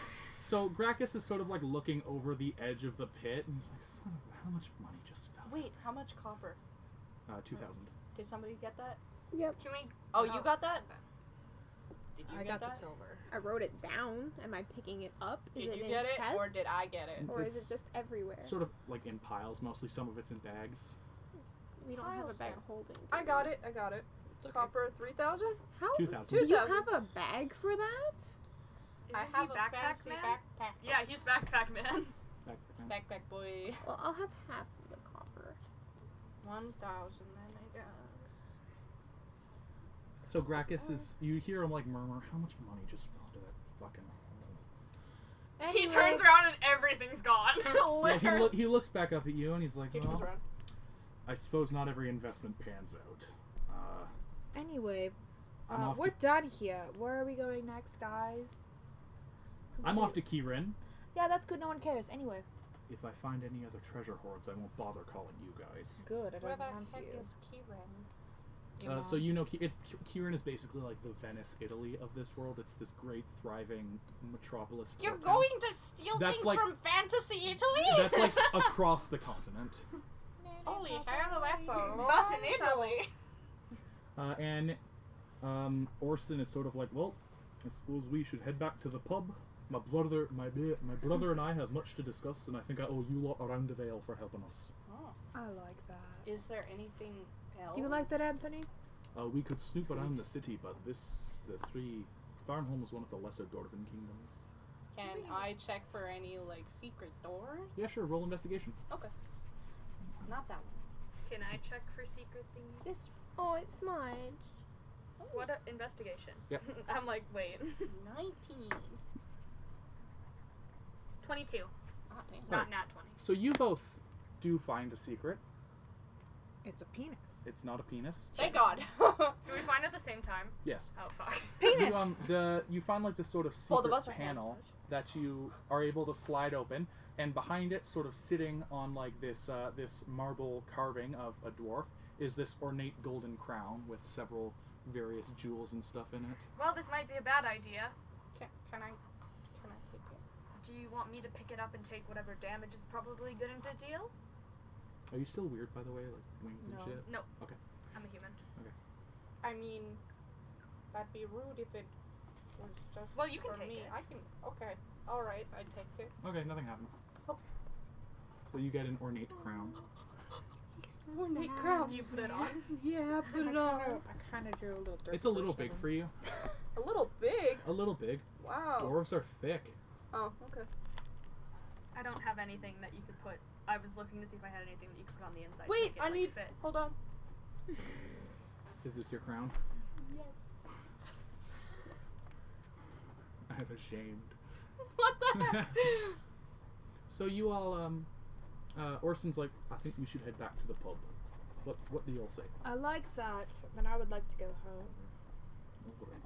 So Gracchus is sort of like looking over the edge of the pit, and he's like, "Son of, how much money just fell?" Wait, how much copper? 2,000. Did somebody get that? Yep. Can we? Oh, you got that? Did you I get got that? the silver. I wrote it down. Am I picking it up? Is Did it you in get it, chests? or did I get it? Or is It's it just everywhere? Sort of like in piles. Mostly some of it's in bags. We don't have a Piles bag then. holding. do I we? got it. I got it. Copper 3,000. How? 2,000. Do you 2,000. have a bag for that? I Isn't have he a backpack fancy man? backpack. Yeah, he's backpack man. Backpack boy. Well, I'll have half of the copper. 1,000 then, I guess. So Gracchus is. You hear him like murmur, "How much money just fell into that fucking hole?" He turns around and everything's gone. Yeah, Literally. he looks back up at you and he's like, He turns "Well, around. I suppose not every investment pans out." Anyway, I'm off we're to- done here. Where are we going next, guys? I'm off to Kirin. Yeah, that's good. No one cares. Anyway. If I find any other treasure hoards, I won't bother calling you guys. Good. I Where don't the want heck you. is Kirin? So you know, Kirin is basically like the Venice, Italy of this world. It's this great, thriving metropolis. You're port town. going to steal That's things like- from Fantasy Italy? That's like across the continent. Holy hell, that's a That's long in Italy. And Orson is sort of like, "Well, I suppose we should head back to the pub. My brother and I have much to discuss, and I think I owe you lot a round of ale for helping us. Oh. I like that. Is there anything else? Do you like that, Anthony? We could snoop around the city, but the Farnholm is one of the lesser Dwarven kingdoms." Can I check for any, like, secret doors? Yeah, sure. Roll investigation. Okay. Not that one. Can I check for secret things? This. Oh, it's smudged. What a investigation? Yeah. I'm like, wait. 19. 22. Ah, damn. Not nat 20. So you both do find a secret. It's a penis. It's not a penis. Thank God. Do we find it at the same time? Yes. Oh, fuck. You find like this sort of Both of secret us are hands panel touch. that you are able to slide open, and behind it, sort of sitting on like this this marble carving of a dwarf, is this ornate golden crown with several various jewels and stuff in it. Well, this might be a bad idea. Can I take it? Do you want me to pick it up and take whatever damage is probably going to deal? Are you still weird, by the way? Like wings No. and shit? No. Okay. I'm a human. I mean, that'd be rude if it was just Well, you can for take me. it. I can. Okay. All right. I take it. Okay, nothing happens. Okay. So you get an ornate crown. Ornate crown. Do you put it on? Yeah, put it on. I kind of drew a little dirt. It's a little big for you. A little big. A little big. Wow. Dwarves are thick. Oh, okay. I don't have anything that you could put. I was looking to see if I had anything that you could put on the inside. to Wait, make it, I like, need. fit. Hold on. Is this your crown? Yes. I'm ashamed. What the heck? So you all, Orson's like, I think we should head back to the pub. What do you all say? I like that, but I would like to go home. Oh, great.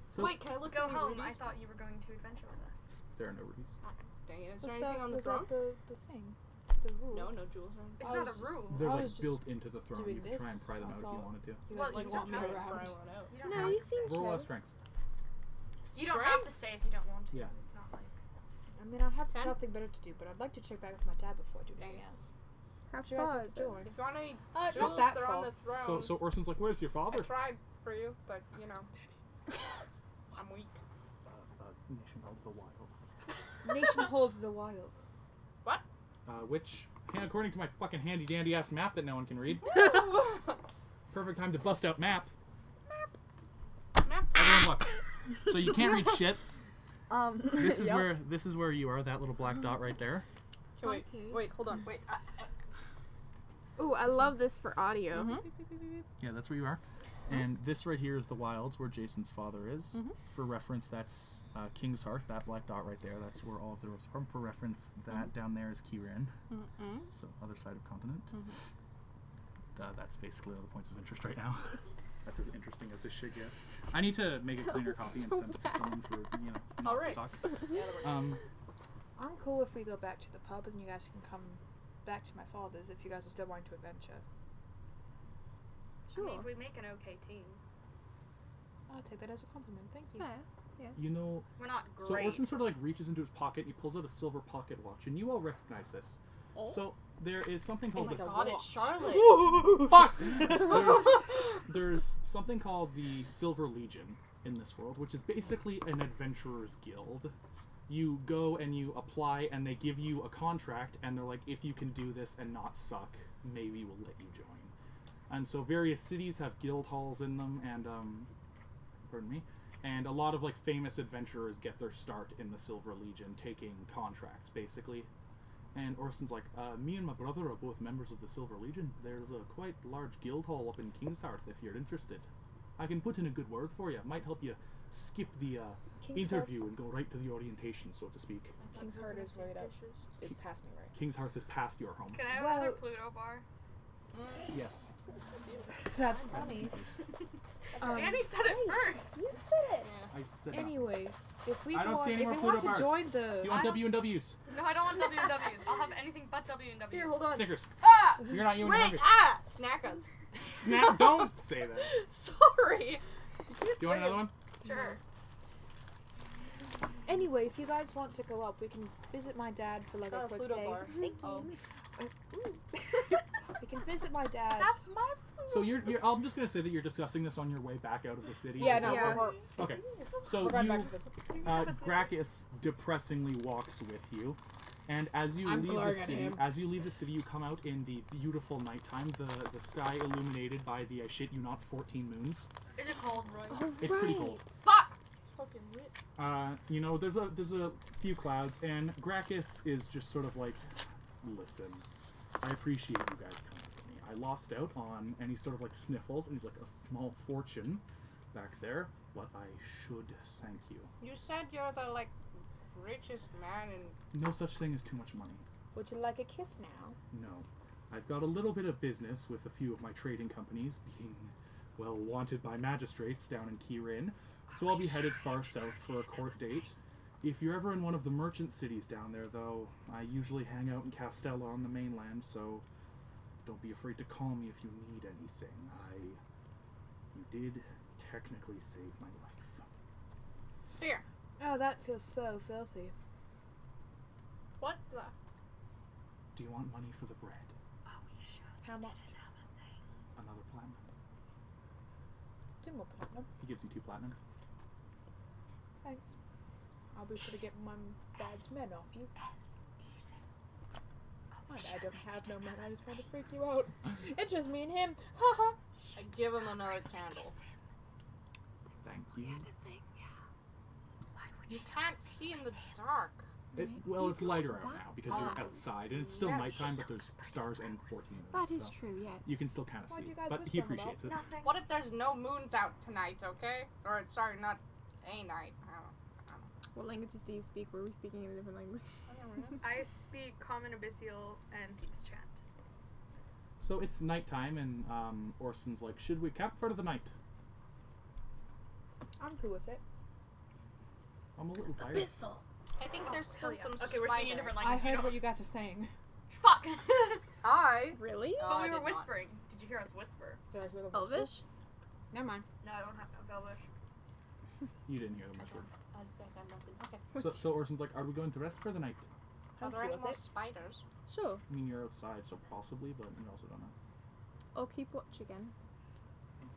So Wait, can I look Go at the home. I rubies? thought you were going to adventure with us. there are no rubies. Dang it. Is Was there anything on the was throne? that the thing? The rule? No, no jewels. Or It's I not was a rule. They're I like was just built into the throne. doing You could try and this. pry them I out if you thought- wanted to. You Well, guys you like want don't me have anything. around? You don't No, have you to seem stay. Roll chill. strength. You don't have to stay if you don't want to. Yeah. It's not like. I mean, I have 10? nothing better to do, but I'd like to check back with my dad before I do anything Dang. else. Have Do you guys fun. have to join? If you want any It's jewels, not that they're on far. the throne. So Orson's like, where's your I father? tried for you, but you know, I'm weak. Nation of the Wilds. Nation holds the wilds. Which, according to my fucking handy dandy ass map that no one can read, perfect time to bust out map. Map. Everyone look. So you can't read shit. This is Yep. this is where you are. That little black dot right there. Okay, wait, hold on, wait. Ooh, I love this for audio. Yeah, that's where you are. And this right here is the wilds where Jason's father is. For reference, that's King's Hearth, that black dot right there. That's where all of the roads are from. For reference, that down there is Kirin. So, other side of continent. That's basically all the points of interest right now. That's as interesting as this shit gets. I need to make a cleaner copy and send it to someone for, not All right. suck. Yeah, I'm cool if we go back to the pub and you guys can come back to my father's if you guys are still wanting to adventure. I mean, we make an okay team. I'll take that as a compliment. Thank you. Fair. Yes. You know, We're not so great. Orson sort of like reaches into his pocket and he pulls out a silver pocket watch, and you all recognize this. So there is something called oh the my god, it's Charlotte. Fuck! there's something called the Silver Legion in this world, which is basically an adventurer's guild. You go and you apply, and they give you a contract, and they're like, if you can do this and not suck, maybe we'll let you join. And so various cities have guild halls in them, and pardon me, and a lot of like famous adventurers get their start in the Silver Legion, taking contracts basically. And Orson's like, me and my brother are both members of the Silver Legion. There's a quite large guild hall up in King's Hearth if you're interested. I can put in a good word for you. Might help you skip the interview and go right to the orientation, so to speak. King's Heart is right up. It's past me, right? King's Hearth is past your home. Can I have Well- another Pluto bar? Yes. That's funny. Danny said it first. You said it. I said no. Anyway, if we I don't want, see any if more we want Pluto to bars. join the, Do you want I don't- W and W's? No, I don't want W&Ws. I'll have anything but W&Ws. Here, hold on. Snickers. Ah! You're not you and Wait, hungry. snack us. Snap! Don't say that. Sorry. Do you want another one? Sure. anyway, if you guys want to go up, we can visit my dad for like Got a a quick Pluto day. bar. Thank Oh. We can visit my dad. That's my So you're I'm just gonna say that you're discussing this on your way back out of the city. yeah, Is no, that- Yeah. Okay. So we're going you, back to the. Gracchus depressingly walks with you, and as you I'm leave the glaring at city, him. you come out in the beautiful nighttime. The sky illuminated by the I shit you not 14 moons. Is it cold, Roy? Oh, It's pretty cold. Fuck! It's fucking lit. There's a few clouds, and Gracchus is just sort of like, listen, I appreciate you guys coming to me. I lost out on, and he sort of like sniffles, and he's like, a small fortune back there, but I should thank you. You said you're the like richest man in. No such thing as too much money. Would you like a kiss now? No. I've got a little bit of business with a few of my trading companies being, well, wanted by magistrates down in Kirin, so I'll be headed far south for a court date. If you're ever in one of the merchant cities down there, though, I usually hang out in Castella on the mainland, so don't be afraid to call me if you need anything. You did technically save my life. Here. Oh, that feels so filthy. What the? Do you want money for the bread? How much? Another platinum. 2 more platinum. He gives you 2 platinum. Thanks. I'll be sure to get my dad's men off you. My dad doesn't have no men. I just want to freak you out. It's just me and him. Haha. I give him another candle. Thank you. You can't see in the dark. Well, it's lighter out now because you're outside, and it's still nighttime, but there's stars and 14 moons. That is so true, yes. you can still kind of What see. you guys But he whispering appreciates it. Nothing. What if there's no moons out tonight, okay? Or, sorry, not a night. I don't What languages do you speak? Were we speaking in a different language? know. I speak Common Abyssal and Thieves' Chant. So it's nighttime, and Orson's like, should we camp for the night? I'm cool with it. I'm a little tired. I think there's still hell yeah. some Okay, we're speaking in different I languages. heard what you guys are saying. Fuck! Really? No, But I we were did not. whispering. Did you hear us whisper? Did I hear the Elvish? Never mind. No, I don't have Velvish. You didn't hear the much word. I got nothing. Okay. So Orson's like, are we going to rest for the night? Are I'm there cool any with more it. spiders? Sure. I mean, you're outside, so possibly, but you also don't know. I'll keep watch again.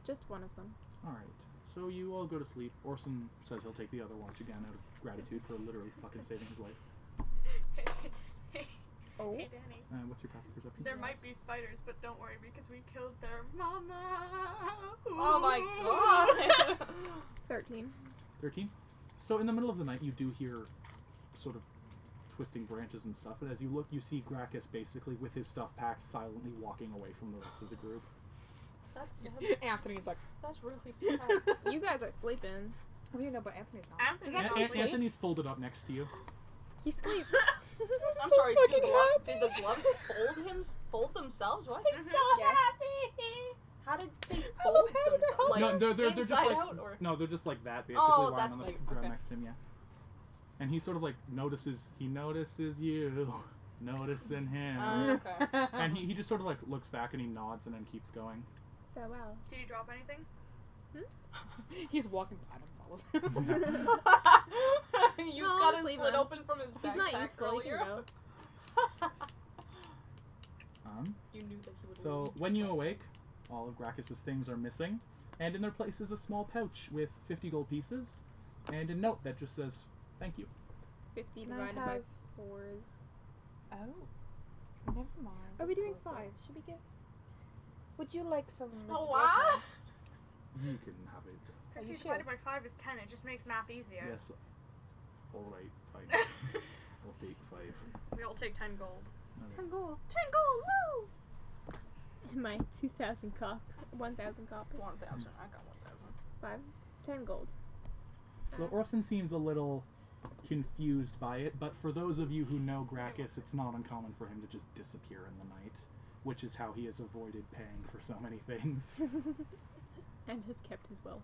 Just one of them. Alright, so you all go to sleep. Orson says he'll take the other watch again out of gratitude for literally fucking saving his life. Oh. Hey, Danny. What's your passive perception? There might be spiders, but don't worry because we killed their mama. Oh my god! 13. 13. So in the middle of the night, you do hear sort of twisting branches and stuff, and as you look, you see Gracchus basically with his stuff packed, silently walking away from the rest of the group. That's sad. Anthony's like, That's really sad. You guys are sleeping. oh, you know, but Anthony's not. Anthony's that not not asleep. Anthony's folded up next to you. He sleeps. I'm sorry, did the gloves fold themselves? What? Mhm. Yes. How did they fold themselves? Like, No, they're just inside like out, or? no, they're just like that, basically Oh, lying that's on the big. ground Okay. next to him, yeah. And he sort of like notices you, noticing him, Okay. and he just sort of like looks back and he nods and then keeps going. Farewell. Did you drop anything? He's walking behind him, follows. You No, got just a leave slit him. open from his backpack He's not useful. He earlier. can go. You knew that he would So leave. when you awake, all of Gracchus's things are missing, and in their place is a small pouch with 50 gold pieces, and a note that just says, "Thank you." 50 Can I divided by have- 4s. Oh. Never mind. Are we doing Cool. 5? Should we give? Would you like some Oh, Mr. what? You can have it. Are 50 you divided sure? by 5 is 10. It just makes math easier. Yes. All right, fine. I'll take 5. We all take 10 gold. Okay. 10 gold. 10 gold, woo! And my 2,000 cop. 1,000 cop. 1,000. I got 1,000. 5. 10 gold. So Orson seems a little confused by it, but for those of you who know Gracchus, it's not uncommon for him to just disappear in the night, which is how he has avoided paying for so many things. And has kept his wealth.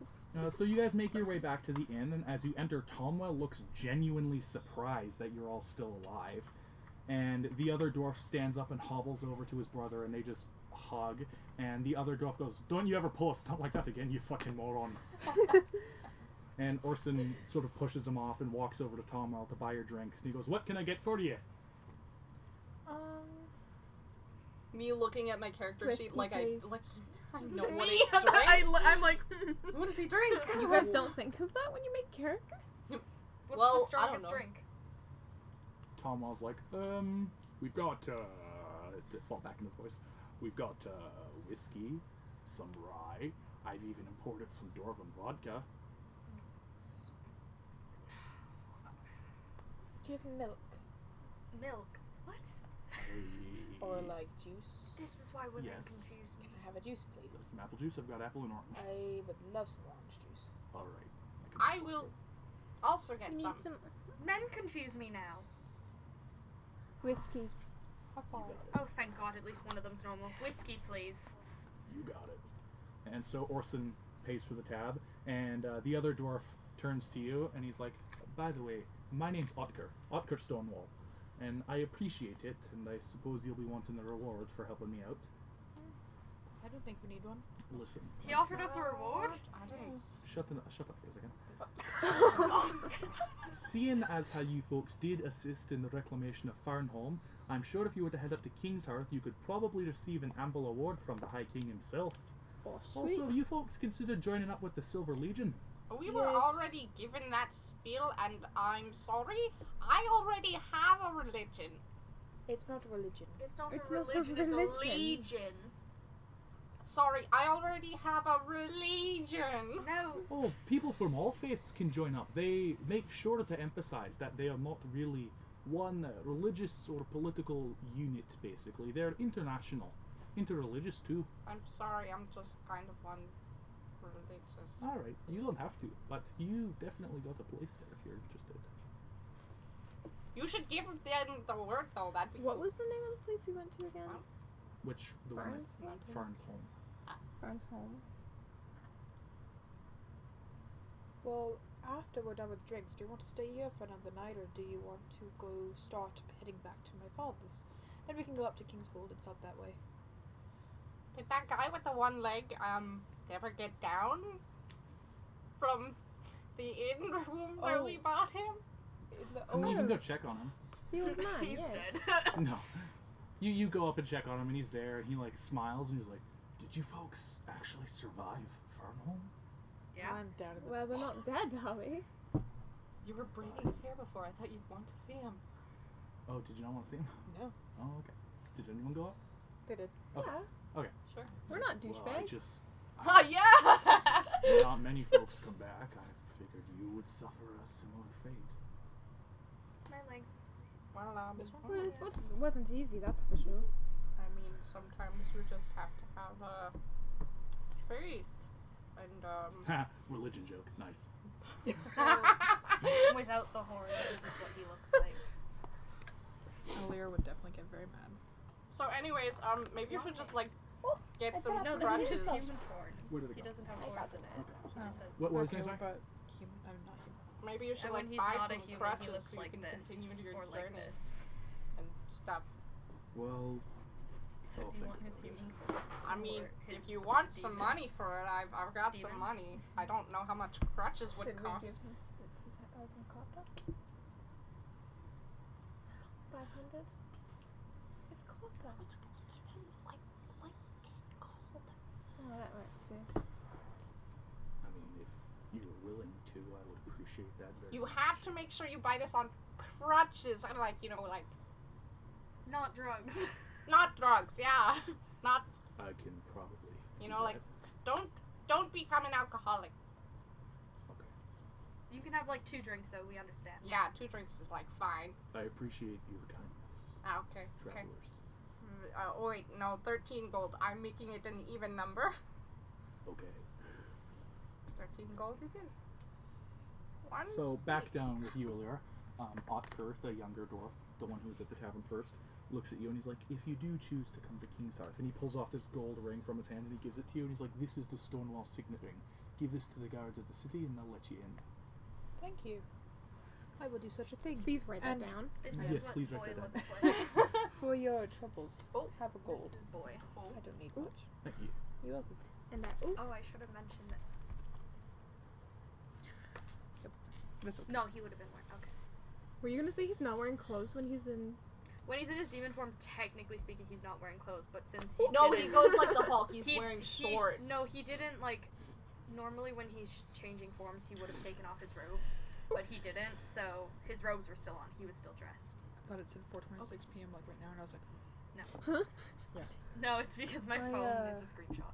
So you guys make your way back to the inn, and as you enter, Tomwell looks genuinely surprised that you're all still alive. And the other dwarf stands up and hobbles over to his brother, and they just hug. And the other dwarf goes, "Don't you ever pull a stunt like that again, you fucking moron." And Orson sort of pushes him off and walks over to Tomwell to buy your drinks. And he goes, "What can I get for you?" Me looking at my character Whiskey, sheet like please. I know what Me? he drinks. I'm like, What does he drink? You guys don't think of that when you make characters? what's Well, the I don't strongest know. drink? Tomwell's like, we've got, to fall back in his voice, we've got, whiskey, some rye, I've even imported some Dwarven vodka. Do you have milk? Milk. What? Or like juice? This is why women Yes. confuse me. Can I have a juice, please? Some apple juice? I've got apple and orange. I would love some orange juice. Alright. I will also get Need some. some Men confuse me now. whiskey. How far? Oh, thank God, at least one of them's normal. Whiskey, please. You got it. And so Orson pays for the tab, and the other dwarf turns to you, and he's like, "By the way, my name's Otker Stonewall, and I appreciate it, and I suppose you'll be wanting a reward for helping me out. I don't think we need one. Listen, He offered us a reward? I don't. shut up for a second. Seeing as how you folks did assist in the reclamation of Farnholm, I'm sure if you were to head up to Kingshearth, you could probably receive an ample award from the High King himself. Oh, sweet. Also, you folks considered joining up with the Silver Legion. We were Yes. already given that spiel, and I'm sorry. I already have a religion. It's not a religion. It's not It's a not a religion, it's a religion. legion. Sorry, I already have a religion. No. Oh, people from all faiths can join up. They make sure to emphasize that they are not really one religious or political unit, basically. They're international. Interreligious, too. I'm sorry, I'm just kind of one religious. Alright, you don't have to, but you definitely got a place there if you're interested. You should give them the word, though. That'd be What cool. was the name of the place we went to again? Which, the one Farns? that Farn's home. Farns home. Well, after we're done with drinks, do you want to stay here for another night, or do you want to go start heading back to my father's? Then we can go up to King's Hold. It's up that way. Did that guy with the one leg ever get down from the inn room where we bought him? I mean, you can go check on him. The old man, He's yes. dead. No. You go up and check on him, and he's there, and he, like, smiles, and he's like, did you folks actually survive Farnholm? Yeah. I'm down in the Well, we're not dead, are we? You were braiding his hair before. I thought you'd want to see him. Oh, did you not want to see him? No. Oh, okay. Did anyone go up? They did. Okay. Yeah. Okay. Sure. We're not Well, I douchebags. just... Oh, yeah! Not many folks come back. I figured you would suffer a similar fate. My legs asleep. Well, Well, it wasn't easy, that's for sure. I mean, sometimes you just have to have faith. And, Ha! Religion joke. Nice. So, without the horns, this is what he looks like. Alir would definitely get very mad. So, anyways, maybe you should just, like, get some No, this crutches. is his human form. Where did it He go? doesn't have horns in it. Okay. He just has- What was Okay, it, sorry? but human, I'm not human. Maybe you should, And when like, he's buy not a some human, he crutches looks so you like can this, continue your or like journey this. and stuff. Well, So I'll if you think want his about it. human form, I mean, or if his you want some demon. money for it, I've got some Demon? money. I don't know how much crutches would Should we cost. give him 2,000 copper? 500? It's copper. Oh, that works too. I mean, if you were willing to, I would appreciate that very You much. have to make sure you buy this on crutches. And like, like, Not drugs. not drugs, yeah. Not, I can probably. you do know, like, that. don't become an alcoholic. Okay. You can have like 2 drinks though, we understand. Yeah, 2 drinks is like fine. I appreciate your kindness, Ah, okay, okay. travelers. Oh wait, no, 13 gold. I'm making it an even number. Okay. 13 gold it is. One. So back down with you, Alira. Otker, the younger dwarf, the one who was at the tavern first, looks at you and he's like, if you do choose to come to King's Hearth, and he pulls off this gold ring from his hand and he gives it to you, and he's like, this is the Stonewall signet ring. Give this to the guards at the city and they'll let you in. Thank you. I will do such a thing. Please write that And- down. This Yes, is what please boy write that looks down. like. For your troubles, Oh, have a This gold. is boy. I don't need much. Thank you. You're welcome. And that. Ooh. Oh, I should have mentioned that. That's okay. No, he would have been wearing. Okay. Were you gonna say he's not wearing clothes when he's in? When he's in his demon form, technically speaking, he's not wearing clothes. But since he No, didn't, he goes like the Hulk. He's he- wearing he- shorts. No, he didn't like. Normally, when he's changing forms, he would have taken off his robes, but he didn't. So his robes were still on. He was still dressed. I thought it said 4:26 p.m. like right now, and I was like, No, it's because my I, phone needs a screenshot.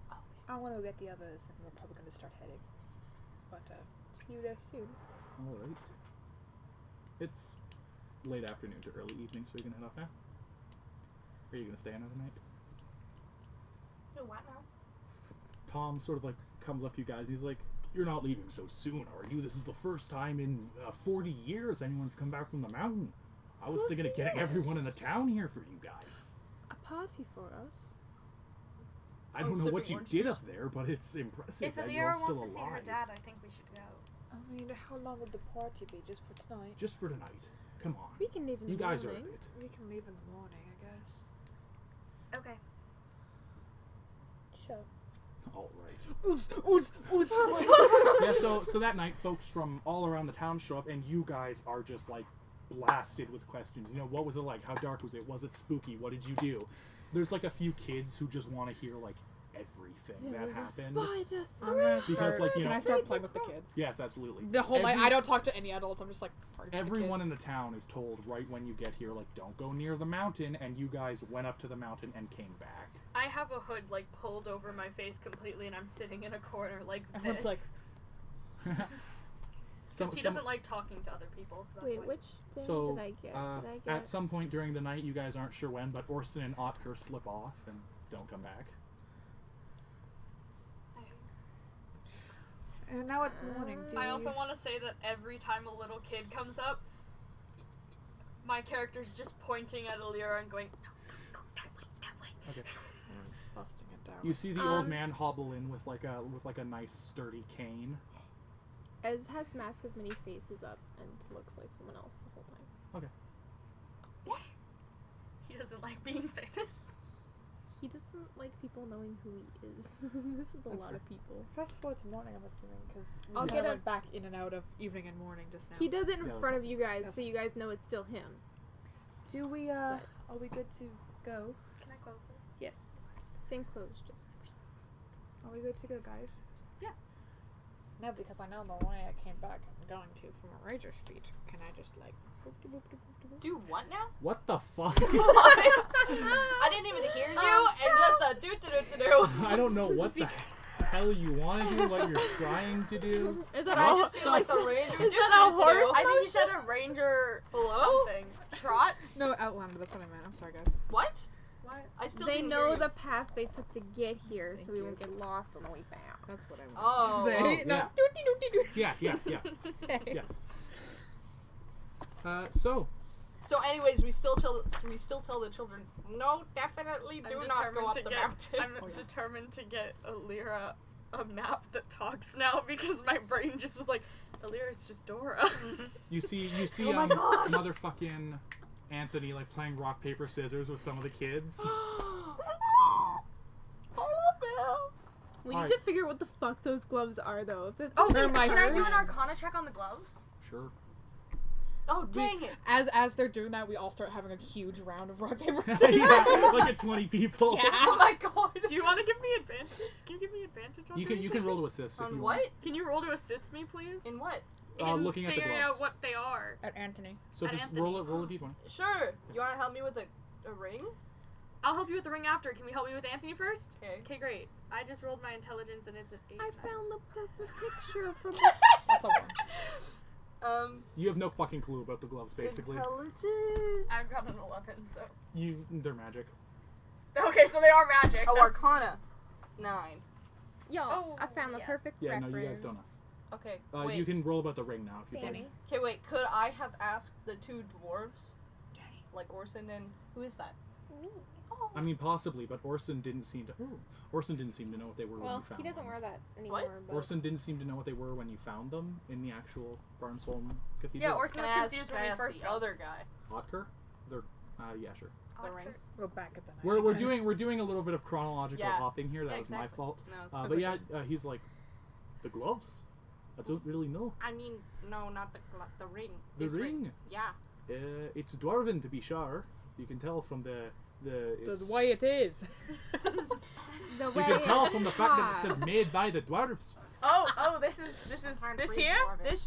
I want to get the others, and we're probably going to start heading. But see you there soon. Alright. It's late afternoon to early evening, so you're gonna head off now? Or are you gonna stay another night? Do what now? Tom sort of like comes up to you guys and he's like, you're not leaving so soon, are you? This is the first time in 40 years anyone's come back from the mountain. I was thinking of 40 getting years? everyone in the town here for you guys. A party for us. I don't know sipping what you orange did juice? up there, but it's impressive If that you're all Alira still wants to see her alive. dad, I think we should go. I mean, how long would the party be? Just for tonight? Just for tonight. Come on. We can leave in You the guys are a morning. bit. We can leave in the morning, I guess. Okay. Sure. Alright. Yeah, so that night, folks from all around the town show up, and you guys are just, like, blasted with questions. You know, what was it like? How dark was it? Was it spooky? What did you do? There's, like, a few kids who just want to hear, like, everything There that was a happened. spider I'm gonna Because, start, like, you can know- I start playing with the kids? Yes, absolutely. The whole night, Every- I don't talk to any adults. I'm just like party with the Everyone kids. in the town is told right when you get here, like, don't go near the mountain, and you guys went up to the mountain and came back. I have a hood like pulled over my face completely, and I'm sitting in a corner like Everyone's this. like, Because he doesn't like talking to other people. So that's Wait, why. which thing So, did I get? Did I get? at some point during the night, you guys aren't sure when, but Orson and Otker slip off and don't come back. And now it's morning. Do I you... also want to say that every time a little kid comes up, my character's just pointing at Alira and going, no, go that way, that way. Okay. busting it down. You see the old man hobble in with like a nice sturdy cane. Ez has mask of many faces up and looks like someone else the whole time. Okay. He doesn't like being famous. He doesn't like people knowing who he is. This is a That's lot fair. of people. Fast forward to morning, I'm assuming, because I'll we get kind a- of went back in and out of evening and morning just now. He does it in Yeah, that's front fine. of you guys, That's so you guys know it's still him. Do we, are we good to go? Can I close this? Yes. Same clothes, just. Are we good to go, guys? Yeah. No, because I know the way I came back I'm going to from a Rager's feet. Can I just, like... Do what now? What the fuck? I didn't even hear you, and just do. I don't know what the hell you want to do, what you're trying to do. Is Can that I all? just do like the ranger? Is that a horse? I think he said a ranger Hello? something. Trot? No, Outlander, that's what I meant. I'm sorry, guys. What? What? I still They didn't know hear you. the path they took to get here, Thank so we you. won't get lost on the way back. That's what I meant Oh. to say. Oh, No, yeah. doot-dee-doot-dee-doot. Yeah. So, So, anyways, we still tell the children, no, definitely do not go up the mountain. I'm determined to get Alira a map that talks now because my brain just was like, Alira's just Dora. you see Oh my gosh. motherfucking Anthony like playing rock paper scissors with some of the kids. We Alright. need to figure out what the fuck those gloves are, though. If it's Oh, they're wait, my can I do an first- Arcana check on the gloves? Sure. Oh, dang it. As they're doing that, we all start having a huge round of rock, paper, Yeah, scissors. like at 20 people. Oh my god. Do you want to give me advantage? Can you give me advantage on You can roll to assist if On you what? want. Can you roll to assist me, please? In what? In Looking at the figuring gloves. out what they are. At Anthony. So At just Anthony. roll a d20. Sure. You want to help me with a ring? I'll help you with the ring after. Can we help me with Anthony first? Okay. Okay, great. I just rolled my intelligence and it's an 8. I found the perfect picture from That's a one. You have no fucking clue about the gloves, basically. Intelligence. I've got an 11, so. They're magic. Okay, so they are magic. Oh, That's- Arcana. 9. Y'all, Oh, I found the yeah. perfect Yeah, reference. no, you guys don't know. Okay, You wait. can roll about the ring now if you'd Danny. like. Okay, wait. Could I have asked the two dwarves? Like Orson and... Who is that? Oh. I mean, possibly, but Orson didn't seem to know what they were when Well, you found he doesn't them. wear that anymore. But Orson didn't seem to know what they were when you found them in the actual Farmsholm Yeah, Cathedral. Orson Can was I ask, confused can when I we ask first the found other guy? Otker? They're, yeah, sure. The ring? We're back at the night. We're again. doing a little bit of chronological Yeah. hopping here. That Yeah, was my exactly. fault. No, it's But 'cause yeah, he's like, the gloves. I don't really know. I mean, no, not the ring. The This ring? Yeah. It's dwarven to be sure. You can tell from the The way it is. the you way can tell it's from the fact that it carved. says made by the dwarves. Oh, this Can't this read here? Dwarvish.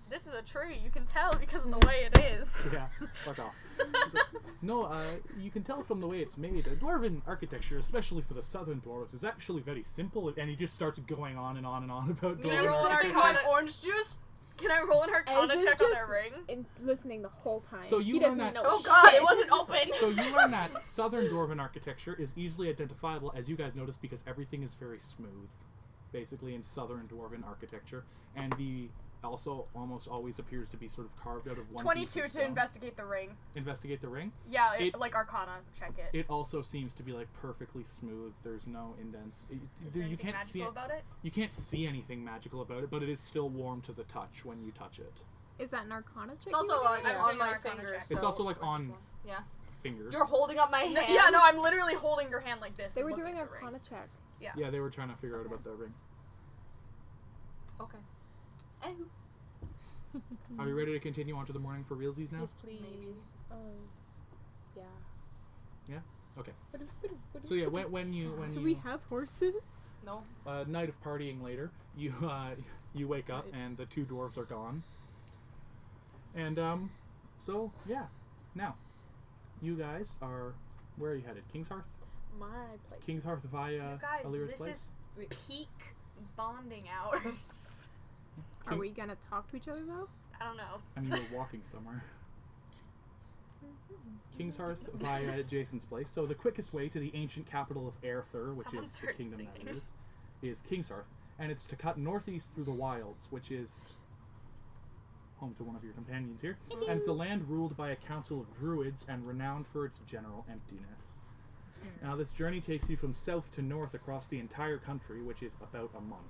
This is a tree. You can tell because of the way it is. Yeah, fuck off. He's like, no, you can tell from the way it's made. Dwarven architecture, especially for the southern dwarves, is actually very simple. And he just starts going on and on and on about Can I Me roll an dwarves. sipping Arcana? my orange juice? Can I roll an Arcana Ez is check on just- their ring? And listening the whole time. So you he learn doesn't that- know Oh god, shit. it wasn't open! So you learn that southern dwarven architecture is easily identifiable, as you guys notice, because everything is very smooth, basically in southern dwarven architecture, and the also almost always appears to be sort of carved out of one piece 22 of to stone. investigate the ring. Investigate the ring. Yeah, It- like Arcana, check it. It also seems to be like perfectly smooth. There's no indents. Is there You anything can't see magical it. about it? You can't see anything magical about it, but it is still warm to the touch when you touch it. Is that an Arcana check? It's also you like did? I'm on doing my an Arcana fingers. check. It's so- also like on Yeah. fingers. You're holding up my hand. Yeah, no, I'm literally holding your hand like this. They and were looking doing at the ring. Arcana check. Yeah, they were trying to figure out about the ring. Okay. Anywho. Are we ready to continue on to the morning for realsies now? Yes, please. Oh, yeah. So yeah, when you Do we have horses? No. night of partying later, you you wake up and the 2 dwarves are gone. And so yeah, now you guys are where are you headed? Kingshearth? My place. Kingshearth via You guys, Alira's this place. is peak bonding hours. Are we gonna talk to each other though? I don't know. I mean, we're walking somewhere. Kingshearth via Jason's place. So the quickest way to the ancient capital of Aerthur, which Someone is the start kingdom singing. that is Kingshearth, and it's to cut northeast through the wilds, which is home to one of your companions here. And it's a land ruled by a council of druids and renowned for its general emptiness. Now this journey takes you from south to north across the entire country, which is about a month.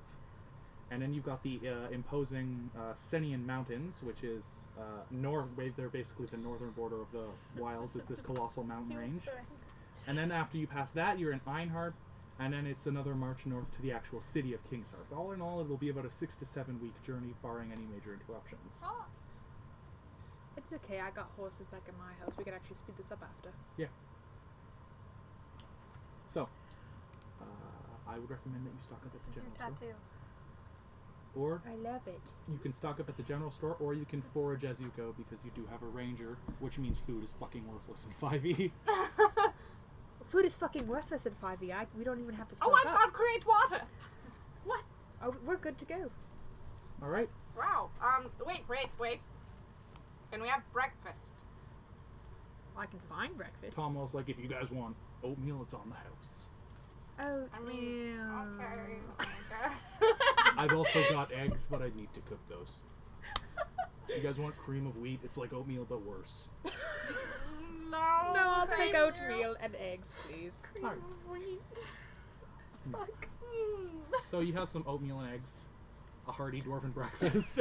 And then you've got the imposing Senian Mountains, which is they're basically the northern border of the wilds, is this colossal mountain range. And then after you pass that, you're in Einhard, and then it's another march north to the actual city of Kingshearth. All in all, it'll be about a 6 to 7 week journey, barring any major interruptions. It's okay, I got horses back in my house. We could actually speed this up after. So, I would recommend that you stock up at the This is your general store. tattoo. Or I love it. you can stock up at the general store, or you can forage as you go, because you do have a ranger, which means food is fucking worthless in 5e. Food is fucking worthless in 5e. We don't even have to stock Oh, I've up. got great water. Oh, we're good to go. Alright? Wow. Wait. Can we have breakfast? I can find breakfast. Tomwell's like, if you guys want oatmeal, it's on the house. Okay. I've also got eggs, but I need to cook those. You guys want cream of wheat? It's like oatmeal, but worse. No, I'll thank take you. oatmeal and eggs, please. Alright. So you have some oatmeal and eggs, a hearty dwarven breakfast.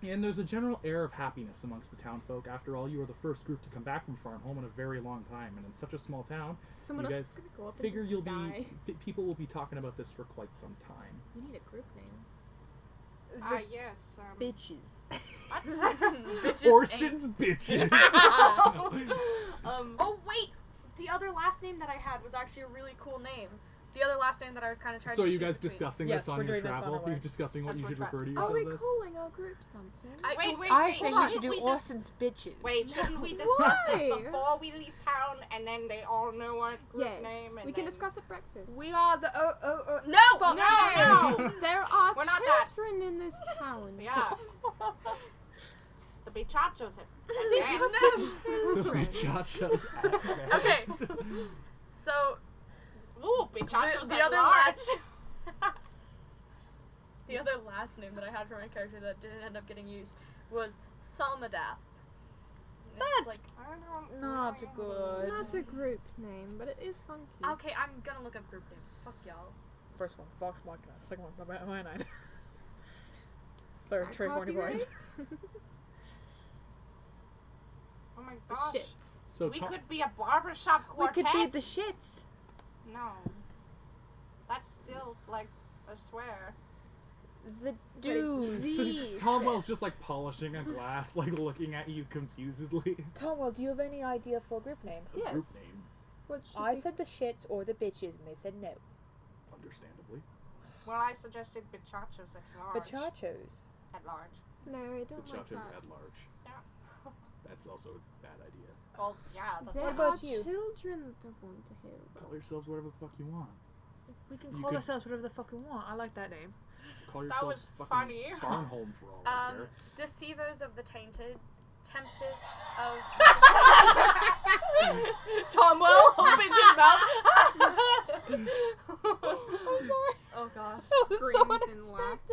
And there's a general air of happiness amongst the townfolk. After all, you are the first group to come back from Farnholm in a very long time, and in such a small town, Someone you else guys is gonna go up figure and you'll just die. people will be talking about this for quite some time. We need a group name. Yes. Bitches. Orson's bitches. Oh wait, the other last name that I had was actually a really cool name. The other last name that I was kind of trying So to are you choose guys between. discussing Yes, this on we're your doing this on travel? our Are you way. discussing what That's you what should refer to Are yourselves we as? calling our group something? I think we should do shouldn't Orson's bitches. Wait, shouldn't we discuss this Why? before we leave town, and then they all know our group Yes. name? And We can then... discuss at breakfast. We are the No! No! There are We're not that. children in this town. Yeah. The bichachos at The bichachos at Okay. best. So Ooh, bichachos The at other large. the other last name that I had for my character that didn't end up getting used was Salmadath. That's I don't not know. good. Not a group name, but it is funky. Okay, I'm gonna look up group names. Fuck y'all. First one, Vox Machina. Second one, Mine. Third, Our Trey Horny Boys. copyrights? Oh my The gosh. shits. So We Tom- could be a barbershop We quartet. could be the shits. No. That's still, like, a swear. The dudes. Tomwell's just like polishing a glass, like looking at you confusedly. Tomwell, do you have any idea for a group name? A Yes. group name, What should I we- said the shits or the bitches, and they said no. understandably. Well, I suggested bichachos at large. Bachachos. At large. No, I don't like Bichachos that. at large. Yeah. That's also a bad idea. Well, yeah, that's There What what about are you? children that want to hear about. Call yourselves whatever the fuck you want. We can You call could- ourselves whatever the fuck we want. I like that name. Call That yourselves was fucking funny. Farnholm for all I care. Deceivers of the Tainted, Tempters of Tomwell opens his mouth. I'm sorry. Oh gosh. Screams and laughs.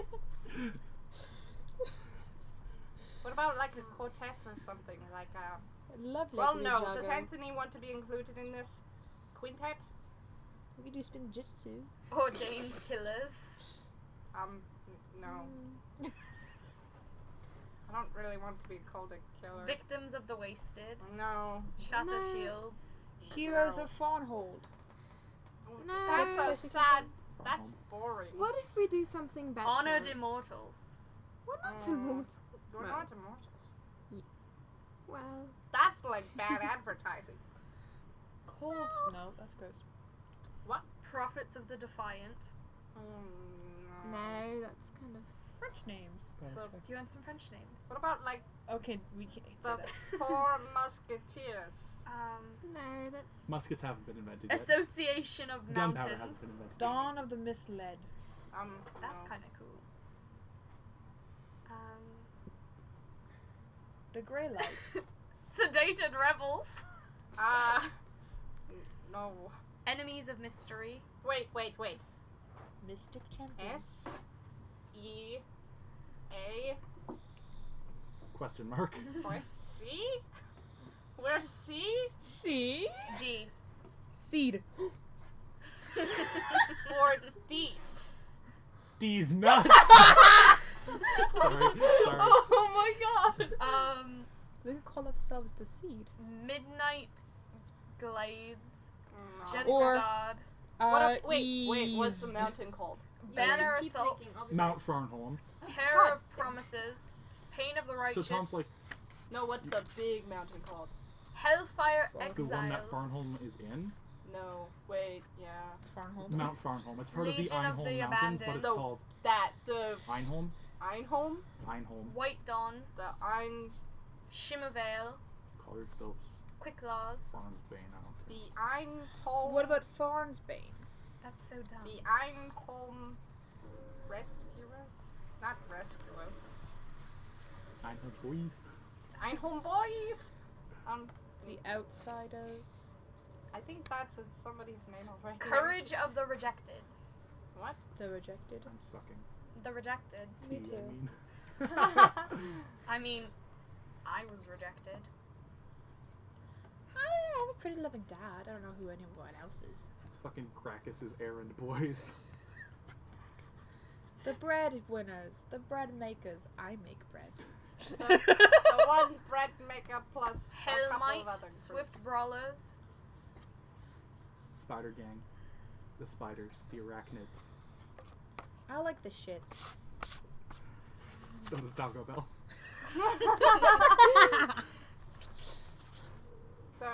What about, like, a quartet or something? Like, Lovely. well, no. Does Anthony want to be included in this quintet? We can do spin jitsu. Ordained Killers. No. I don't really want to be called a killer. Victims of the Wasted. No. Shatter No. Shields. Heroes No. of Farnhold. No. That's so sad. That's boring. What if we do something better? Honored Immortals. We're not Mm. immortal. We're Well. not immortals. Well, That's like bad advertising. Cold? No, that's gross. Prophets of the Defiant. No, that's kind of. French names. Do you want some French names? What about like Okay, we can't say the that. 4 Musketeers? No, that's. Muskets haven't been invented yet. Association of Gunpowder hasn't Mountains. been invented. Dawn of the Misled. That's No. kind of cool. The Grey Lights. Sedated Rebels. No. Enemies of Mystery. Wait. Mystic Champions. S-E-A. Question mark. What? C? Where's C? C. D. Seed. Or Dees? These nuts. sorry. Oh my god. We could call ourselves the Seed. Midnight Glades. No. Jet Or- God. Wait, what's the mountain called? Banner Assault. Mount Farnholm. Terror of Promises. Pain of the Righteous. So Tom's like No, what's the big mountain called? Hellfire the Exiles. one that Farnholm is in. No, wait, yeah. Farnholm. Mount Farnholm. It's part Legion of of the the Einholm Mountains, but Abandoned. it's No. called The Einholm. Einholm? Einholm. White Dawn. The Ein... Shimmervale. Colored soaps. Quick Laws. Farn's Bane. I don't think. The Einholm... What about Farnsbane? That's so dumb. The Einholm... Rescuers? Not Rescuers. Einholm boys. Einholm Boys! The Outsiders. I think that's somebody's name already. Courage of the Rejected. What? The Rejected. I'm sucking. The Rejected. Me Tea, too. I mean, I was rejected. I have a pretty loving dad. I don't know who anyone else is. Fucking Crackus' errand boys. The bread winners. The bread makers. I make bread. The one bread maker plus a couple Hellmite. of other Swift groups. Brawlers. Spider Gang. The spiders. The arachnids. I like the shits. So does Taco Bell. The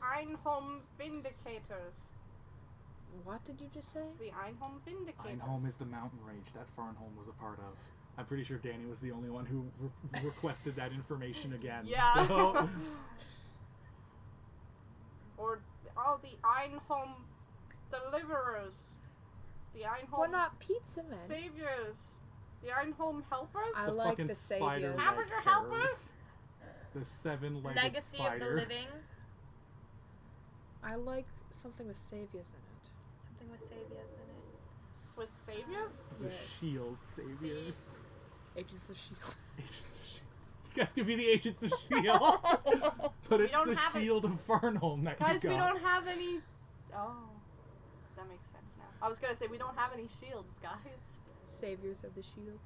Einholm Vindicators. What did you just say? The Einholm Vindicators. Einholm is the mountain range that Farnholm was a part of. I'm pretty sure Danny was the only one who requested that information again. Yeah. So. Or all the Einholm Deliverers. The Einholm We're not pizza men. Saviors. The Einholm Helpers. I The like fucking the spider saviors. leg Hamburger terrors. helpers? The 7-legged Legacy spider. of the Living. I like something with saviors in it. Something with saviors in it. With Saviors? The Yes. shield saviors. Agents of S.H.I.E.L.D. Agents of shield. You guys could be the agents of shield. But it's don't the have it. shield of Farnholm that Guys, you we got. don't have any... Oh. That makes sense now. I was gonna say, we don't have any shields, guys. Saviors of the Shield.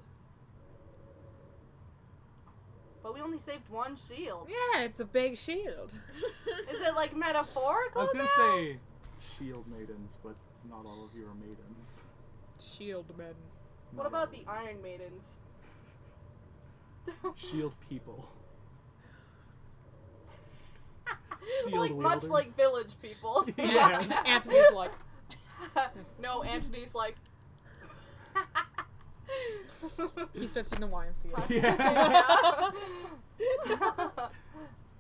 But we only saved one shield. Yeah, it's a big shield. Is it like metaphorical I was gonna now? say shield maidens, but not all of you are maidens. Shield men. What about the Iron Maidens? shield people? Shield Like, much wielders. like village people. Yes. Anthony's like, No, Antony's like... he starts in the YMCA. Yeah.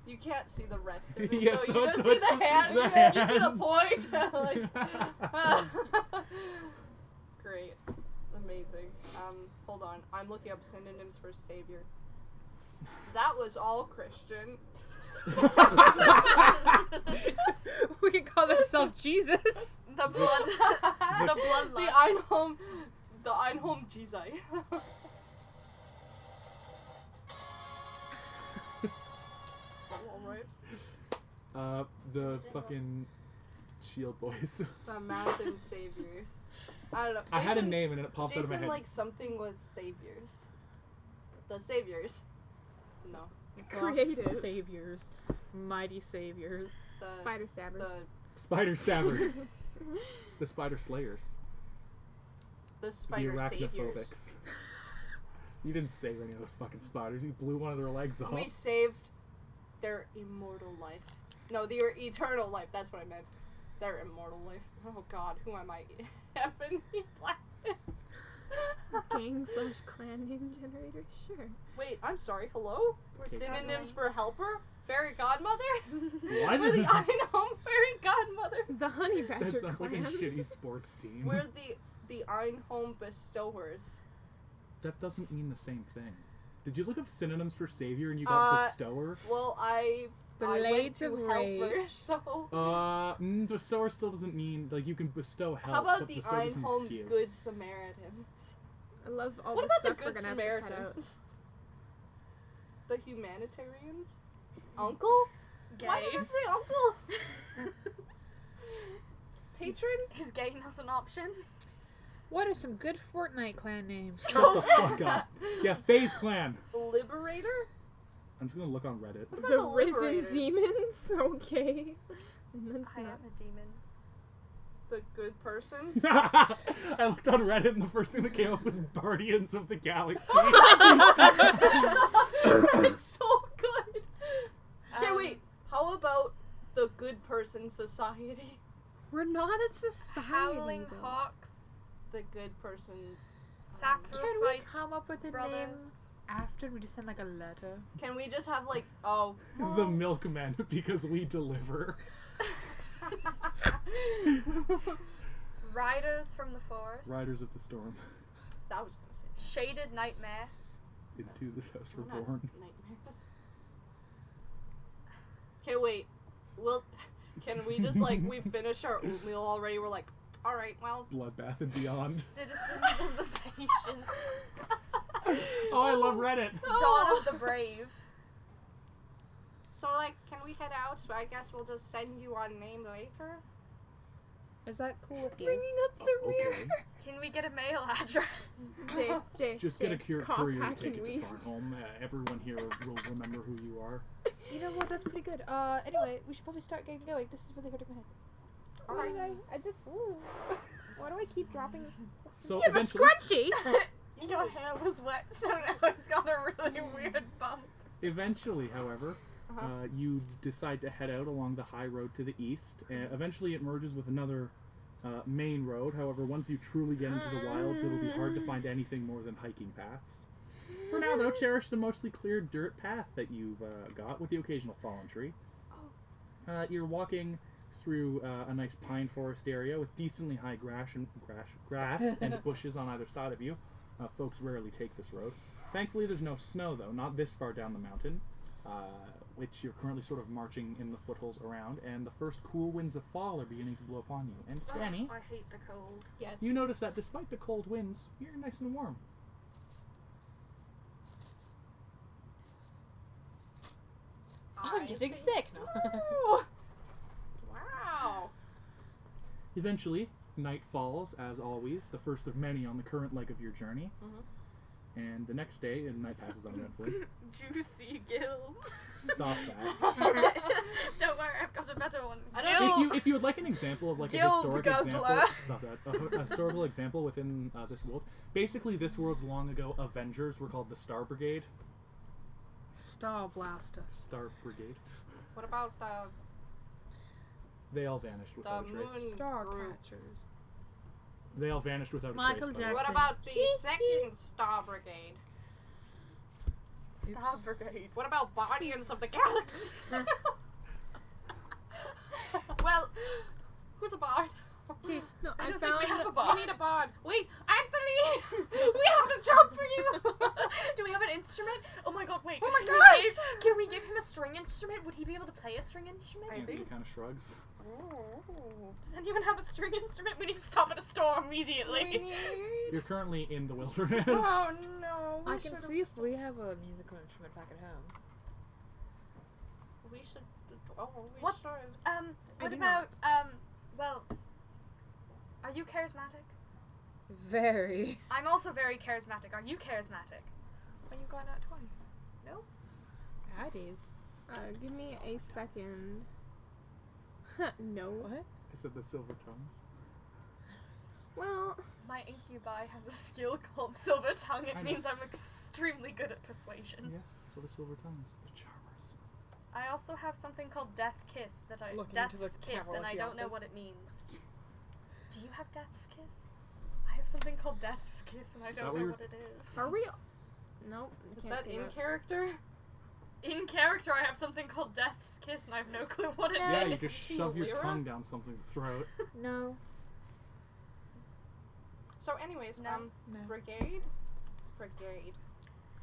You can't see the rest of it. Yeah, so so- you just so see it's the just hands. the You see the hands. point. Like, great. Amazing. Hold on. I'm looking up synonyms for savior. That was all Christian. We can call ourselves Jesus. The blood. the bloodlust. The Einholm Jizai. Alright. The fucking shield boys. The mountain saviors. I don't know. I had a Jason- name and it popped out of my Jason head. like something was saviors. The saviors. No. Creative. Saviors. Mighty saviors. The Spider stabbers. the Spider stabbers. The spider slayers. the The spider saviors. arachnophobics. You didn't save any of those fucking spiders. You blew one of their legs off. We saved their immortal life. No, their eternal life. That's what I meant. Their immortal life. Oh God, who am I? Ebony Black. Gang/clan name generator? Sure. Wait, I'm sorry. Hello? Okay. Synonyms for helper? Fairy godmother? Why We're the did Einhorn fairy godmother. The honey badger that sounds like a clan. shitty sports team. We're the Einhorn bestowers. That doesn't mean the same thing. Did you look up synonyms for savior and you got bestower? Well, I went Blades to of helper, Rage. so. Bestower still doesn't mean like you can bestow help. How about but the bestow just means Einhorn give. Good Samaritans? I love all What the about the stuff we're Good gonna have to cut out. Samaritans? The humanitarians? Uncle? Gay. Why does it say uncle? Patron? Is gay not an option? What are some good Fortnite clan names? Shut the fuck up. Yeah, FaZe Clan. Liberator? I'm just gonna look on Reddit. What about The the risen Liberators? demons? Okay. That's I am not. a demon. The good persons? I looked on Reddit and the first thing that came up was Guardians of the Galaxy. It's so good. Okay, wait. How about the Good Person Society? We're not a society. Howling though. Hawks. The Good Person. Sacrifice. Can we come up with a brothers. name after? We just send like a letter. Can we just have like The Milkmen, because we deliver. Riders from the Forest. Riders of the Storm. That was gonna say. Shaded Nightmare. Into this house We're not reborn. nightmares. Okay, wait. Can we just like we finish our oatmeal already? We're like, all right, well. Bloodbath and Beyond. Citizens of the Patience. Oh, I love Reddit. Dawn of the Brave. So like, can we head out? So I guess we'll just send you our name later. Is that cool with you? Bringing up the rear. Okay. Can we get a mail address? Jay, Just Jay, get a courier to take it to wheeze. Farnholm. Everyone here will remember who you are. You know what? That's pretty good. Anyway, we should probably start getting going. This is really hurting my head. Why did I just. Why do I keep dropping this? So You have a eventually, scrunchie! Your hair was wet, so now it's got a really weird bump. Eventually, however, you decide to head out along the high road to the east. Eventually, it merges with another main road. However, once you truly get into the wilds, it'll be hard to find anything more than hiking paths. For now, though, cherish the mostly cleared dirt path that you've got, with the occasional fallen tree. You're walking through a nice pine forest area with decently high grass and bushes on either side of you. Folks rarely take this road. Thankfully, there's no snow, though, not this far down the mountain, which you're currently sort of marching in the foothills around, and the first cool winds of fall are beginning to blow upon you. And Danny, I hate the cold. Yes. you notice that despite the cold winds, you're nice and warm. I'm getting sick now. Wow. Eventually, night falls, as always, the first of many on the current leg of your journey. And the next day, and night passes uneventfully. Juicy Guild. Stop that. Don't worry, I've got a better one. If you would like an example of like a Guild historic guzzler. example, stop that. A historical example within this world. Basically, this world's long ago Avengers were called the Star Brigade. Star Blaster. Star Brigade. What about the They all vanished without a trace. moon Star group? Catchers. They all vanished without a Michael trace. Jackson. What about the second Star Brigade? Star Brigade. What about Guardians of the Galaxy? Well, who's a bard? Okay, no, I I don't think found. we have a bard. We need a bard. Wait, Anthony! We have a job for you! Do we have an instrument? Oh my god, wait. Oh my can we gosh! can we give him a string instrument? Would he be able to play a string instrument? He kind of shrugs. Does anyone have a string instrument? We need to stop at a store immediately. You're currently in the wilderness. Oh no. I can see if we have a musical instrument back at home. We should. Oh, we What's- should. What do about, well, are you charismatic? Very. I'm also very charismatic. Are you charismatic? Are you going out 20? No? I do. Give me a second. No. What? I said the silver tongues. Well, My incubi has a skill called Silver Tongue. It I know. means I'm extremely good at persuasion. Yeah, so the silver tongues, the charmers. I also have something called Death Kiss that I Looking Death's into the Kiss, camera and at I the don't know office. what it means. Do you have Death's Kiss? I have something called Death's Kiss, and I Is that don't what know you're- what it is. Are we? Nope. Is can't that say in character? In character, I have something called Death's Kiss, and I have no clue what it is. Yeah, you just She shove your Lyra? tongue down something's throat. No. So, anyways, No. No. brigade.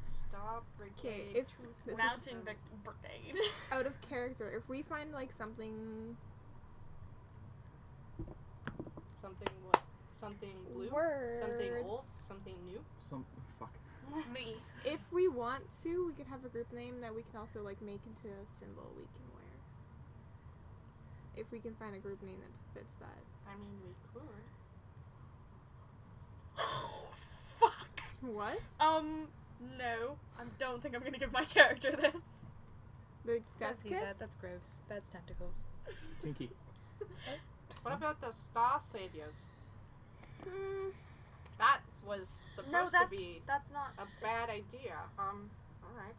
Stop Okay, brigade. if this Mountain is Brigade. out of character, if we find like something Something what? Something blue? words, Something old? Something new? Fuck. Me. if we want to, we could have a group name that we can also like make into a symbol we can wear. If we can find a group name that fits that. I mean, we could. Fuck. What? No. I don't think I'm gonna give my character this. The Don't death do kiss? that. That's gross. That's tentacles. Kinky. What about the Star Saviors? Hmm. That was supposed No, to be that's not. a bad idea. Alright.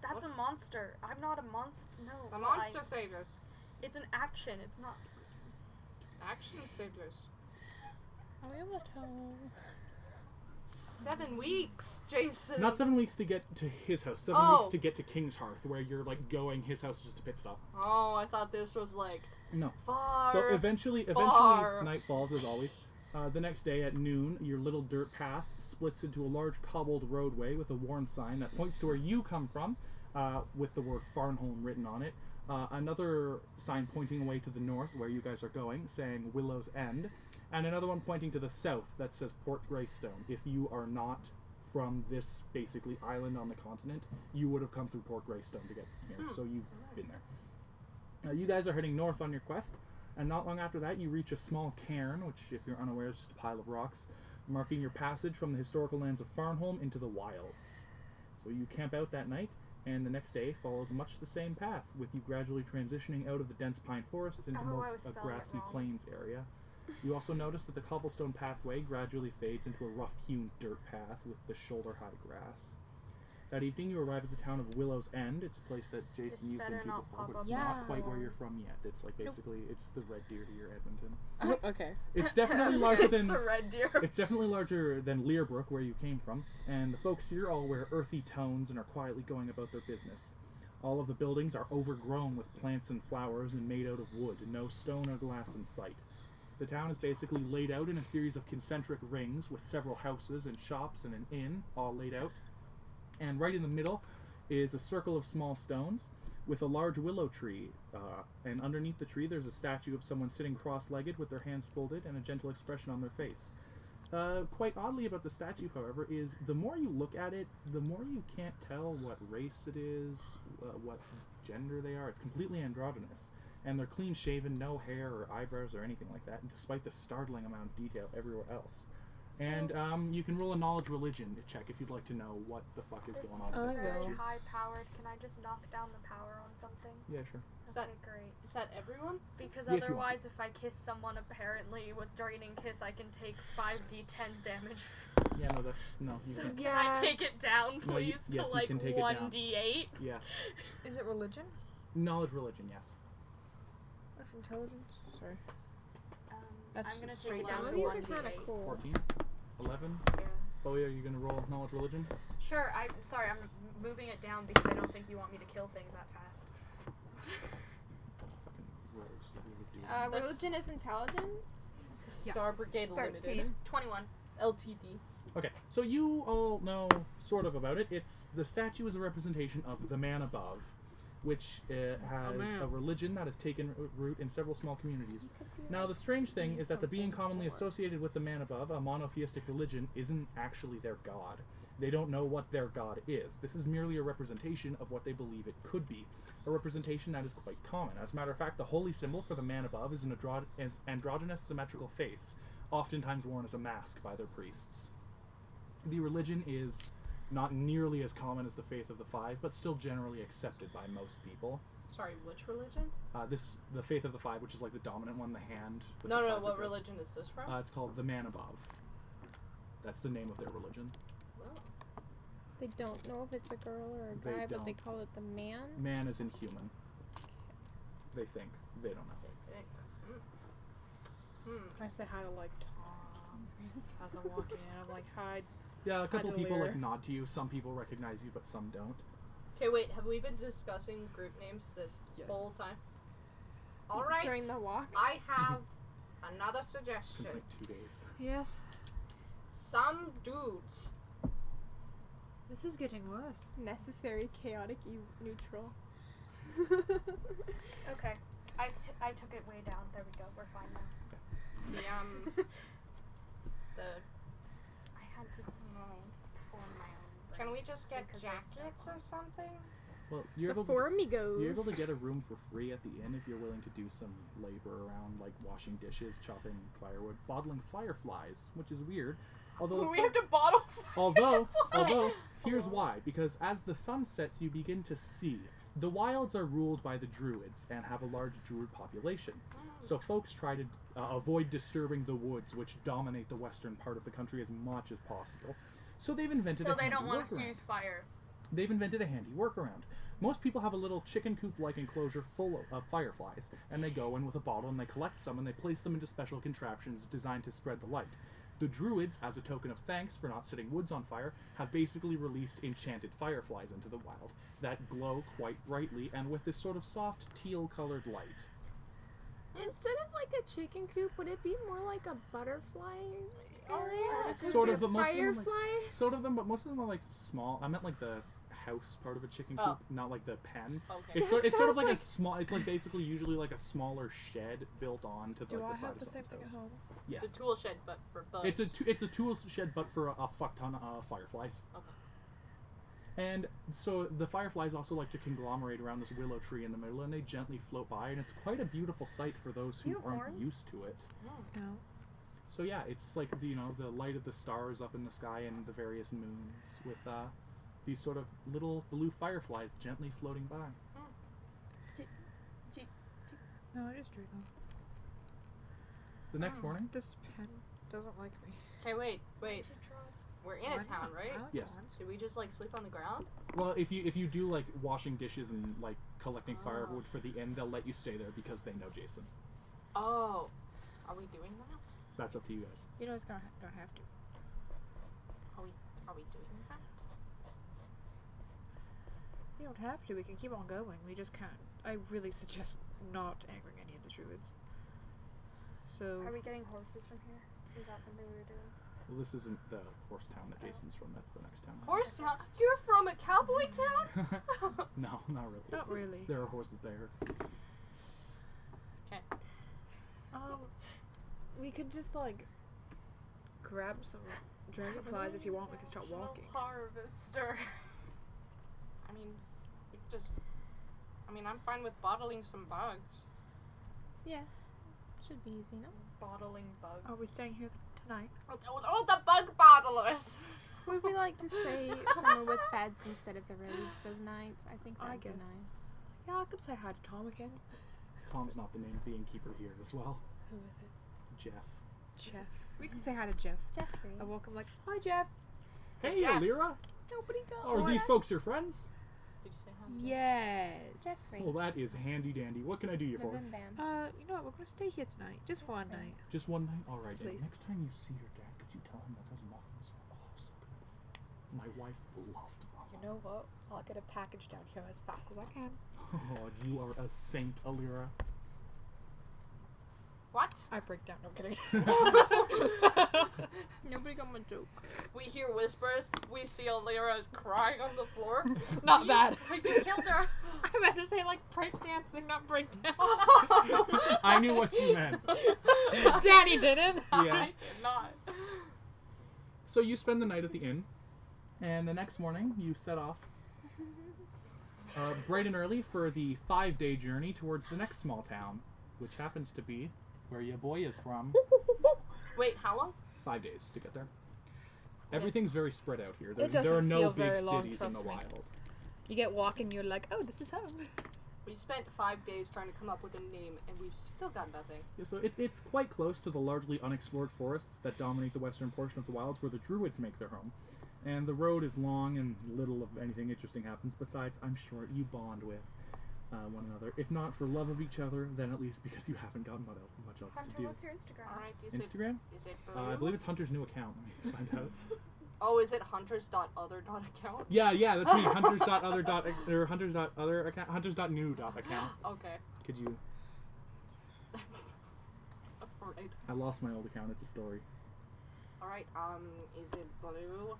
That's What? a monster. I'm not a monster. No. The well, Monster Saviors. It's an action. It's not. Action Saviors. Are we almost home? 7 weeks, Jason. Not 7 weeks to get to his house. 7 Oh. weeks to get to King's Hearth, where you're like going his house just a pit stop. Oh, I thought this was like No. far. So eventually far. night falls as always. The next day at noon, your little dirt path splits into a large cobbled roadway with a worn sign that points to where you come from, with the word Farnholm written on it. Another sign pointing away to the north, where you guys are going, saying Willow's End. And another one pointing to the south that says Port Greystone. If you are not from this, basically, island on the continent, you would have come through Port Greystone to get here. So you've been there. You guys are heading north on your quest. And not long after that, you reach a small cairn, which, if you're unaware, is just a pile of rocks, marking your passage from the historical lands of Farnholm into the wilds. So you camp out that night, and the next day follows much the same path, with you gradually transitioning out of the dense pine forests into Oh, more I was a spelling it grassy wrong. plains area. You also notice that the cobblestone pathway gradually fades into a rough-hewn dirt path with the shoulder-high grass. That evening, you arrive at the town of Willow's End. It's a place that Jason, This you've been better to not before, pop but it's up not Yeah. quite where you're from yet. It's like basically it's the Red Deer to your Edmonton. Okay. It's definitely larger than It's a red deer. it's definitely larger than Learbrook, where you came from, and the folks here all wear earthy tones and are quietly going about their business. All of the buildings are overgrown with plants and flowers and made out of wood, no stone or glass in sight. The town is basically laid out in a series of concentric rings with several houses and shops and an inn all laid out. And right in the middle is a circle of small stones with a large willow tree, and underneath the tree there's a statue of someone sitting cross-legged with their hands folded and a gentle expression on their face. Quite oddly about the statue, however, is the more you look at it, the more you can't tell what race it is, what gender they are. It's completely androgynous, and they're clean-shaven, no hair or eyebrows or anything like that, despite the startling amount of detail everywhere else. And you can roll a knowledge religion to check if you'd like to know what the fuck is going on Oh, with I that will. statue. High powered. Can I just knock down the power on something? Yeah, sure. Is Okay, that- great. Is that everyone? Because Yeah, if you want otherwise, if I kiss someone, apparently with draining kiss, I can take 5d10 damage. Yeah, no, that's no. You So can't. can I take it down, No, you- please, yes, to you like can take it down. 1d8? Yes, Is it religion? knowledge religion. Yes. That's intelligence. Sorry. That's I'm gonna straight take it down down Some to of these are 1d8. kind of cool. 14, 11. Yeah. Bowie, are you gonna roll knowledge religion? Sure, I'm sorry, I'm moving it down because I don't think you want me to kill things that fast. Fucking rogues. What do you do? This- Religion is intelligence. Star Brigade Limited. 13. 21. LTD. Okay, so you all know sort of about it. It's the statue is a representation of the man above, which has a religion that has taken root in several small communities. Now, the strange thing is that the being commonly associated with the man above, a monotheistic religion, isn't actually their god. They don't know what their god is. This is merely a representation of what they believe it could be, a representation that is quite common. As a matter of fact, the holy symbol for the man above is an androgynous symmetrical face, oftentimes worn as a mask by their priests. The religion is not nearly as common as the faith of the five, but still generally accepted by most people. Sorry, which religion? The faith of the five, which is like the dominant one, the hand. with No, the no, five what fingers. religion is this from? It's called the Man Above. That's the name of their religion. They don't know if it's a girl or a They guy, but they don't. call it the man. Man is inhuman. They think. They don't know. I say hi to like Tom as I'm walking in. I'm like, hi. Yeah, a couple Hi, people like Delir. nod to you. Some people recognize you, but some don't. Okay, wait. Have we been discussing group names this Yes. whole time? All right. During the walk. I have another It's been suggestion. like 2 days. Yes. Some dudes. This is getting worse. Necessary, chaotic, neutral. Okay. I took it way down. There we go. We're fine now. The I had to form my own. Can we brace just get because there's stuff jackets or something? Well, you're The able, four amigos. you're able to get a room for free at the inn if you're willing to do some labor around, like washing dishes, chopping firewood, bottling fireflies, which is weird. Although, We have to bottle. although, here's why. Because as the sun sets, you begin to see. The wilds are ruled by the druids and have a large druid population. So folks try to avoid disturbing the woods, which dominate the western part of the country as much as possible. So they've invented So a they handy don't want us to workaround. use fire. They've invented a handy workaround. Most people have a little chicken coop-like enclosure full of fireflies, and they go in with a bottle and they collect some and they place them into special contraptions designed to spread the light. The druids, as a token of thanks for not setting woods on fire, have basically released enchanted fireflies into the wild that glow quite brightly and with this sort of soft teal-colored light. Instead of like a chicken coop, would it be more like a butterfly area? yeah. 'Cause Sort they're of, but most of them are fireflies. Sort of them, but most of them are like small. I meant like the house part of a chicken coop, Oh. not like the pen. Okay. It's sort of Sounds like a like- small. It's like basically usually like a smaller shed built on to Do like I the side have of the same someone's thing at house. home? Yes, It's a tool shed, but for bugs. it's a tool shed, but for a fuck ton of fireflies. Okay. And so the fireflies also like to conglomerate around this willow tree in the middle, and they gently float by, and it's quite a beautiful sight for those who You have aren't horns? used to it. No. So yeah, it's like the, the light of the stars up in the sky and the various moons with these sort of little blue fireflies gently floating by. No, I just drew them. The next morning, This pen doesn't like me. Okay, wait. We're in a town, right? Yes. Should we just like sleep on the ground? well, if you do like washing dishes and like collecting firewood for the inn, they'll let you stay there because they know Jason. Oh, are we doing that? That's up to you guys. You know, it's don't have to. Are we doing that? You don't have to. We can keep on going. We just can't. I really suggest not angering any of the druids. So. Are we getting horses from here? Is that something we were doing? Well, this isn't the horse town that Jason's from. That's the next town. Horse town? You're from a cowboy town? No, not really. Not really. There are horses there. Okay. We could just like grab some dragonflies if you want. We can start walking. Harvester. I mean, I'm fine with bottling some bugs. Yes. Should be easy enough. Bottling bugs. Are we staying here tonight? Oh, the bug bottlers! Would we like to stay somewhere with beds instead of the road for the night? I think I that'd be guess. nice. Yeah, I could say hi to Tom again. Tom's not the name of the innkeeper here as well. Who is it? Jeff. Jeff. We can say hi to Jeff. Jeffrey. I woke him like, hi Jeff. Hey, Jeffs. Alira. Nobody goes. Are these folks your friends? Did you say hi? Yes. Jeffrey. Well, that is handy dandy. What can I do you for? Bim bam. You know what? We're gonna stay here tonight, just for one night. Just one night? Alright, Please. next time you see your dad, could you tell him that those muffins were so good? My wife loved them. You know what? I'll get a package down here as fast as I can. Oh, you are a saint, Alira. What? I break down. No I'm kidding. Nobody got my joke. We hear whispers. We see Alira crying on the floor. Not that. You killed her. I meant to say like break dancing, not break down. I knew what you meant. Danny didn't. Yeah. I did not. So you spend the night at the inn, and the next morning you set off bright and early for the 5-day journey towards the next small town, which happens to be where your boy is from. Wait, how long? 5 days to get there. Everything's very spread out here. It There are doesn't no feel big very long, cities in the trust me. wild. You get walking, you're like, oh, this is home. We spent 5 days trying to come up with a name, and we've still got nothing. Yeah, so it's quite close to the largely unexplored forests that dominate the western portion of the wilds where the druids make their home. And the road is long and little of anything interesting happens. Besides, I'm sure you bond with one another. If not for love of each other, then at least because you haven't got much else Hunter, to do. what's your Instagram? Alright, Instagram? Is it I believe it's Hunter's new account. Let me find out. Oh, is it hunters.other.account? Yeah, that's me. Hunters.other.other account. Hunters.new.account. Okay. Could you? Alright. I lost my old account. It's a story. Alright, is it blue?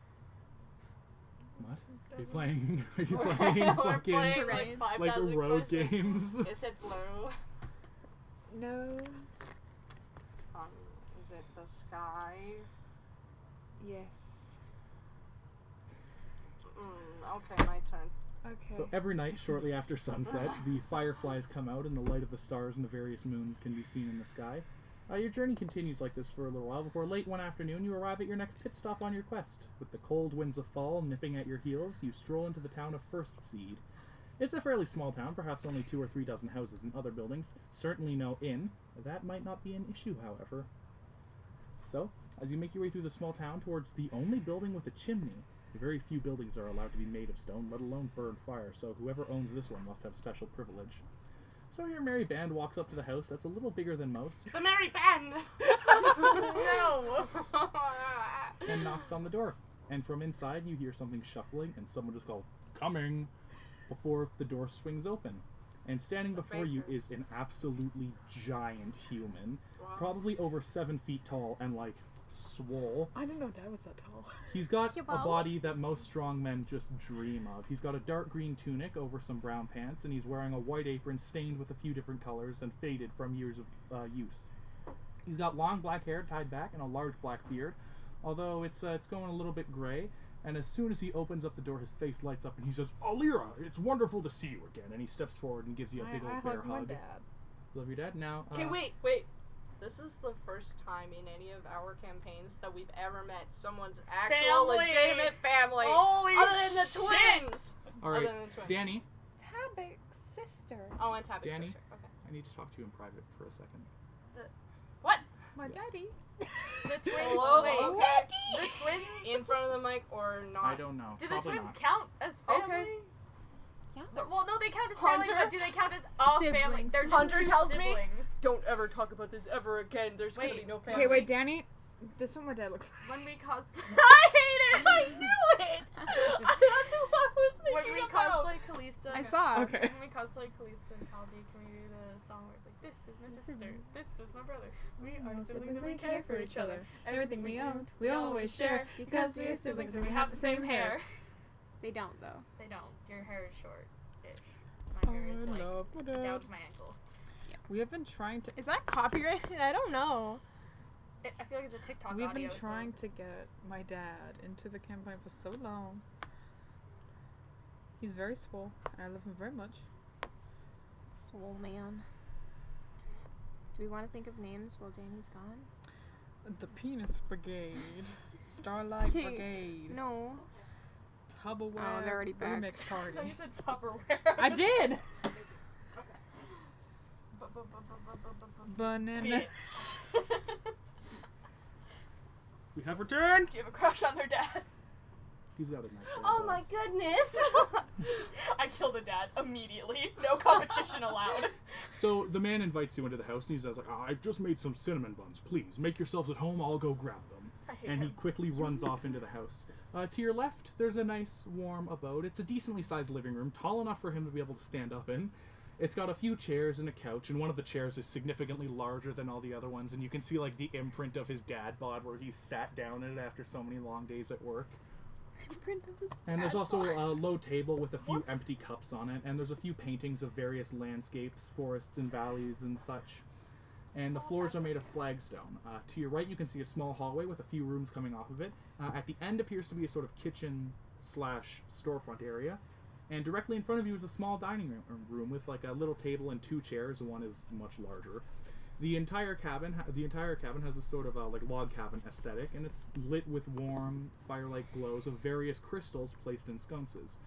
What? Are you playing? Are you We're playing fucking playing like 5,000 like road questions. games? Is it blue? No. Is it the sky? Yes. Okay, my turn. Okay. So every night, shortly after sunset, the fireflies come out, and the light of the stars and the various moons can be seen in the sky. Your journey continues like this for a little while before late one afternoon you arrive at your next pit stop on your quest. With the cold winds of fall nipping at your heels, you stroll into the town of First Seed. It's a fairly small town, perhaps only 2 or 3 dozen houses and other buildings. Certainly no inn. That might not be an issue, however. So, as you make your way through the small town towards the only building with a chimney, very few buildings are allowed to be made of stone, let alone burn fire, so whoever owns this one must have special privilege. So your merry band walks up to the house that's a little bigger than most The merry band! No! and knocks on the door. And from inside you hear something shuffling and someone just go, "Coming!" before the door swings open. And standing before you is an absolutely giant human, probably over 7 feet tall and like swole. I didn't know Dad was that tall. He's got a Well. body that most strong men just dream of. He's got a dark green tunic over some brown pants, and he's wearing a white apron stained with a few different colors and faded from years of use. He's got long black hair tied back and a large black beard, although it's going a little bit gray. And as soon as he opens up the door, his face lights up, and he says, "Alira, it's wonderful to see you again." And he steps forward and gives you a big old bear hug my hug. dad. Love your dad. Now, Okay, wait. This is the first time in any of our campaigns that we've ever met someone's actual Family. legitimate family. Holy other than the shit. twins! all right, Other than the twins. Danny. Tabik's sister. Oh, and Tabby's Danny? sister. Okay. I need to talk to you in private for a second. What? My daddy. The twins. Hello? Wait, Okay. the twins. In front of the mic or not? I don't know. Do the Probably twins not. count as family? Okay. Yeah. Well, no, they count as family, Hunter? but do they count as a family? Siblings. They're just Hunter two tells me- siblings. Don't ever talk about this ever again. There's Wait. gonna be no family. Okay, wait, Danny. This is what my dad looks like. When we cosplay. I hate it! I knew it! That's what I was thinking When we about. cosplay Kalista. I saw. Okay. When we cosplay Kalista and Calvi, can we do the song where it's like, "This is my sister, this is my brother. We are siblings and we care for each other. Everything we own, we always share. Because we are siblings and we have the same hair." They don't though. They don't. Your hair is short-ish. My hair is like love my dad. down to my ankles. We have been trying to. Is that copyrighted? I don't know. I feel like it's a TikTok We've audio. been trying to get my dad into the campaign for so long. He's very swole, and I love him very much. Swole man. Do we want to think of names while Danny's gone? The Penis Brigade, Starlight Okay. Brigade, No. Tupperware Oh, they're already back. Remix Party. You said Tupperware. I did. Banana. Bitch. We have returned. Do you have a crush on their dad? He's got a nice hair. Oh my goodness! I kill the dad immediately. No competition allowed. So the man invites you into the house, and he says, like, "I've just made some cinnamon buns. Please make yourselves at home. I'll go grab them." I hate And he him. quickly runs off into the house. To your left, there's a nice, warm abode. It's a decently sized living room, tall enough for him to be able to stand up in. It's got a few chairs and a couch, and one of the chairs is significantly larger than all the other ones, and you can see, like, the imprint of his dad bod where he sat down in it after so many long days at work. And there's also a low table with a few empty cups on it, and there's a few paintings of various landscapes, forests and valleys and such. And the floors are made of flagstone. To your right, you can see a small hallway with a few rooms coming off of it. At the end appears to be a sort of kitchen/storefront area. And directly in front of you is a small dining room with like a little table and 2 chairs. One is much larger. The entire cabin has a sort of like log cabin aesthetic, and it's lit with warm firelight glows of various crystals placed in sconces.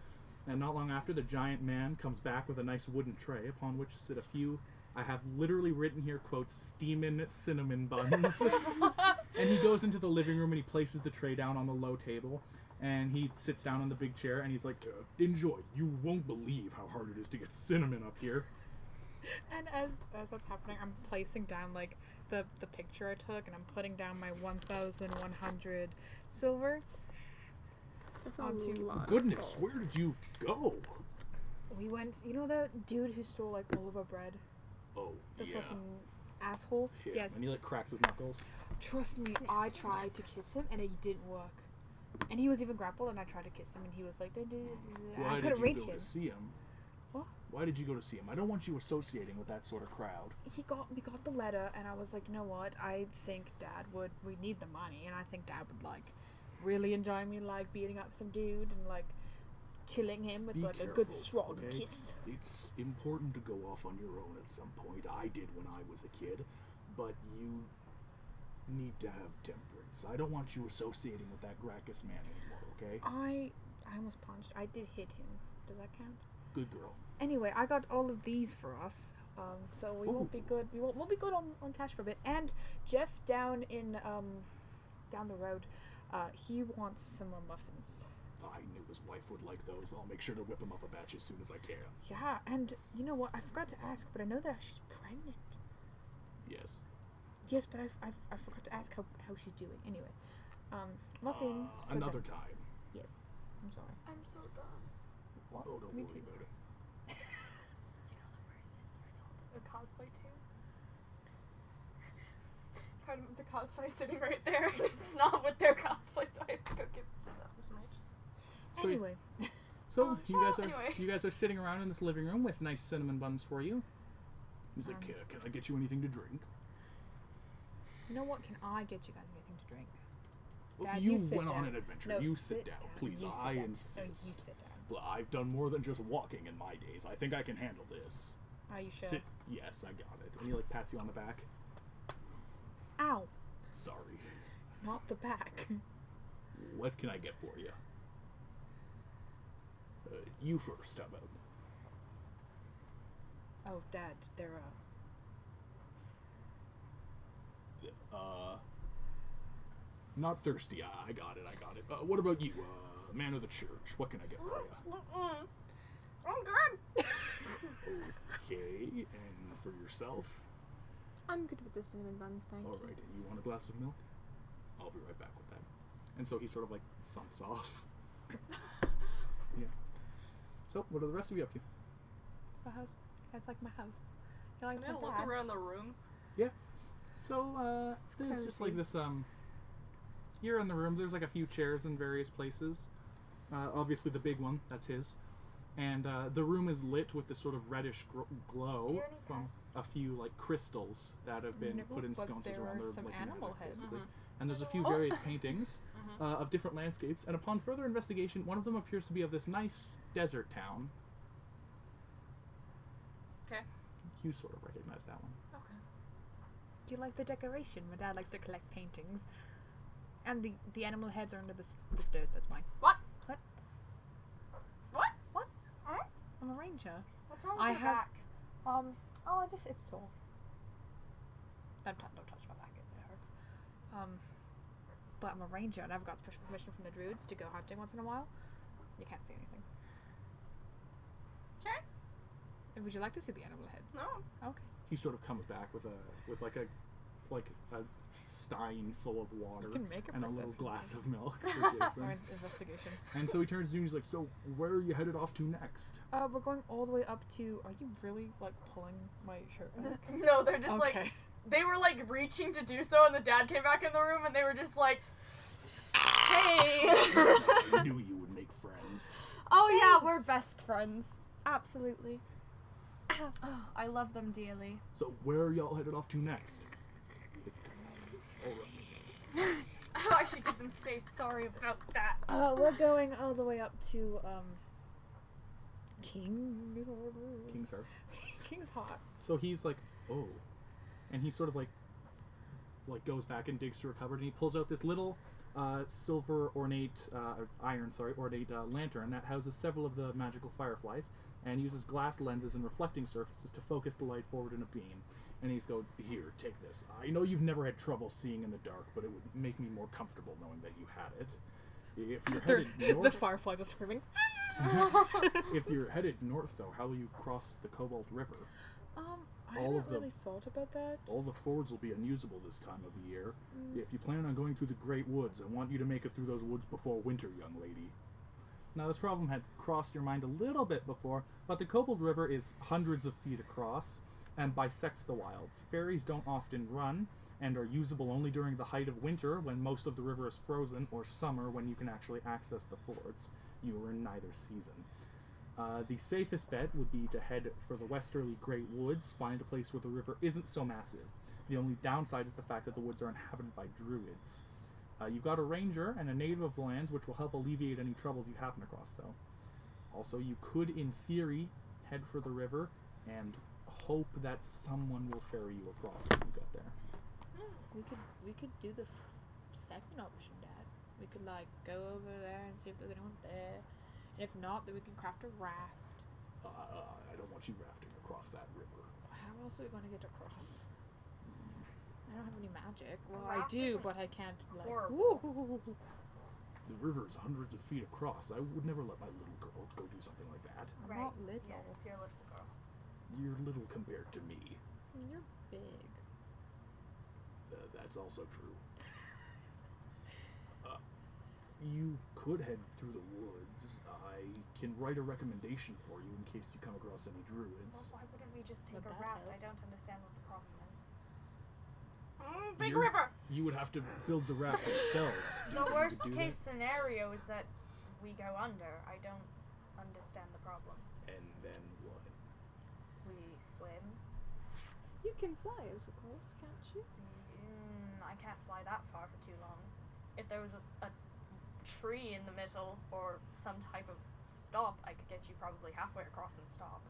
And not long after, the giant man comes back with a nice wooden tray upon which sit a few, I have literally written here, quote, steamin' cinnamon buns. And he goes into the living room and he places the tray down on the low table. And he sits down on the big chair and he's like, enjoy. You won't believe how hard it is to get cinnamon up here. And as that's happening, I'm placing down like the picture I took, and I'm putting down my 1,100 silver. That's onto- a lot. Goodness, where did you go? We went. You know the dude who stole like all of our bread, Oh, the yeah. fucking asshole. Him. Yes. And he like cracks his knuckles. Trust me, I tried to kiss him, and it didn't work. And he was even grappled, and I tried to kiss him, and he was like, Why I did couldn't you reach go him. to see him? What? Why did you go to see him? I don't want you associating with that sort of crowd. We got the letter, and I was like, you know what? I think Dad would. We need the money, and I think Dad would like really enjoy me like beating up some dude and like killing him with Be like a careful, good strong okay? kiss. It's important to go off on your own at some point. I did when I was a kid, but you need to have temperance. I don't want you associating with that Gracchus man anymore, okay? I almost punched. I did hit him. Does that count? Good girl. Anyway, I got all of these for us. So we won't be good. We'll be good on cash for a bit. And Jeff down in down the road, he wants some more muffins. I knew his wife would like those. I'll make sure to whip him up a batch as soon as I can. Yeah, and you know what? I forgot to ask, but I know that she's pregnant. Yes. Yes, but I forgot to ask how she's doing. Anyway, muffins. For Another them. time. Yes. I'm sorry. I'm so dumb. What? Oh, don't Me worry too. about it. You know the person you sold the cosplay to? Part of the cosplay sitting right there. It's not with their cosplay, so I have to go give it to them as much. So, Anyway, So shut up, anyway. you guys are sitting around in this living room with nice cinnamon buns for you. He's like, can I get you anything to drink? you know what? Can I get you guys anything to drink? Well, Dad, you you sit went on down. an adventure. No, you sit down, please. You sit I down. insist. No, you sit down. Well, I've done more than just walking in my days. I think I can handle this. Are you sure? Sit. Yes, I got it. And he like pats you on the back. Ow! Sorry. Not the back. What can I get for you? You first. How about? Oh, Dad, they're Not thirsty. I got it. What about you, man of the church? What can I get for you? I'm good. Okay, and for yourself? I'm good with the cinnamon buns, thank All you. right, and you want a glass of milk? I'll be right back with that. And so he sort of like thumps off. Yeah. So, what are the rest of you up to? so how's like my house? You like Can my I look dad? around the room? So, there's just like this, here in the room, there's like a few chairs in various places. Obviously the big one, that's his. And the room is lit with this sort of reddish glow Do you have any from a few like crystals that have been No, put in but sconces there around are their some like, animal nether, heads. basically. And there's a few various paintings of different landscapes. And upon further investigation, one of them appears to be of this nice desert town. Okay. You sort of recognize that one. Okay. Do you like the decoration? My dad likes to collect paintings. And the animal heads are under the stairs. That's mine. What? What? What? What? Huh? I'm a ranger. What's wrong with I your have- back? It's tall. Don't touch my back. It hurts. But I'm a ranger, and I've got special permission from the druids to go hunting once in a while. You can't see anything. Okay. Would you like to see the animal heads? No. Okay. He sort of comes back with a stein full of water You can make a and a little perception glass check. of milk for Jason. Or investigation. And so he turns to you and he's like, so where are you headed off to next? We're going all the way up to. Are you really like pulling my shirt back? No, they're just like Okay. they were like reaching to do so, and the dad came back in the room, and they were just like, "Hey." I knew you would make friends. Oh yeah, we're best friends. Absolutely. Oh, I love them dearly. So where are y'all headed off to next? It's alright. Oh, I should give them space. Sorry about that. We're going all the way up to King's Hearth. King's Heart. So he's like, oh. And he sort of like goes back and digs through a cupboard and he pulls out this little silver ornate lantern that houses several of the magical fireflies and uses glass lenses and reflecting surfaces to focus the light forward in a beam. And he's go, here, take this. I know you've never had trouble seeing in the dark, but it would make me more comfortable knowing that you had it. If you're headed The north, fireflies are screaming. if you're headed north, though, how will you cross the Cobalt River? I All haven't of the- really thought about that. All the fords will be unusable this time of the year. If you plan on going through the Great Woods, I want you to make it through those woods before winter, young lady. Now, this problem had crossed your mind a little bit before, but the Cobalt River is hundreds of feet across and bisects the wilds. Ferries don't often run and are usable only during the height of winter when most of the river is frozen, or summer when you can actually access the fords. You are in neither season. The safest bet would be to head for the westerly Great Woods, find a place where the river isn't so massive. The only downside is the fact that the woods are inhabited by druids. You've got a ranger and a native of the lands, which will help alleviate any troubles you happen across, though. Also, you could, in theory, head for the river and hope that someone will ferry you across when you get there. We could do the second option, Dad. We could like go over there and see if there's anyone there, and if not, then we can craft a raft. I don't want you rafting across that river. How else are we going to get across? I don't have any magic. Well, A I raft do, isn't but I can't like. horrible. The river is hundreds of feet across. I would never let my little girl go do something like that. I'm Right. not little. Yes, you're a little girl. You're little compared to me. You're big. That's also true. You could head through the woods. I can write a recommendation for you in case you come across any Well, druids. why wouldn't we just take Would a that raft? help? I don't understand what the problem is. Big You're- river. You would have to build the raft yourselves. Do you The think you worst could do case scenario is that we go under. I don't understand the problem. that? And then what? We swim. You can fly, of course, can't you? I can't fly that far for too long. If there was a tree in the middle or some type of stop, I could get you probably halfway across and stop.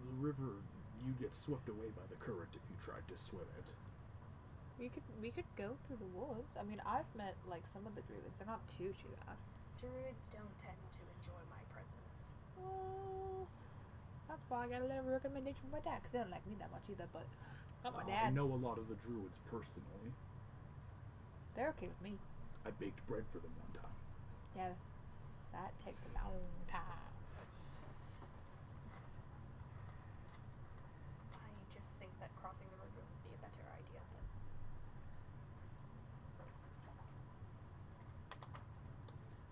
The river, you get swept away by the current if you tried to swim it. We could go through the woods. I mean, I've met like some of the druids. They're not too bad. Druids don't tend to enjoy my presence. Well, that's why I got a little recommendation from my dad, because they don't like me that much either. But got my I dad. know a lot of the druids personally. They're okay with me. I baked bread for them one time. Yeah, that takes a long time. I just think that crossing the river would be a better idea.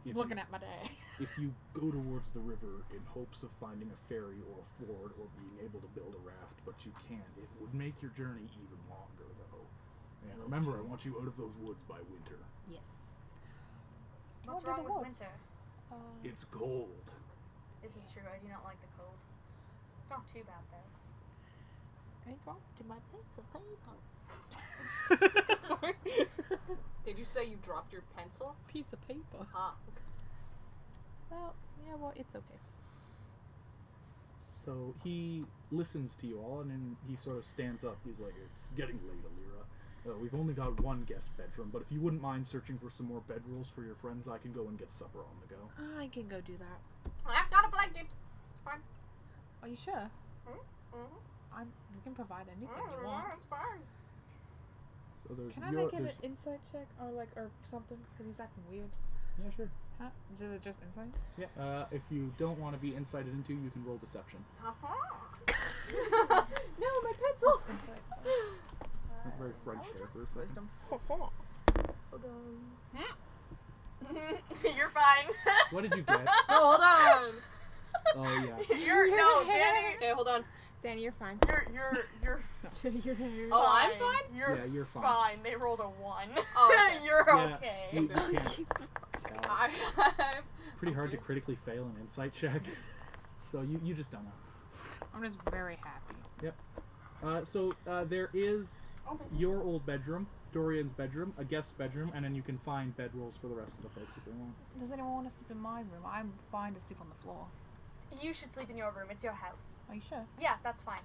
If Looking you, at my dad. if you go towards the river in hopes of finding a ferry or a ford or being able to build a raft, but you can't, it would make your journey even longer, though. And remember, I want you out of those woods by winter. Yes. What's do wrong the with woods. winter? It's cold. This is true. I do not like the cold. It's not too bad though. I dropped my piece of paper. Sorry. Did you say you dropped your pencil? Piece of paper. Ah. Well, you know what? It's okay. So he listens to you all, and then he sort of stands up. He's like, "It's getting late, Alira. We've only got one guest bedroom, but if you wouldn't mind searching for some more bedrolls for your friends, I can go and get supper on the go." I can go do that. I've got a blanket. It's fine. Are you sure? Mm-hmm. We can provide anything you want. It's fine. So there's Can I your, make an there's- insight check or something? Because he's acting weird. Yeah, sure. Huh? Is it just insight? Yeah. If you don't want to be incited into, you can roll deception. No, my pencil! Insight. Not very French there for a second. Wisdom. You're fine. What did you get? No, hold on. Oh yeah. Danny. Okay, hold on. Danny, you're fine. You're Your hair. Oh, I'm fine. You're You're fine. fine. They rolled a 1. Oh, okay. You're Yeah, okay. You can't tell. It's pretty hard to critically fail an insight check. So you just don't know. I'm just very happy. There is your old bedroom, Dorian's bedroom, a guest bedroom, and then you can find bedrolls for the rest of the folks if they want. Does anyone want to sleep in my room? I'm fine to sleep on the floor. You should sleep in your room. It's your house. Are you sure? Yeah, that's fine.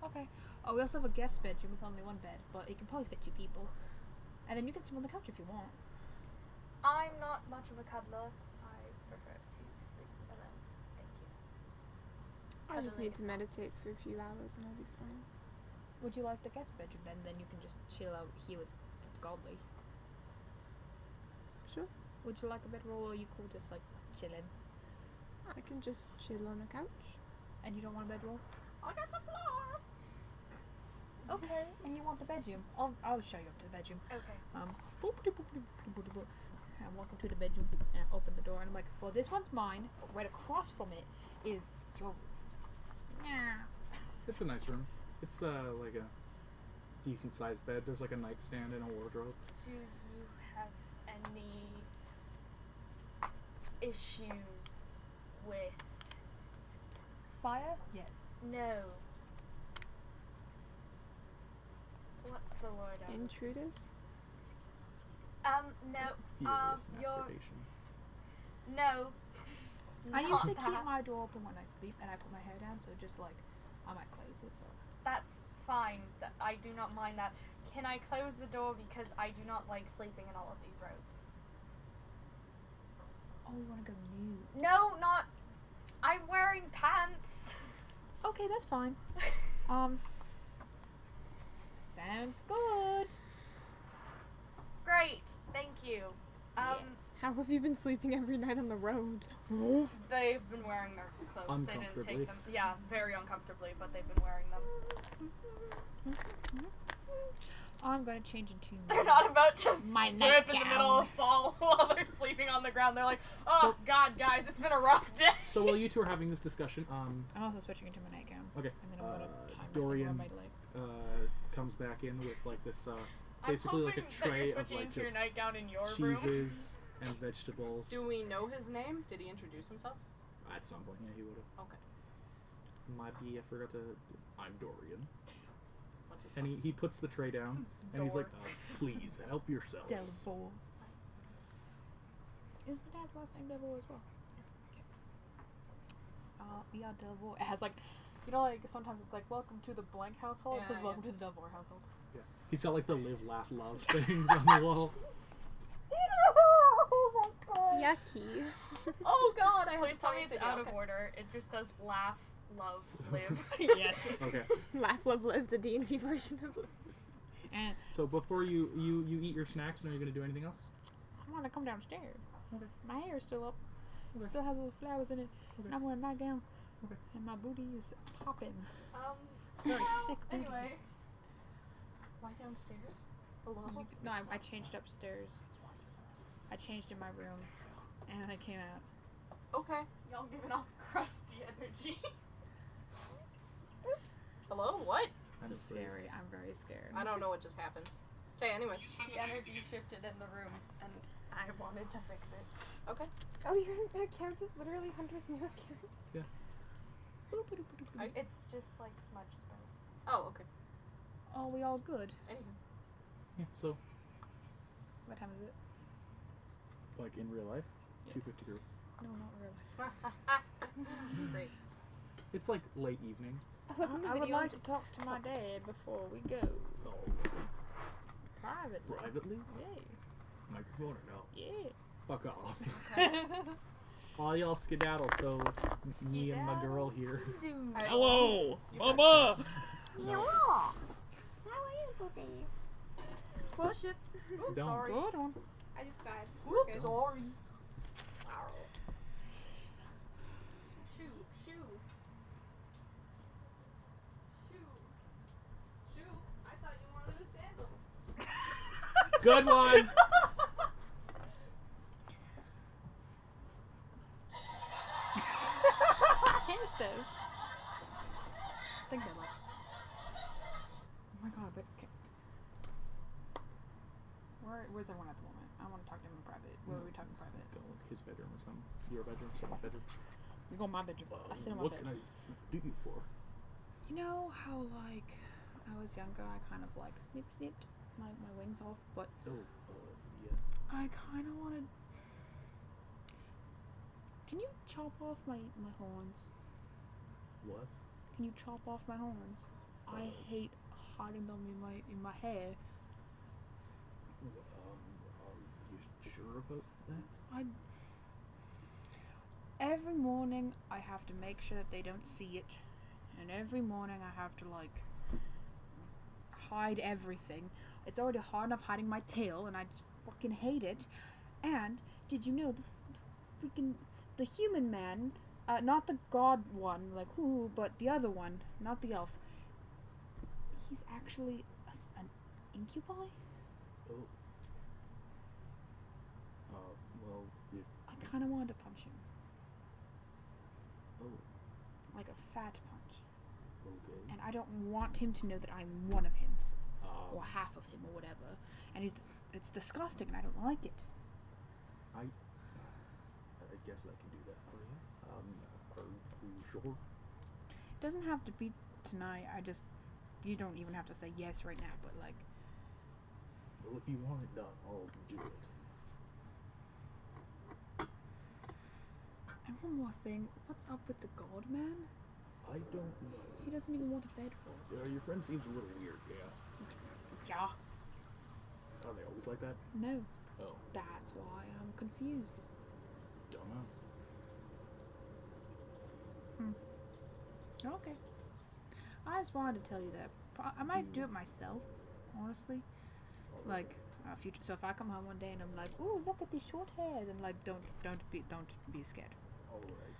Okay. Oh, we also have a guest bedroom with only one bed, but it can probably fit 2 people. And then you can sleep on the couch if you want. I'm not much of a cuddler. I prefer to sleep alone. Thank you. I just Cuddling need to is not- meditate for a few hours and I'll be fine. Would you like the guest bedroom then? Then you can just chill out here with Godly. Sure. Would you like a bedroll, or are you cool just like chilling? I can just chill on a couch. And you don't want a bedroll? I got the floor. Okay. And you want the bedroom? I'll show you up to the bedroom. Okay. And walk into the bedroom and open the door, and I'm like, well, this one's mine, but right across from it is your. Yeah. It's a nice room. It's like a decent sized bed. There's like a nightstand and a wardrobe. Do you have any issues with Fire? Yes. no? What's the word? Intruders? No. Furious You're masturbation. no. I not usually that. keep my door open when I sleep, and I put my hair down, so just like I might close it. But That's fine. I do not mind that. Can I close the door because I do not like sleeping in all of these robes? oh, you want to go nude? No, not. I'm wearing pants. Okay, that's fine. Sounds good. Great. Thank you. How have you been sleeping every night on the road? They've been wearing their clothes. They didn't Uncomfortably. take them. Yeah, very uncomfortably, but they've been wearing them. I'm gonna change into They're not about to My strip in the middle nightgown. of fall while they're sleeping on the ground. They're like, oh So- God, guys, it's been a rough day. So while you two are having this discussion, I'm also switching into my nightgown. okay, And then I'm gonna tie my Dorian finger on my leg. comes back in with like this I'm basically like a hoping that tray you're of switching like into your just nightgown in your room. cheeses and vegetables. Do we know his name? Did he introduce himself? At some point, yeah, he would have. Okay. Might be I forgot to. I'm Dorian. What's his And he puts the tray down, and he's like, please help yourselves. Devil. Is my dad's last name Devil as well? Okay. We are Devil. It has like, you know, like sometimes it's like welcome to the blank household. It says Yeah, welcome to the Devil household. Yeah. He's got like the live, laugh, love things on the wall. Yucky. Oh God! I Please tell me it's City, out of okay. order. It just says laugh, love, live. Yes. Okay. Laugh, love, live, the D&D version of it. And So before you eat your snacks, and are you gonna do anything else? I want to come downstairs. Okay. My hair is still up. Okay. It still has little flowers in it. Okay. And I'm wearing a nightgown. Okay. And my booty is popping. Very thick booty. Anyway, Why downstairs? Hello? No, I changed upstairs. I changed in my room, and then I came out. Okay. y'all giving off crusty energy. Hello? What? This I'm is afraid. scary. I'm very scared. I don't know what just happened. Okay, anyways. The energy shifted in the room, and I wanted to fix it. Okay. Oh, your account is literally Hunter's new account. It's just like smudge spell. Oh, okay. Oh, we all good. Anywho. Yeah. So What time is it? like in real life, Yeah. 2:53. No, not real life. Great. It's like late evening. I would like to talk to my dad before we go. Oh. Privately. Privately? Yeah. Microphone or no? Yeah. Fuck off. All y'all skedaddle. So me and my girl here. Hello, Mama. No, Oh shit. don't. Sorry. Good one. I just died. Whoops. Sorry. Shoo, shoo. Shoo. Shoo. I thought you wanted a sandal. Good one. Panthers. I think they left. Oh my god, but where's everyone at the moment? I want to talk to him in private. Where are we talking private? Go in his bedroom or some. Your bedroom, someone's bedroom. We go in my bedroom. I sit in my What bed. can I do you for? You know how like when I was younger, I kind of like snipped my wings off, but Oh, yes. I kind of wanted. Can you chop off my horns? What? Can you chop off my horns? I hate hiding them in my hair. Are you sure about that? Every morning I have to make sure that they don't see it, and every morning I have to like hide everything. It's already hard enough hiding my tail, and I just fucking hate it. And did you know the human man, not the god one, like who, but the other one, not the elf. He's actually an incubi? Oh. Well, if... I kind of wanted to punch him. Oh, Like a fat punch. okay. And I don't want him to know that I'm one of him. Or Um, half of him, or whatever. And it's disgusting, and I don't like it. I guess I can do that for you. Are you sure? It doesn't have to be tonight. You don't even have to say yes right now, but like, Well, if you want it done, I'll do it. and one more thing. What's up with the god man? I don't know. He doesn't even want a bed for. Your friend seems a little weird, yeah. Yeah. Are they always like that? No. Oh, That's why I'm confused. don't know. Okay. I just wanted to tell you that. I might do it myself, honestly. Like, future. So if I come home one day and I'm like, "Ooh, look at these short hair," then like, don't be scared. All right.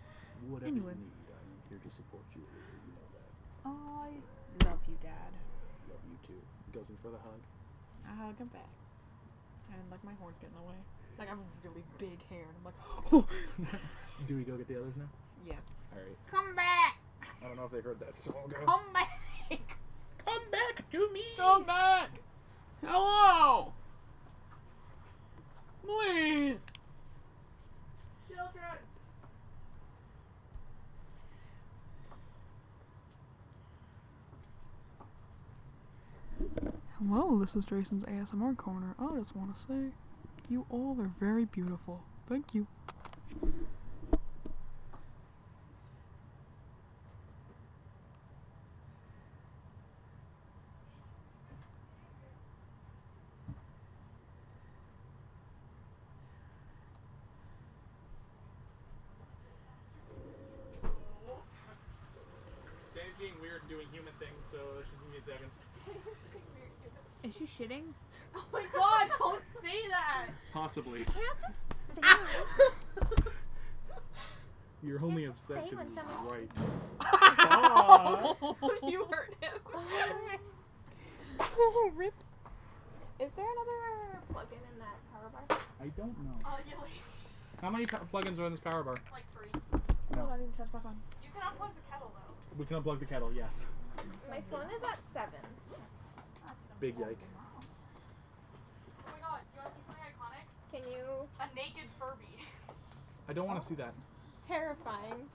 Whatever Anyway. you need, I'm here to support you. You know that. I love you, Dad. Love you too. He goes in for the hug. I hug him back, and like my horns get in the way. Like I have really big hair, and I'm like, Do we go get the others now? yes. All right. Come back! I don't know if they heard that, so I'll go. Come back! Come back to me. Come back! Hello! Please! Children. Hello, this is Jason's ASMR corner. I just want to say, you all are very beautiful. Thank you. Danny's being weird and doing human things, so just give me a second. Is she shitting? Oh my god, don't say that! Possibly. Can't just say You're only Can't just upset say because when he's someone's- right. You hurt him. Rip. Is there another plug-in in that power bar? I don't know. Yeah, like, How many plugins are in this power bar? like 3. Hold on, I need to charge my phone. You can unplug the kettle though. We can unplug the kettle, yes. My phone is at 7. Big yike. Oh my god, do you want to see something iconic? Can you? A naked Furby. I don't want to see that. Terrifying.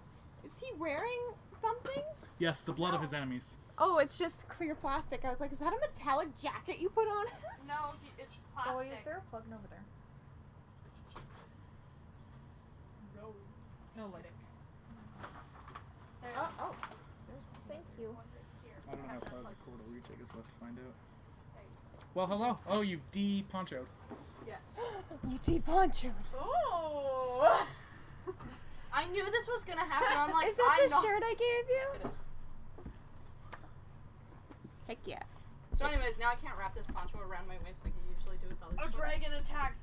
Is he wearing something? Yes, the blood of his enemies. Oh, it's just clear plastic. I was like, is that a metallic jacket you put on? No, it's plastic. Oh, is there a plug over there? No. No lighting. There's Oh. Thank you. one right here. I don't know how far the cord will reach. I guess we'll have to find out. Well, hello. Oh, you de-ponchoed. Yes. You de-ponchoed. Oh! I knew this was gonna happen. I'm like, Is that I'm the not. shirt I gave you? It is. Heck yeah. So anyways, now I can't wrap this poncho around my waist like I usually do with the other A shorts. dragon attacks.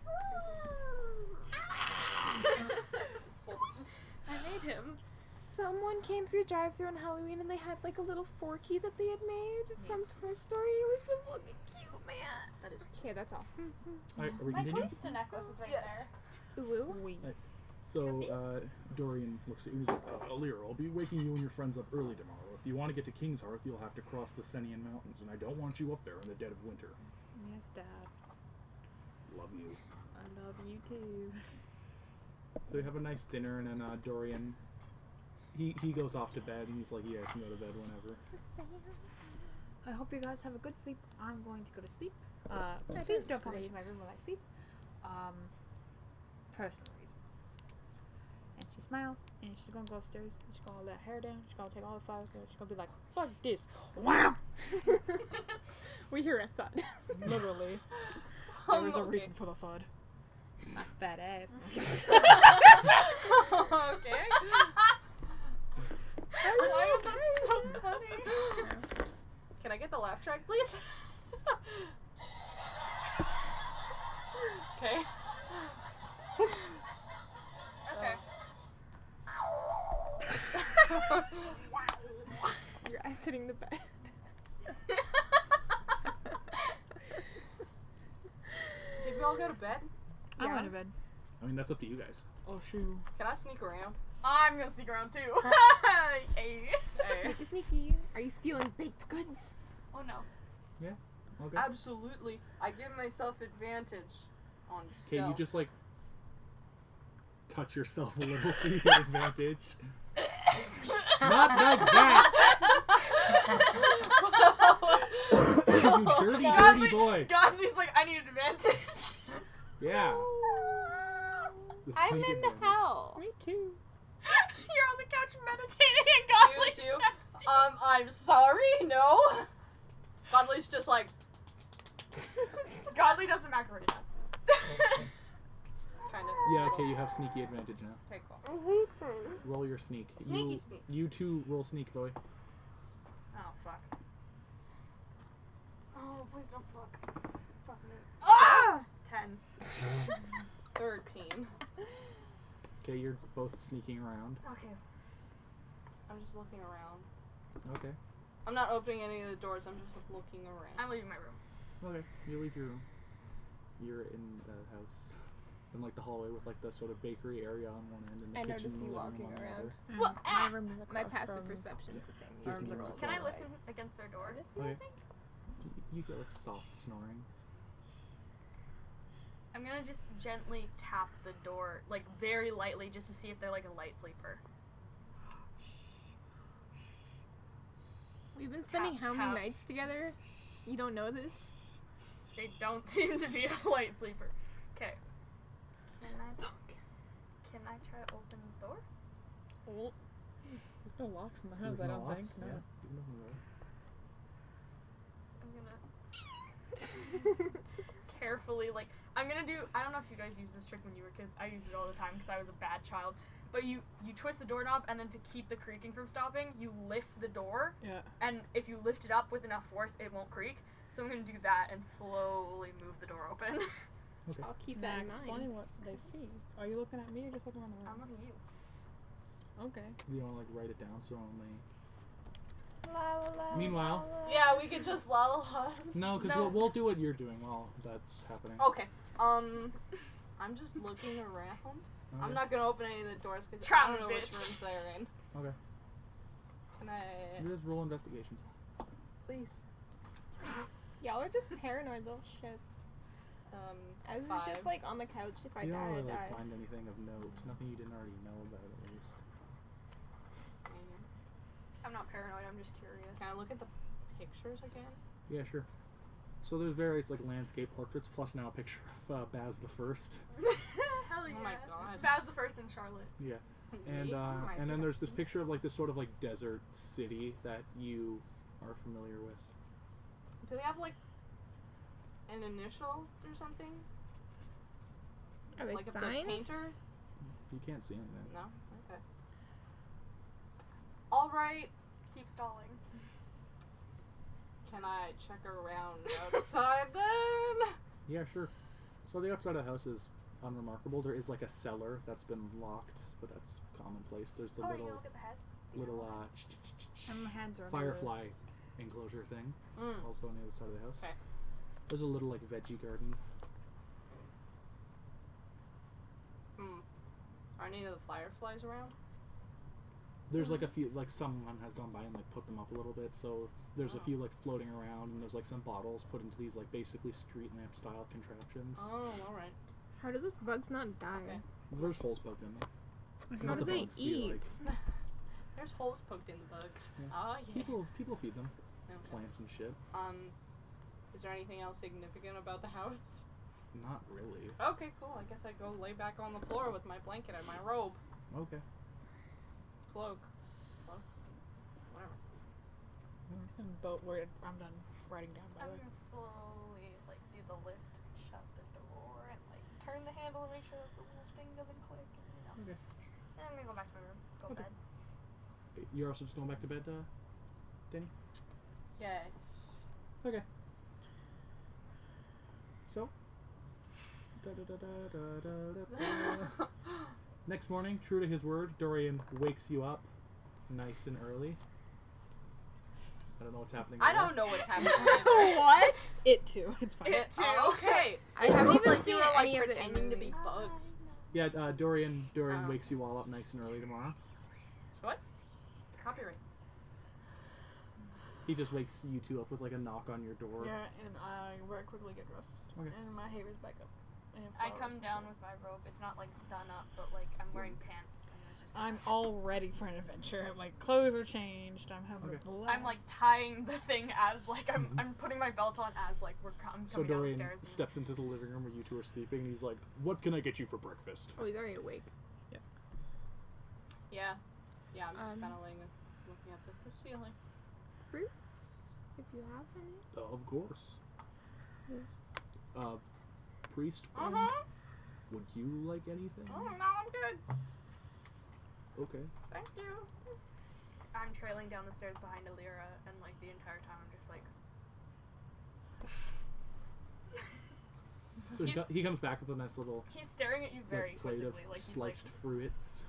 I made him. Someone came through drive-thru on Halloween and they had like a little forky that they had made from Toy Story. It was so fucking cute, man. That is Okay, that's all. Alright, are we My continuing? Calista necklace is right Yes. there. Ooh. So, Dorian looks at you and he's like, Alira, I'll be waking you and your friends up early tomorrow. If you want to get to King's Hearth, you'll have to cross the Senian Mountains, and I don't want you up there in the dead of winter. Yes, Dad. Love you. I love you too. So they have a nice dinner, and then Dorian, he goes off to bed, and he's like, yeah, I can go to bed whenever. I hope you guys have a good sleep. I'm going to go to sleep. Please don't come into my room while I sleep. Personal reasons. And she smiles, and she's gonna go upstairs, and she's gonna let her hair down, she's gonna take all the flowers out, she's gonna be like, fuck this. Wham! We hear a thud. Literally. There was a reason for the thud. My fat ass. Okay. Why is that so funny? Can I get the laugh track, please? Okay. Your ass hitting the bed. Did we all go to bed? I Yeah. went to bed. I mean, that's up to you guys. Oh shoot. Can I sneak around? I'm gonna sneak around too. Hey. Hey. Sneaky, sneaky. Are you stealing baked goods? Oh no. Okay. Absolutely. I give myself advantage on Okay, stealth. you just like touch yourself a little so you get advantage. Not like that! You dirty, dirty boy. Godly's like, I need advantage. Yeah. The I'm sneak in the advantage. hell. Me too. You're on the couch meditating and Godly's Excuse you? next to you. I'm sorry, no. Godly's just like, Godly does a macarena. kind of. Yeah, okay, you have sneaky advantage now. Okay, cool. I hate them. Roll your sneak. Sneaky you, sneak. You two roll sneak, boy. Oh fuck. Oh, please don't fuck. Fuck me. Ah! 10. 13. Okay, you're both sneaking around. Okay. I'm just looking around. Okay. I'm not opening any of the doors, I'm just looking around. I'm leaving my room. Okay, you leave your room. You're in the house. In like the hallway with like the sort of bakery area on one end and the I kitchen noticed and you the living walking room on the around. other. Well, My room is My across passive from- perception's the same. Jason, Arms you are roll all Can I closed. listen against their door? Okay. You get like soft snoring. I'm gonna just gently tap the door, like very lightly, just to see if they're like a light sleeper. We've been spending Tap, how many tap. nights together? You don't know this? They don't seem to be a light sleeper. Okay. Can I try to open the door? There's no locks in the house, There's I no don't locks? think. No. Yeah, you know who I'm gonna carefully, like, I don't know if you guys use this trick when you were kids. I used it all the time because I was a bad child. But you twist the doorknob, and then to keep the creaking from stopping, you lift the door. Yeah. And if you lift it up with enough force, it won't creak. So I'm gonna do that and slowly move the door open. Okay. I'll keep Then that in explain mind. what they see. Are you looking at me or just looking around the I'm room? looking at you. Okay. You want to like write it down so only. La, la, la, Meanwhile- la, la. Yeah, we could just la la la. No, because No. we'll do what you're doing while that's happening. Okay. I'm just looking around. Okay. I'm not gonna open any of the doors because I Try don't me, know which bitch. rooms they're in. Okay. Can I You just roll investigation. please? Y'all are just paranoid little shits. I was 5. just like on the couch. If I You don't die, I really like, die. find anything of note. Nothing you didn't already know about at least. I'm not paranoid. I'm just curious. Can I look at the pictures again? Yeah, sure. So there's various like landscape portraits plus now a picture of Baz the First. Hell Oh my god. Baz the first in Charlotte. Yeah. And Me? Oh my and then there's this goodness. picture of like this sort of like desert city that you are familiar with. Do they have like an initial or something? Are they Like if they're signs? painter? You can't see anything. No? Okay. Alright. Keep stalling. Can I check around outside then? Yeah, sure. So the outside of the house is unremarkable. There is like a cellar that's been locked, but that's commonplace. There's the Oh, you little look at the heads? little And my hands are under firefly enclosure thing Mm. also on the other side of the house. Okay. There's a little like veggie garden. Are any of the fireflies around? There's like a few, like someone has gone by and like put them up a little bit. So there's a Oh. few like floating around, and there's like some bottles put into these like basically street lamp style contraptions. Oh, alright. How do those bugs not die? Okay. There's holes poked in them. What Not do the they bugs, the, like, eat? There's holes poked in the bugs. Yeah. Oh yeah. People feed them Okay. plants and shit. Is there anything else significant about the house? Not really. Okay, cool. I guess I go lay back on the floor with my blanket and my robe. Okay. Cloak. Whatever. Boat where I'm done writing down, by I'm the way. gonna slowly like do the lift, shut the door, and like turn the handle to make sure that the little thing doesn't click. And, you know. Okay. And I'm gonna go back to my room, go to Okay. bed. You're also just going back to bed, Danny? Yes. Okay. So. Da-da-da-da-da-da-da. Next morning, true to his word, Dorian wakes you up nice and early. I don't know what's happening. I there. don't know what's happening either. What? It too. It's fine. It too. Oh, okay. I haven't looked even like seen you were like any of the pretending to be movies. bugs. Yeah, Dorian wakes you all up nice and early tomorrow. What? Copyright. He just wakes you two up with like a knock on your door. Yeah, and I very quickly get dressed. Okay. And my hair is back up. And I flowers come and down shit. with my robe. It's not like done up, but like I'm wearing pants. And it's just I'm all ready for an adventure. My clothes are changed. I'm having Okay. a blast. I'm like tying the thing as like I'm putting my belt on as like I'm So coming down the Dorian stairs. and- steps into the living room where you two are sleeping, and he's like, "What can I get you for breakfast?" Oh, he's already awake. Yeah. Yeah, I'm just Um, kind of laying and looking up at the ceiling. Fruits, if you have any. Of course. Yes. Priest friend, would you like anything? Oh no, I'm good. Okay. Thank you. I'm trailing down the stairs behind Alira, and like the entire time I'm just like. So he comes back with a nice little He's staring at you very like, plate of quizzically, like he's like. sliced fruits.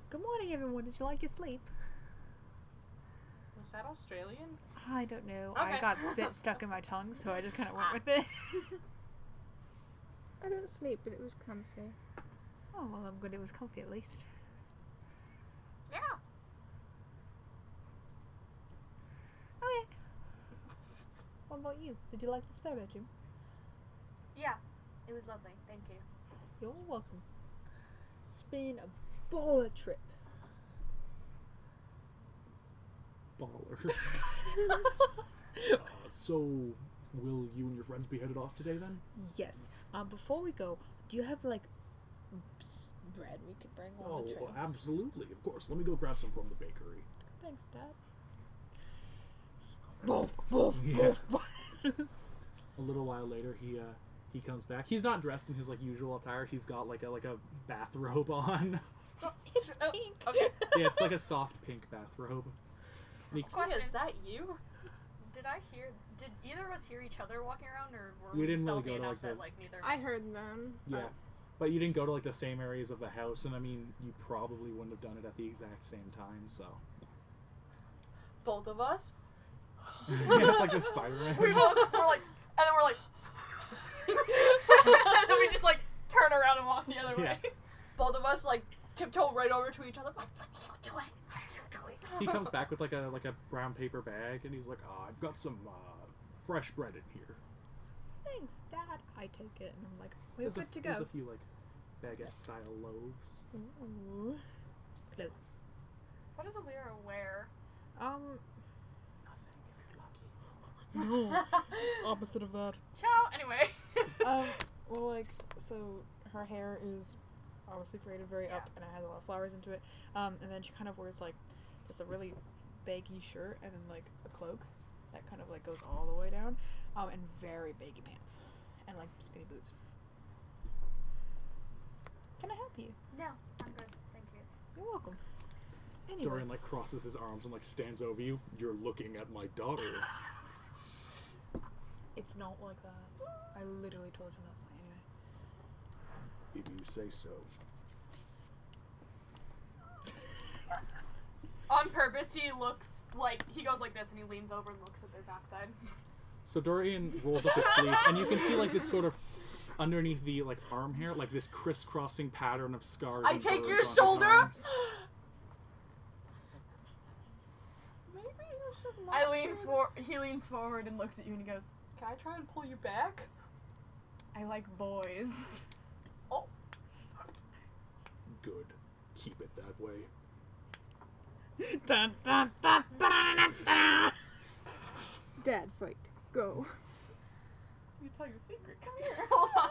Good morning, everyone. Did you like your sleep? Was that Australian? I don't know. Okay. I got spit stuck in my tongue, so I just kind of went with it. I didn't sleep, but it was comfy. Oh, well, I'm good. It was comfy at least. Yeah. Okay. What about you? Did you like the spare bedroom? Yeah. It was lovely. Thank you. You're welcome. It's been a baller trip. Baller. So, will you and your friends be headed off today then? Yes. Before we go, do you have like bread we could bring on the train? Absolutely. Of course. Let me go grab some from the bakery. Thanks, Dad. Wolf, wolf, Yeah. wolf. A little while later, he comes back. He's not dressed in his like usual attire. He's got like a bathrobe on. It's pink. Okay. Yeah, it's like a soft pink bathrobe. And he- Question. Is that you? Did either of us hear each other walking around, or were We we didn't really stealthy go to, enough like, that the- like neither of I us- heard them. yeah. But you didn't go to like the same areas of the house, and I mean, you probably wouldn't have done it at the exact same time. So Both of us? yeah, it's like the Spider-Man. we're like, and then we're like, and then we just like turn around and walk the other way. Both of us like tiptoe right over to each other. What are you doing? What are you doing? He comes back with like a brown paper bag, and he's like, "I've got some fresh bread in here." Thanks, Dad. I take it and I'm like, we're good to There's go. a few like baguette-style loaves. Ooh. Close. What does Alira wear? Nothing if you're lucky. No. Opposite of that. Ciao. Anyway. Well, like, so her hair is obviously braided very up, and it has a lot of flowers into it. And then she kind of wears like just a really baggy shirt, and then like a cloak that kind of like goes all the way down, and very baggy pants, and like skinny boots. Can I help you? No, I'm good. Thank you. You're welcome. Anyway, Dorian like crosses his arms and like stands over you. You're looking at my daughter. it's not like that. I literally told you last night. Anyway. If you say so. On purpose, he looks like he goes like this, and he leans over and looks at their backside. So Dorian rolls up his sleeves, and you can see like this sort of underneath the like arm hair, like this crisscrossing pattern of scars. I and take burrs your on his shoulder? arms. Maybe you should He leans forward and looks at you, and he goes, Can I try and pull you back? "I like boys." Good. Keep it that way. Dun, dun, dun, dun, dun, dun. Dad, fight. Go. You tell your secret. Come here. Hold on.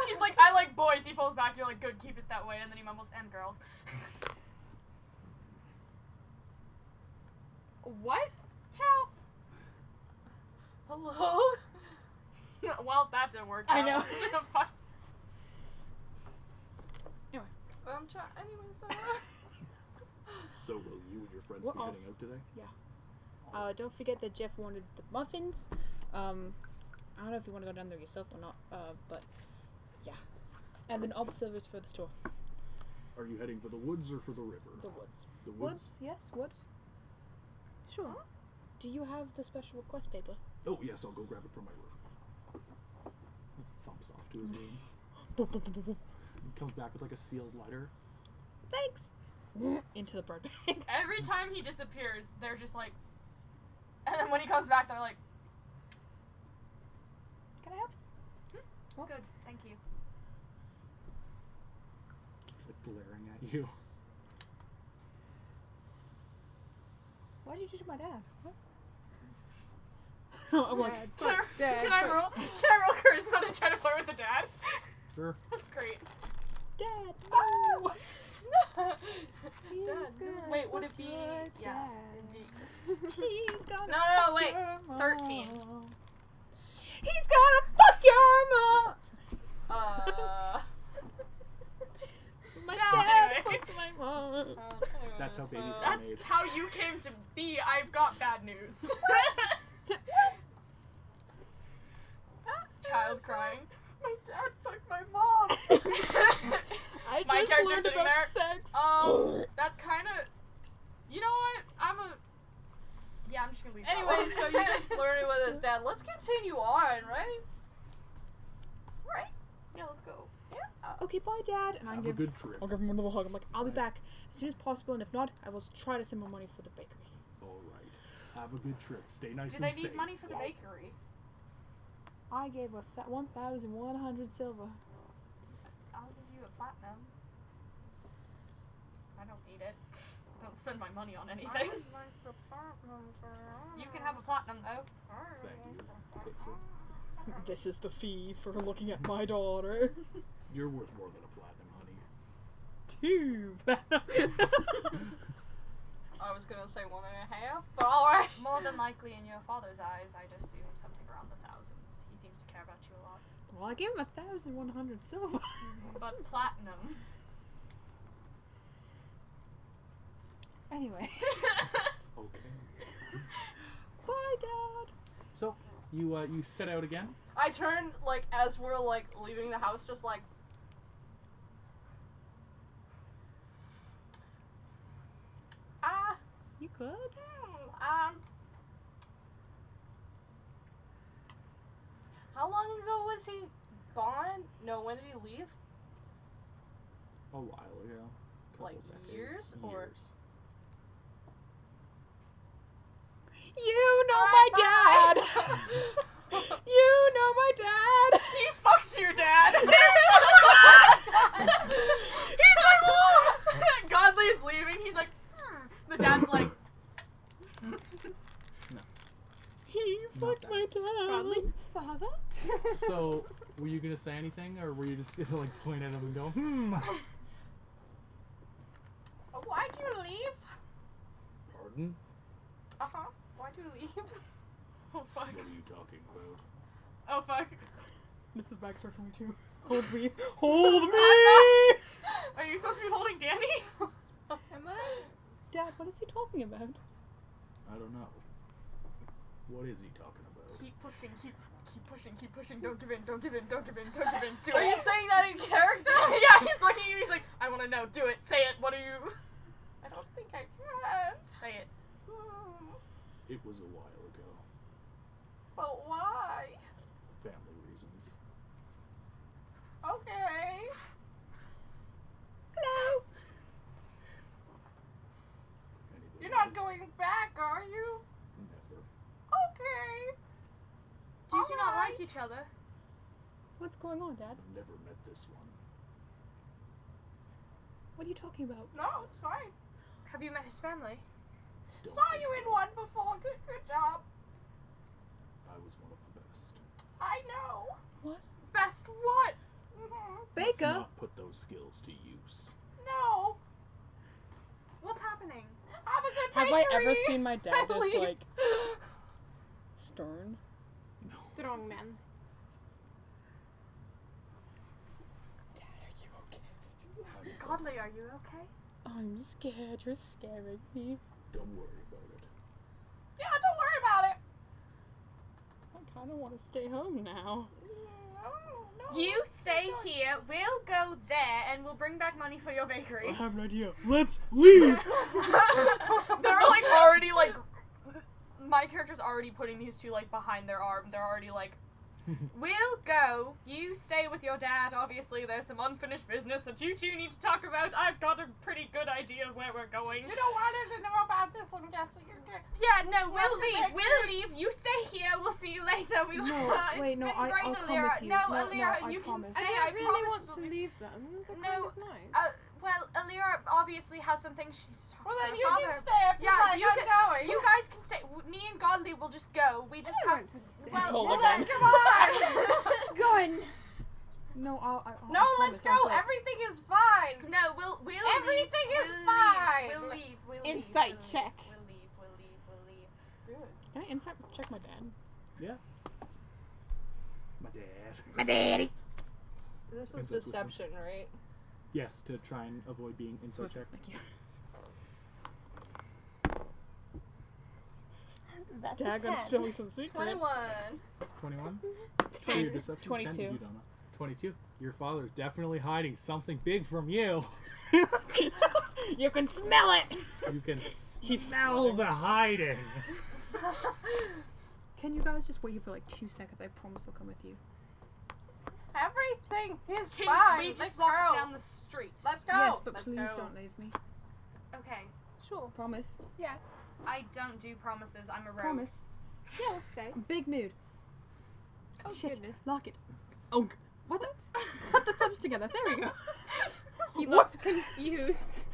He's like, "I like boys." He pulls back. You're like, "Good, keep it that way." And then he mumbles, "And girls." What? Ciao. Hello? Well, that didn't work. I out. know. Fuck. Anyways, So will you and your friends We're be off. heading out today? Don't forget that Jeff wanted the muffins. I don't know if you want to go down there yourself or not, but yeah. And then all the servers for the store. Are you heading for the woods or for the river? The woods. The Woods? Yes, woods. Sure. Do you have the special request paper? Oh, yes, I'll go grab it from my room. Thumps off to his room. He comes back with like a sealed letter. Thanks. Into the bread bag. Every time he disappears, they're just like, and then when he comes back, they're like, Can I help? oh, good, thank you. He's like glaring at you. What did you do to my dad? What? I'm like, Can I roll charisma to try to flirt with the dad? Sure. That's great. Dad, no! Dad. Wait, would it be? Yeah. It'd be... He's gonna No, wait. fuck your 13. mom. He's gonna fuck your mom! My Ciao, dad anyway. fucked my mom. That's how babies are That's made. how you came to be. I've got bad news. Child crying. My dad fucked my mom. I My just character's learned sitting about there. sex. That's kind of. You know what? Yeah, I'm just gonna leave. that Anyway, one. so you just flirted with his dad. Let's continue on, right? Right? Yeah, let's go. Okay, bye, Dad. And Have a good trip. I'll give him another hug. I'm like, I'll be back as soon as possible, and if not, I will try to send more money for the bakery. Alright. Have a good trip. Stay nice Do and they safe. need money for the bakery? I gave her 1,100 silver. I'll give you a platinum. I don't need it. Don't spend my money on anything. You can have a platinum though. Thank you. Takes it. This is the fee for looking at my daughter. You're worth more than a platinum, honey. 2 platinum. I was gonna say 1.5, but alright. More than likely, in your father's eyes, I'd assume something around the thousands. He seems to care about you a lot. Well, I gave him 1,100 silver. But platinum. Anyway. Okay. Bye, Dad. So, you set out again? I turn, like, as we're, like, leaving the house, just like... You could. How long ago was he gone? No, when did he leave? A while ago. Couple Like, decades. years, or- Years. You know my dad. You know my dad. He fucks your dad! He's my mom. Godly's leaving, he's like, The dad's like, He fucked my dad. Godly father? So, were you gonna say anything, or were you just gonna like point at him and go, Why'd you leave? Pardon? Uh-huh. Why'd you leave? oh fuck. What are you talking about? Oh fuck. This is backstory for me too. Hold me. Hold me. Are you supposed to be holding Danny? Am I? Dad, what is he talking about? I don't know. What is he talking about? Keep pushing, keep pushing, don't give in, don't give in, don't give in, don't give in, do Are you it. saying that in character? Yeah, he's looking at you, he's like, I wanna know, do it, say it, what are you? I don't think I can. Say it. It was a while ago. But why? Family reasons. Okay. Hello. Anybody You're not else? going back, are you? Never. Okay. Do you not Alright. like each other? What's going on, Dad? Never met this one. What are you talking about? No, it's fine. Have you met his family? Don't Saw think you so. in one before. Good job. I was one of the best. I know. Best what? Let's Baker. not put those skills to use. No. What's happening? Have a good Have I bakery. ever seen my dad I this leave. like stern? No. Strong man. Dad, are you okay? Godly, are you okay? I'm scared. You're scaring me. Don't worry about it. Yeah, don't worry about it. I kind of want to stay home now. No, You stay here. We'll go there, and we'll bring back money for your bakery. I have an idea. Let's leave. They're like already like. My character's already putting these two like behind their arm. They're already like. We'll go. You stay with your dad. Obviously, there's some unfinished business that you two need to talk about. I've got a pretty good idea of where we're going. You don't want to know about this, I'm guessing you're good. Yeah, no, we'll Welcome leave. back. We'll leave. You stay here. We'll see you later. We No, wait, it's no, been I'll great, come Alira. with you. No, No, Alira, I you promise. can I stay. didn't really want promise to we'll leave them. They're No, kind of nice. Well, Alira obviously has some things she's talking Well, to then her you father. can stay if you Yeah, like. you I'm can- going. You guys can stay. Me and Godly will just go. We just I have want to stay. Well, then come on. Going. No, I'll No, promise, let's go. I'll Everything is fine. No, we'll Everything leave. is We'll fine. Leave. We'll leave. We'll Insight leave. check. We'll leave. We'll leave. We'll leave. Do it. Can I insight check my dad? Yeah. My dad. My daddy. This is Insight, which one? deception, right? Yes, to try and avoid being insight check. Thank you. That's Dad, a gonna 10. spill me some secrets. 21. 21? 10. Your deception? 22. 10? You don't know. 22. Your father's definitely hiding something big from you. You can smell it. You can He's smell the hiding. Can you guys just wait here for like 2 seconds? I promise I'll come with you. Everything is Can fine. we just Let's walk go. down the street? Let's go. Yes, but Let's please go. don't leave me. Okay. Sure. Promise. Yeah. I don't do promises. I'm a rogue. Promise. Yeah, we'll stay. Big mood. Oh, Shit. goodness. Lock it. Oh. What? Put the thumbs together. There we go. He looks confused.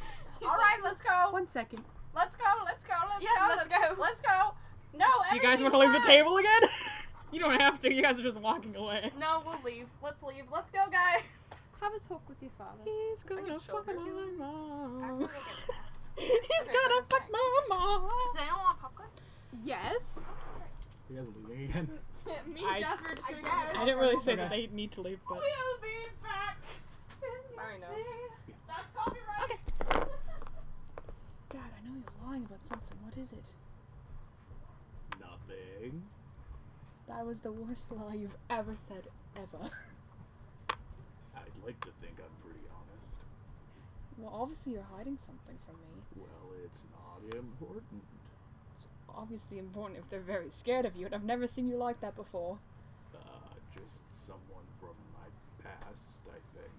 All right, let's go. 1 second. Let's go. Let's go. Let's Yeah, go. let's go. Let's go. No, Do you guys want to leave the table again? You don't have to. You guys are just walking away. No, we'll leave. Let's leave. Let's go, guys. Have a talk with your father. He's can gonna fuck shoulder my you. Ask mom. me to get snaps. He's Okay, gonna that's fuck my mom. Does anyone want popcorn? Yes. You guys leaving again? Me I- and Jasper are just I gonna guess. get I didn't really say Okay. that they need to leave, but We'll be back. I know. That's copyright. Okay. Dad, I know you're lying about something. What is it? Nothing. That was the worst lie you've ever said, ever. I'd like to think I'm pretty honest. Well, obviously you're hiding something from me. Well, it's not important. It's obviously important if they're very scared of you, and I've never seen you like that before. Just someone from my past, I think.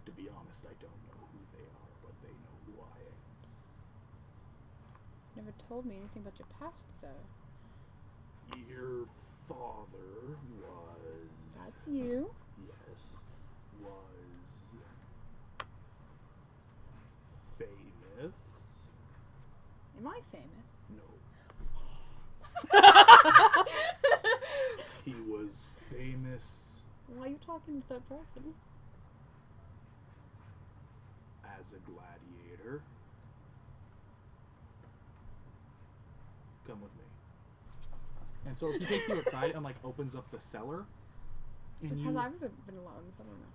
To be honest, I don't know who they are, but they know who I am. Never told me anything about your past, though. Your father was... That's you. Yes, was... famous? Am I famous? No. He was famous Why are you talking to that person? as a gladiator. Come with me. And so he takes you outside and like opens up the cellar. And Have you I ever been allowed in somewhere now?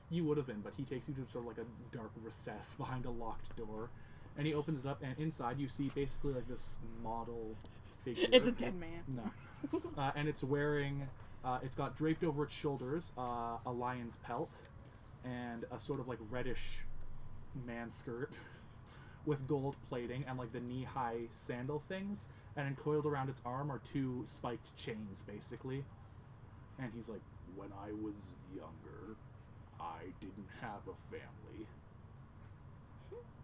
you would have been, but he takes you to sort of like a dark recess behind a locked door. And he opens it up, and inside you see basically like this model figure. It's a dead man. No. And it's wearing, it's got draped over its shoulders a lion's pelt and a sort of like reddish man skirt with gold plating and like the knee-high sandal things. And then coiled around its arm are two spiked chains, basically. And he's like, when I was younger, I didn't have a family.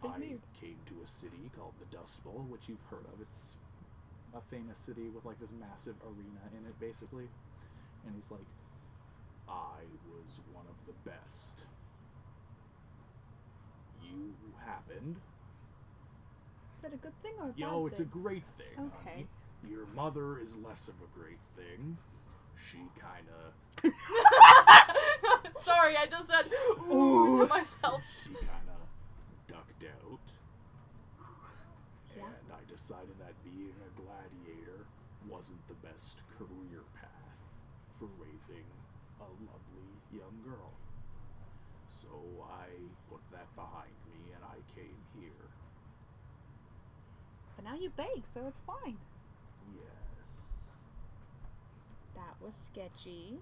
Big I mood. came to a city called the Dust Bowl, which you've heard of. It's a famous city with like this massive arena in it, basically. And he's like, I was one of the best. You happened. Is that a good thing or a bad Yo, it's a thing? great thing, Okay. honey. Your mother is less of a great thing. She kinda... Sorry, I just said ooh to myself. She kinda ducked out. And I decided that being a gladiator wasn't the best career path for raising a lovely young girl. So I put that behind me and I came here. But now you bake, so it's fine. Yes. That was sketchy.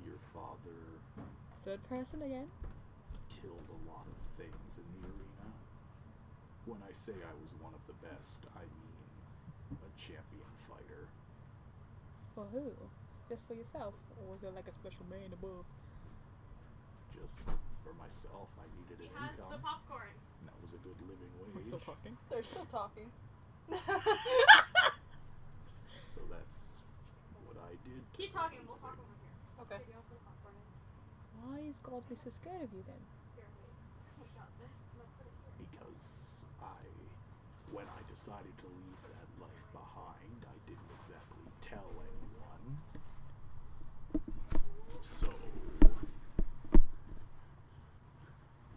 Your father Third person again. killed a lot of things in the arena. When I say I was one of the best, I mean a champion fighter. For who? Just for yourself, or was there like a special man above? Just for myself, I needed He an has income. the popcorn. And that was a good living wage. We're still talking. They're still talking. So that's what I did. to Keep talking. earn We'll a talk living. over here. Okay. Maybe I'll put a popcorn in. Why is God be so scared of you then? Here, wait. We got this. Let's put it here. Because when I decided to leave that life behind, I didn't exactly tell anyone. So,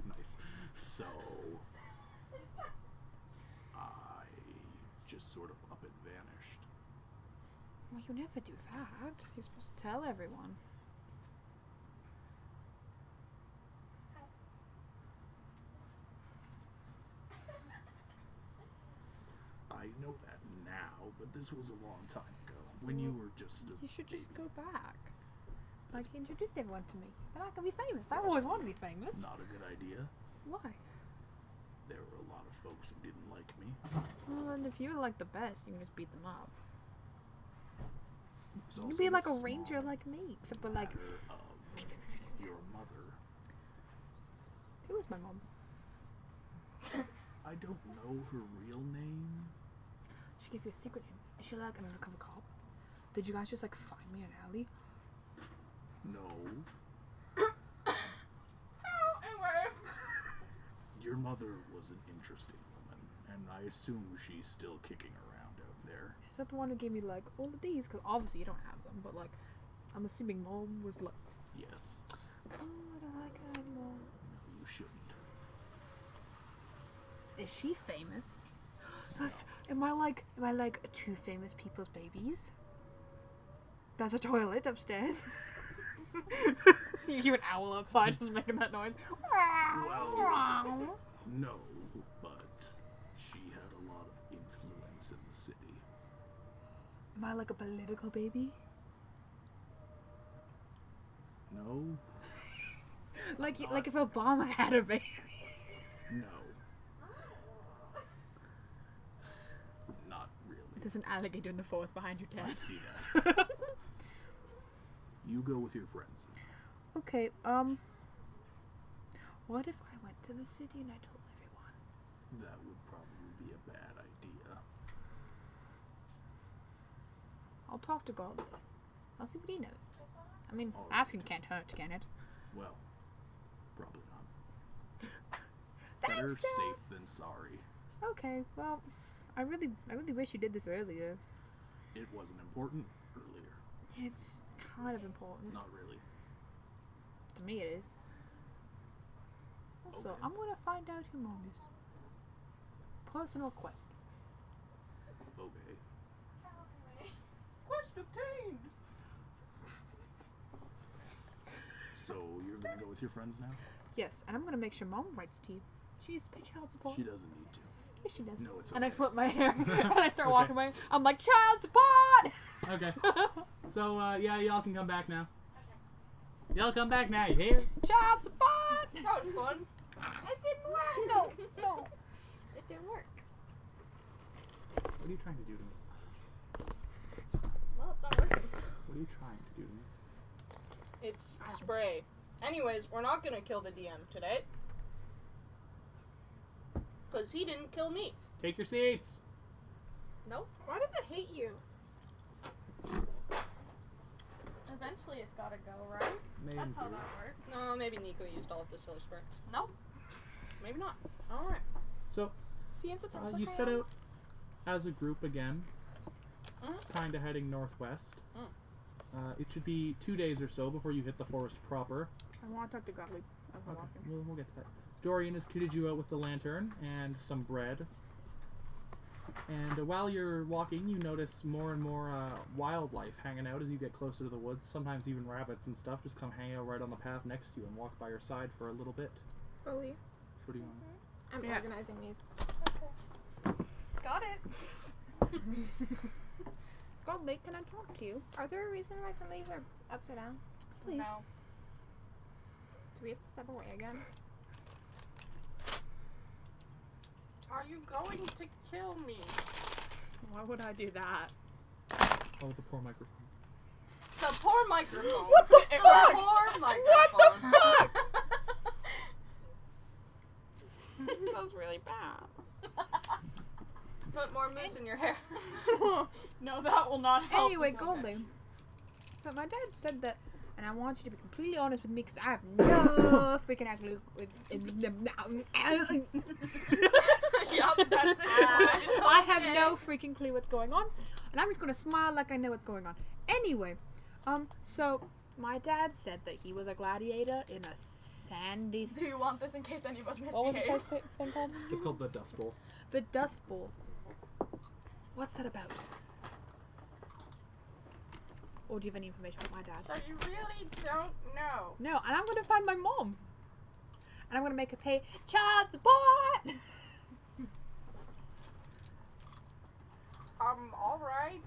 nice. So, I just sort of up and vanished. Well, you never do that. You're supposed to tell everyone. I know that now, but this was a long time ago, when you were just a You should just baby. go back. Like, introduce everyone to me. And I can be famous. I always want to be famous. Not a good idea. Why? There were a lot of folks who didn't like me. Well, and if you're like the best, you can just beat them up. It was You also can be like the a ranger small like me, except for like, matter of your mother. who is my mom? I don't know her real name. She gave you a secret name. Is she like an undercover cop? Did you guys just like find me in an alley? No. Anyway. Your mother was an interesting woman, and I assume she's still kicking around out there. Is that the one who gave me like all of these? Because obviously you don't have them, but like, I'm assuming mom was like, Yes. oh, I don't like her anymore. No, you shouldn't. Is she famous? Am I like two famous people's babies? There's a toilet upstairs. You hear an owl outside just making that noise. Well, no, but she had a lot of influence in the city. Am I like a political baby? No? Like if Obama had a baby. No. Not really. There's an alligator in the forest behind you, I Dad. see that. You go with your friends. Okay, what if I went to the city and I told everyone? That would probably be a bad idea. I'll talk to God. I'll see what he knows. I mean, All asking right. can't hurt, can it? Well, probably not. Thanks, Better Dad. safe than sorry. Okay, well, I really wish you did this earlier. It wasn't important earlier. It's kind of important. Not really. To me it is. Also, Okay. I'm gonna find out who Mom is. Personal quest. Okay. Quest obtained. So you're gonna go with your friends now? Yes, and I'm gonna make sure Mom writes to you. She's pay child support. She doesn't need to. Yes, she does. No, it's And I okay. flip my hair and I start Okay. walking away. I'm like, child support! Okay. So, yeah, y'all can come back now. Y'all come back now, you hear? Child support! That was fun. It didn't work! No, no. It didn't work. What are you trying to do to me? Well, it's not working. So. What are you trying to do to me? It's spray. Anyways, we're not gonna kill the DM today. Because he didn't kill me. Take your seats! Nope. Why does it hate you? Eventually it's gotta go, right? Maybe. That's how that works. No, maybe Nico used all of the silly spray. Nope. Maybe not. Alright. So, Do you have the pencil you set out crayons? as a group again, Mhm. kind of heading northwest. Mm. It should be 2 days or so before you hit the forest proper. I want to talk to Gottlieb as we're Okay, walking. we'll get to that. Dorian has kitted you out with the lantern and some bread. And while you're walking, you notice more and more wildlife hanging out as you get closer to the woods. Sometimes even rabbits and stuff just come hang out right on the path next to you and walk by your side for a little bit. Bully. What do you want? I'm Yeah. organizing these. Got it. Godly, can I talk to you? Are there a reason why some of these are upside down? Please. No. Do we have to step away again? Are you going to kill me? Why would I do that? Oh, the poor microphone. The poor microphone. What the The fuck? poor microphone. What the fuck? It smells really bad. Put more mousse in your hair. No, that will not help. Anyway, Okay. Godly. So my dad said that, and I want you to be completely honest with me because I have no freaking clue with. Yup, that's it. I have no freaking clue what's going on, and I'm just gonna smile like I know what's going on. Anyway, so my dad said that he was a gladiator in a sandy. Do you want this in case any of us What was the misbehave? place thing called? It's called the Dust Bowl. The Dust Bowl. What's that about? Or do you have any information about my dad? So you really don't know. No, and I'm gonna find my mom. And I'm gonna make her pay child support! Alright.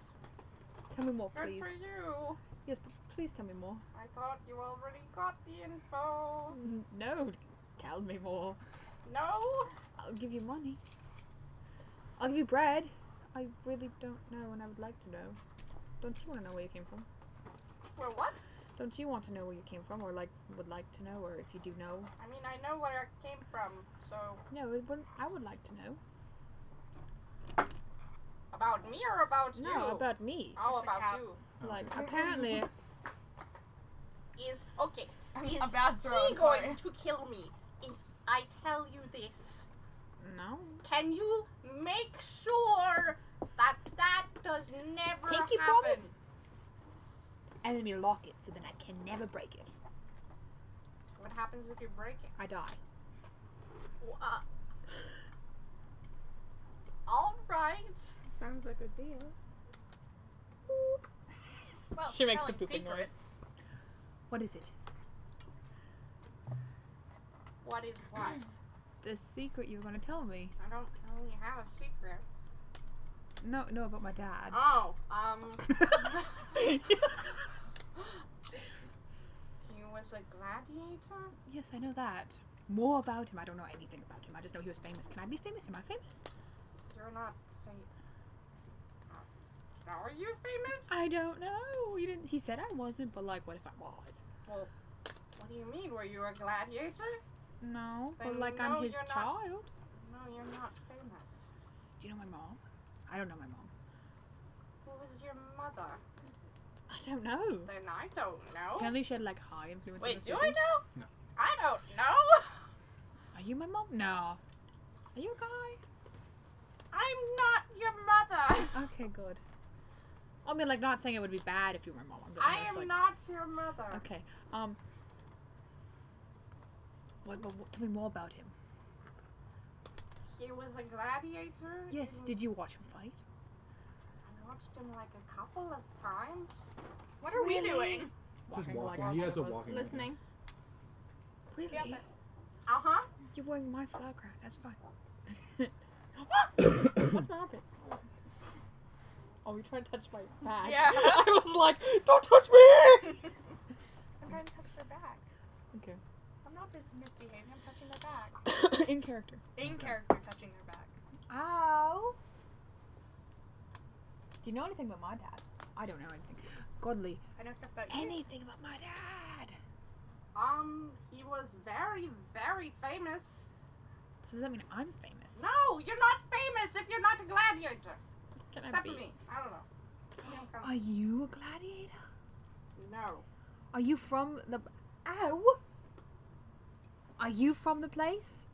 Tell me more, Good please. for you. Yes, but please tell me more. I thought you already got the info. No, tell me more. No? I'll give you money. I'll give you bread. I really don't know, and I would like to know. Don't you want to know where you came from? Well, what? Don't you want to know where you came from, or like would like to know, or if you do know? I mean, I know where I came from, so... No, I would like to know. About me or about you? No, about me. Oh, It's a about cat. you. Like apparently, Is... Okay. Is A bad throw, he I'm going sorry. to kill me if I tell you this? no. Can you make sure that that does never Pinky happen? promise. And then we lock it so then I can never break it. What happens if you break it? I die. Alright. Sounds like a deal. Well, She makes the telling pooping noise. secrets. What is it? What is what? The secret you were going to tell me. I don't really have a secret. No, about my dad. Oh, he was a gladiator? Yes, I know that. More about him. I don't know anything about him. I just know he was famous. Can I be famous? Am I famous? You're not famous. Are you famous? I don't know. He didn't. He said I wasn't, but like, what if I was? Well, what do you mean? Were you a gladiator? No, but Then like no, I'm his you're not. child. No, you're not famous. Do you know my mom? I don't know my mom. Who was your mother? I don't know. Then I don't know. Apparently she had like high influence. Wait, on the do I circles. know? No. I don't know. Are you my mom? No. Are you a guy? I'm not your mother. Okay, good. I mean, like, not saying it would be bad if you were my mom. I'm I just, am like, not your mother. Okay. What, tell me more about him. He was a gladiator. Yes. Did you watch him fight? I watched him like a couple of times. What are we doing? Just like walking. He has a was. walking. Listening. Really? Yeah, but- Uh-huh. You're wearing my flower crown. That's fine. What's my armpit? Oh, you trying to touch my bag? Yeah. I was like, don't touch me! I'm trying to touch their back. Okay. I'm not misbehaving. I'm touching their back. In character. In character, touching their back. Ow! Do you know anything about my dad? I don't know anything. Godly. I know stuff about you. Anything about my dad? He was very, very famous. So does that mean I'm famous? No, you're not famous if you're not a gladiator. Can I Except be? for me. I don't know. Are you a gladiator? No. Are you from the... Ow! Are you from the place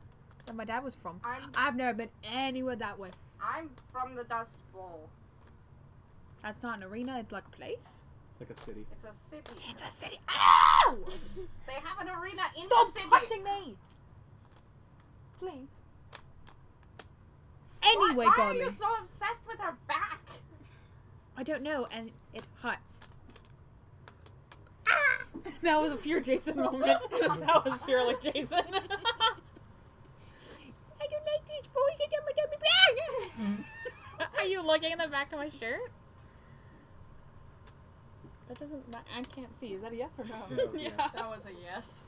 that my dad was from? I've never been anywhere that way. I'm from the Dust Bowl. That's not an arena, it's like a place. It's like a city. It's a city. It's a city. Ow! They have an arena in Stop the city. touching me! Please. Anyway, Why are Godly. you so obsessed with her back? I don't know, and it hurts. Ah! That was a pure Jason moment. That was pure like Jason. I don't like these boys. They got my dummy bag. Are you looking in the back of my shirt? That doesn't. I can't see. Is that a yes or no? Yeah, Yeah. That was a yes.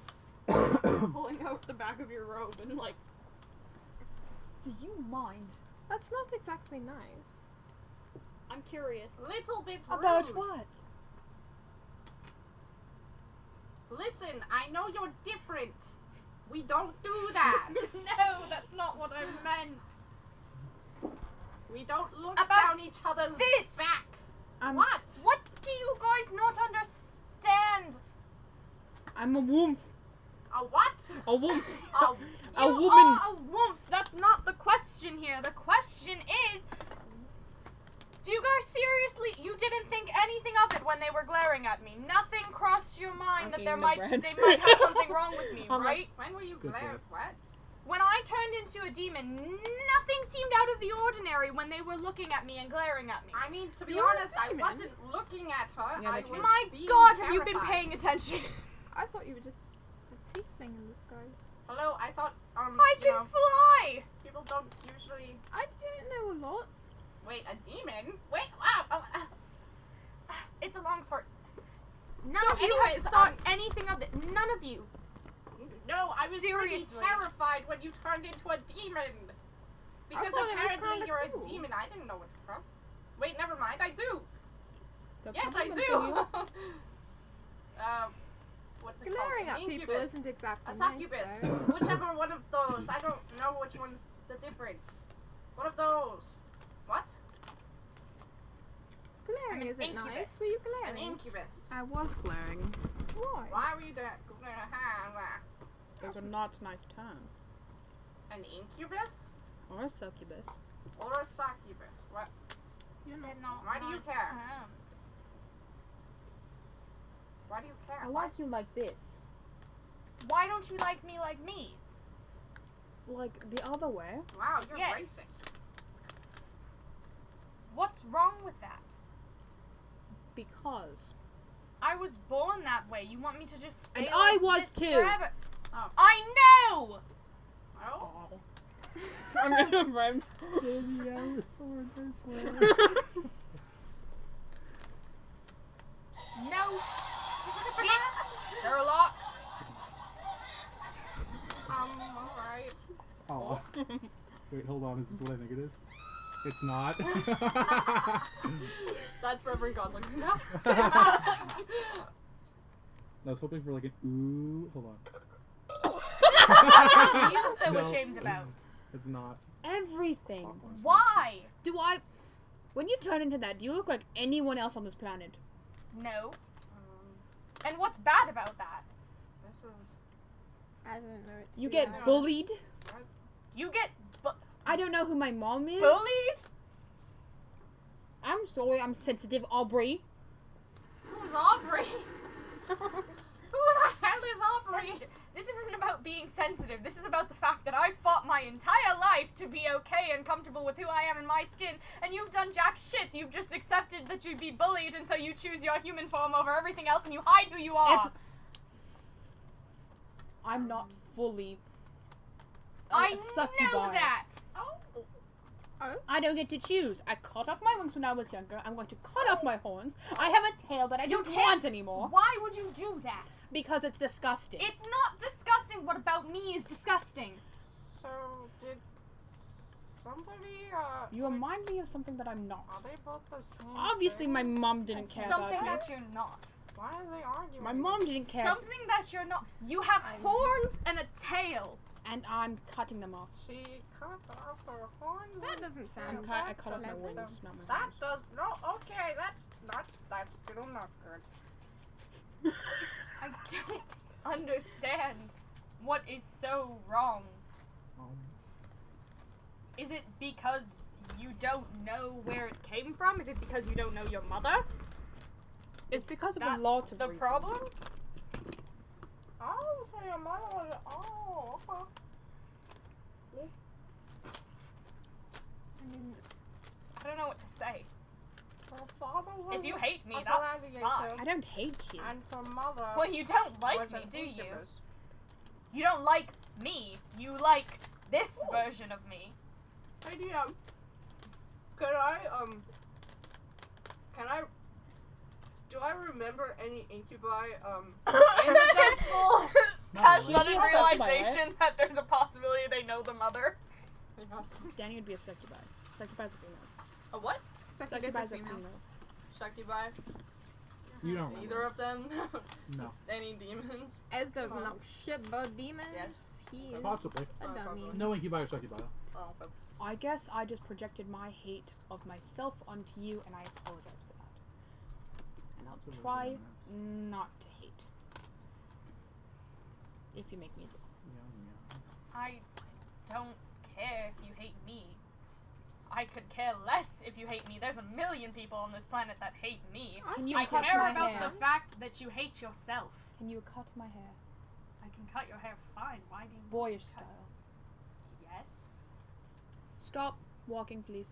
Pulling out the back of your robe and like. Do you mind? That's not exactly nice. I'm curious. Little bit rude. About what? Listen, I know you're different. We don't do that. No, that's not what I meant. We don't look About down each other's this. backs. I'm, What? What do you guys not understand? I'm a wolf. A what? A wolf. Oh, A You woman. are a wolf. That's not the question here. The question is, do you guys seriously? You didn't think anything of it when they were glaring at me. Nothing crossed your mind I'm that eating the they bread. might have something wrong with me, I'm right? when were you It's good glared? What? When I turned into a demon, nothing seemed out of the ordinary when they were looking at me and glaring at me. I mean, to be You're a honest, I demon. wasn't looking at her. Yeah, I but was My being God, have you been terrified. paying attention? I thought you were just a tiefling in disguise. Hello, I thought, I you can know, fly. people don't usually... I didn't know a lot. Wait, a demon? Wait, wow. It's a long story. None So of you anyways, have thought anything of it. None of you. No, I was pretty Seriously. terrified when you turned into a demon. Because thought it was apparently kinda you're cool. a demon. I didn't know what to press. Wait, never mind. I do. The Yes, I compliment for you. do. What's it Glaring called? at An people incubus. isn't exactly A nice, succubus. though. Whichever one of those. I don't know which one's the difference. One of those. What? Glaring I'm an isn't incubus. nice. Were you An glaring? incubus. I was glaring. Why? Why were you doing? Those are not nice terms. An incubus Or a succubus. or a succubus? What? They're not Why do you nice care? terms. Why do you care? I like you like this. Why don't you like me like me? Like the other way. Wow, you're Yes. racist. What's wrong with that? Because. I was born that way. You want me to just stay And like I was this too. forever? Oh. I know. Oh. I'm gonna rhyme. Maybe I was born this way. No shit, Sherlock. Alright. Aw. Wait, hold on. Is this what I think it is? It's not. That's Reverend Godwin. I was hoping for like an ooh. Hold on. What are you so No. ashamed about? It's not. Everything. Why? Do I. When you turn into that, do you look like anyone else on this planet? No. And what's bad about that? This is. I didn't know it. You to get be honest. bullied. You get I don't know who my mom is. bullied? I'm sorry, I'm sensitive, Aubrey. Who's Aubrey? Who the hell is Aubrey? Sensitive. This isn't about being sensitive. This is about the fact that I fought my entire life to be okay and comfortable with who I am in my skin, and you've done jack shit. You've just accepted that you'd be bullied, and so you choose your human form over everything else, and you hide who you are. I'm not fully. I a succubi. know that. Oh. I don't get to choose. I cut off my wings when I was younger. I'm going to cut off my horns. I have a tail that I don't can't- want anymore Why would you do that? because it's disgusting. It's not disgusting. What about me is disgusting? So, did somebody, You remind me of something that I'm not. are they both the same? Obviously, thing? my mom didn't care about Something me. that you're not. Why are they arguing? My mom didn't care, Something that you're not. You have horns and a tail. and I'm cutting them off. She cut off her horns. That doesn't sound. I cut off my pleasant. wings, not my That horns. does no. Okay, that's still not good. I don't understand what is so wrong. Is it because you don't know where it came from? Is it because you don't know your mother? It's because of that a lot of The reasons. problem? Oh, so your mother was. Oh, okay. I don't know what to say. Her father was. If you hate me, a that's gladiator, fine. I don't hate you. And her mother. Well, you don't like was me, an do you? incubus. You don't like me. You like this version of me. HeyDM, can I Do I remember any incubi in the Dust Bowl? Has really. sudden You'd be a succubi, realization that there's a possibility they know the mother. Danny would be a succubi. Succubis are females. A what? Succubus Succubis are are female. female. Succubi? You don't remember. Either of them? No. Any demons? Ez doesn't know shit about demons. Yes. He is Possibly. a dummy. Probably. No incubi or succubi. Oh, okay. I guess I just projected my hate of myself onto you, and I apologize for that. And I'll That's a try really nice. not to hate. If you make me do. Yeah. I don't care if you hate me. I could care less if you hate me. There's a million people on this planet that hate me. Can you I cut care my about hair? the fact that you hate yourself. Can you cut my hair? I can cut your hair fine. Why do you want Boyish to cut- style. Yes. Stop walking, please.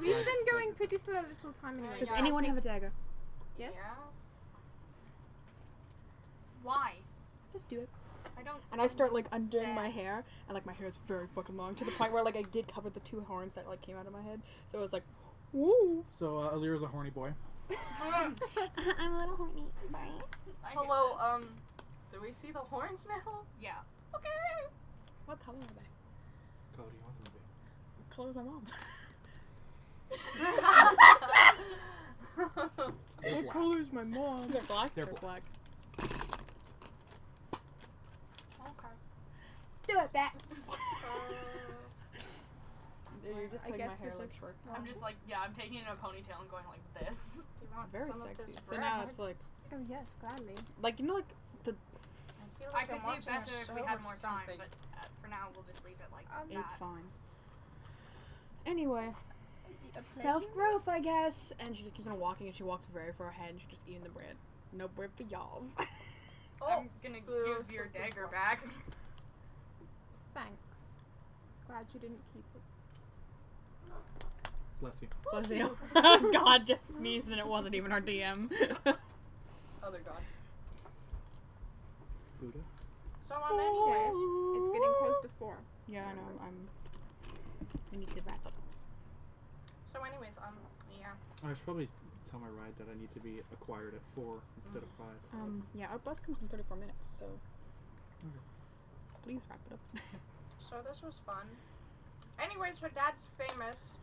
We've been going pretty slow this whole time anyway. Does Yeah. anyone have a dagger? Yes? Yeah. Why? Just do it. I don't. And I start like undoing my understand. hair, and like my hair is very fucking long to the point where like I did cover the two horns that like came out of my head. So it was like, woo. So Alira's a horny boy. I'm a little horny. Bye. I Hello, get this. do we see the horns now? Yeah. Okay. What color are they? What color do you want them to be? What color is my mom? They're black. color is my mom? They're black. They're black. Okay. Do it back. You're just I cutting guess my hair we're like just- short. I'm just like, yeah, I'm taking it in a ponytail and going like this. Do you want Very some of sexy. this So now it's bread? like, Oh yes, gladly. you know, like the. I feel I like could I'm do watching a better if show we had or more time, something. but for now we'll just leave it like It's that. fine. Anyway, A self growth, I guess. And she just keeps on walking, and she walks very far ahead, and she's just eating the bread. No bread for y'all. I'm gonna give your dagger back. Thanks. Glad you didn't keep it. Bless you. Bless you. God just sneezed, and it wasn't even our DM. Other god. Buddha. So on any days. It's getting close to 4. Yeah, I know. I need to wrap up. So anyways, yeah. I should probably tell my ride that I need to be acquired at 4 instead of 5. Yeah, our bus comes in 34 minutes, so please wrap it up. So this was fun. Anyways, her dad's famous.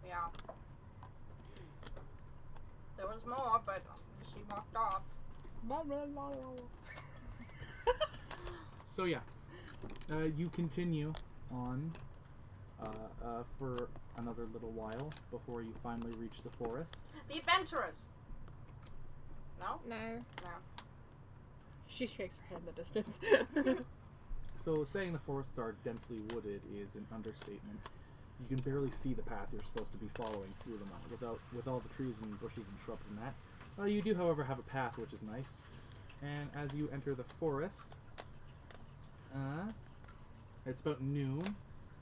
Yeah. There was more, but she walked off. So yeah, you continue on for another little while before you finally reach the forest. The adventurers. No? No. No. She shakes her head in the distance. So saying the forests are densely wooded is an understatement. You can barely see the path you're supposed to be following through them all, with all the trees and bushes and shrubs and that. You do, however, have a path, which is nice. And as you enter the forest, it's about noon,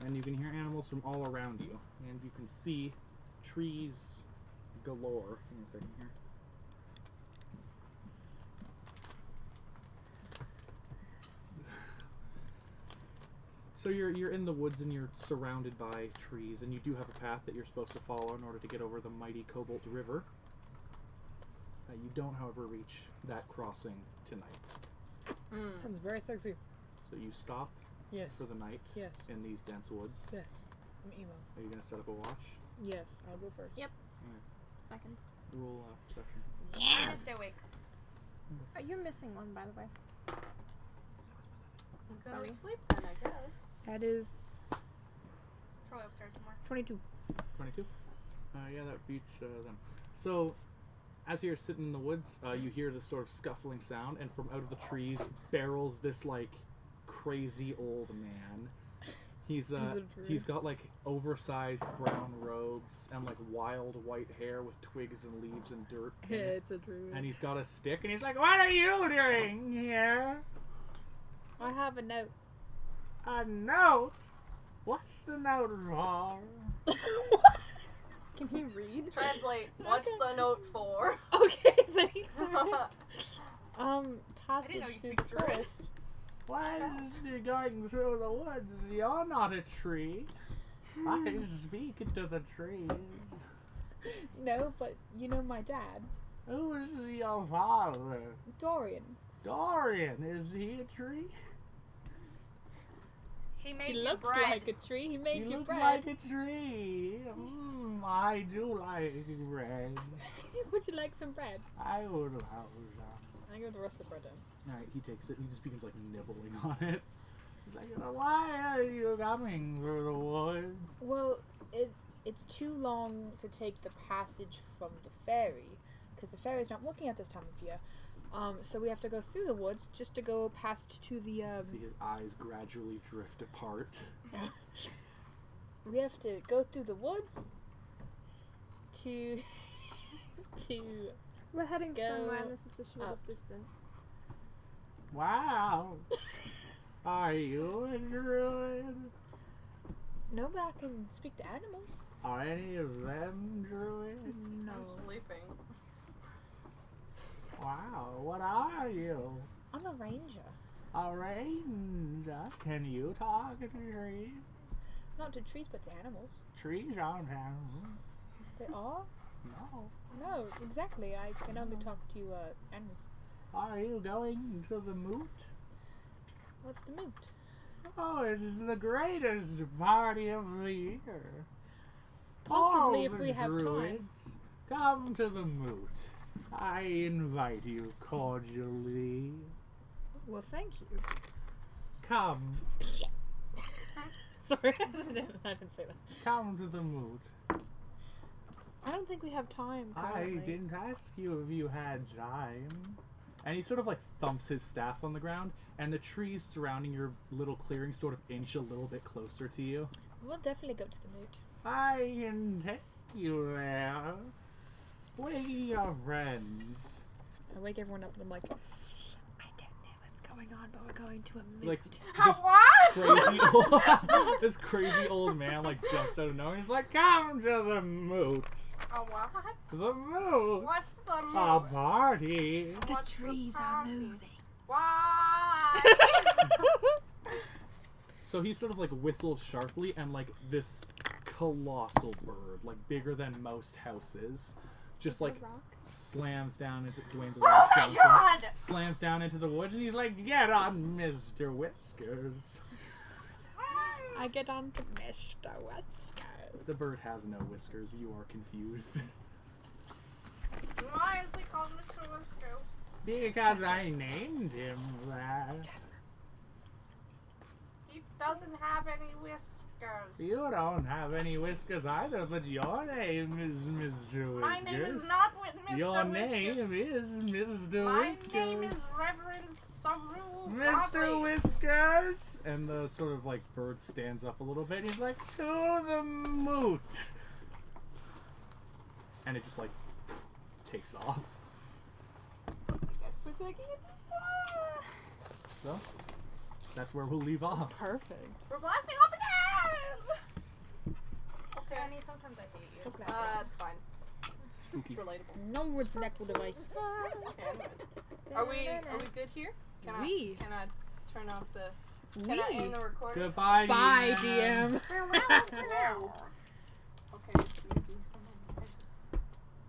and you can hear animals from all around you, and you can see trees galore. Give me a second here. So you're in the woods and you're surrounded by trees, and you do have a path that you're supposed to follow in order to get over the mighty Cobalt River. You don't, however, reach that crossing tonight. Sounds very sexy. So you stop Yes. for the night Yes. in these dense woods. Yes. I'm emo. Are you going to set up a watch? Yes, I'll go first. Yep. Second. Roll perception. I'm gonna stay awake. Oh, you're missing one, by the way. Go to Sorry. sleep then, I guess. That is It's probably upstairs somewhere. 22. 22? Yeah, that beats them. So, as you're sitting in the woods, you hear this sort of scuffling sound, and from out of the trees barrels this, like, crazy old man. He's got, like, oversized brown robes and, like, wild white hair with twigs and leaves and dirt in it. It's a druid. And he's got a stick, and he's like, "What are you doing here?" I have a note. "A note? What's the note for?" Can he read? Translate. What's the note for? Okay, thanks. I Passage didn't know you through speak the Druid. forest. Why is you going through the woods? You're not a tree. I speak to the trees. No, but you know my dad, Who is your father? Dorian. Dorian, is he a tree? He made He you looks bread. like a tree. He made He you looks bread. like a tree. I do like bread. Would you like some bread? I would love some. I give the rest of the bread in. Alright, he takes it and he just begins like nibbling on it. He's like, why are you coming through the woods? Well, it's too long to take the passage from the ferry, because the ferry's not working at this time of year. So we have to go through the woods just to go past to the. See his eyes gradually drift apart. We have to go through the woods to We're heading Go somewhere, and this is the shortest up. distance. Wow. Are you a druid? No, but I can speak to animals. Are any of them druids? No. I'm sleeping. Wow, what are you? I'm a ranger. A ranger? Can you talk to trees? Not to trees, but to animals. Trees aren't animals. They are? No. No, exactly. I can only talk to animals. Are you going to the moot? What's the moot? Oh, it's the greatest party of the year. Possibly All if the we have time. druids, come to the moot. I invite you cordially. Well, thank you. Come, Sorry, I didn't say that. come to the moot. I don't think we have time I currently. didn't ask you if you had time. And he sort of like thumps his staff on the ground, and the trees surrounding your little clearing sort of inch a little bit closer to you. We'll definitely go to the moot. I can take you there. Wake your friends. I wake everyone up and I'm like, I don't know what's going on, but we're going to a moot. Like What? this crazy old, this crazy old man like jumps out of nowhere. He's like, "Come to the moot. A what? The moot. What's the A move? party." the What's trees the are party? moving. Why? So he sort of like whistles sharply, and like this colossal bird, like bigger than most houses, just like slams down into Dwayne the Rock Oh my Johnson. God! Slams down into the woods, and he's like, "Get on, Mr. Whiskers." I get on to Mr. Whiskers. The bird has no whiskers. You are confused. Why is he called Mr. Whiskers? Because I named him that. He doesn't have any whiskers. You don't have any whiskers either, but your name is Mr. Whiskers. My name is not Mr. Your Whiskers. name is Mr. My Whiskers. name is Reverend Saru Mr. Whiskers! And the sort of like bird stands up a little bit and he's like, "To the moot!" And it just like takes off. I guess we're taking it to tour. So, that's where we'll leave off. Perfect. We're blasting off the gas! Okay. Annie, sometimes I hate you. It's fine. It's relatable. No words an equal device. Okay, anyways. Are we good here? Can I turn off the? Can I end the recording? Goodbye, Bye, DM. DM. Farewell for now.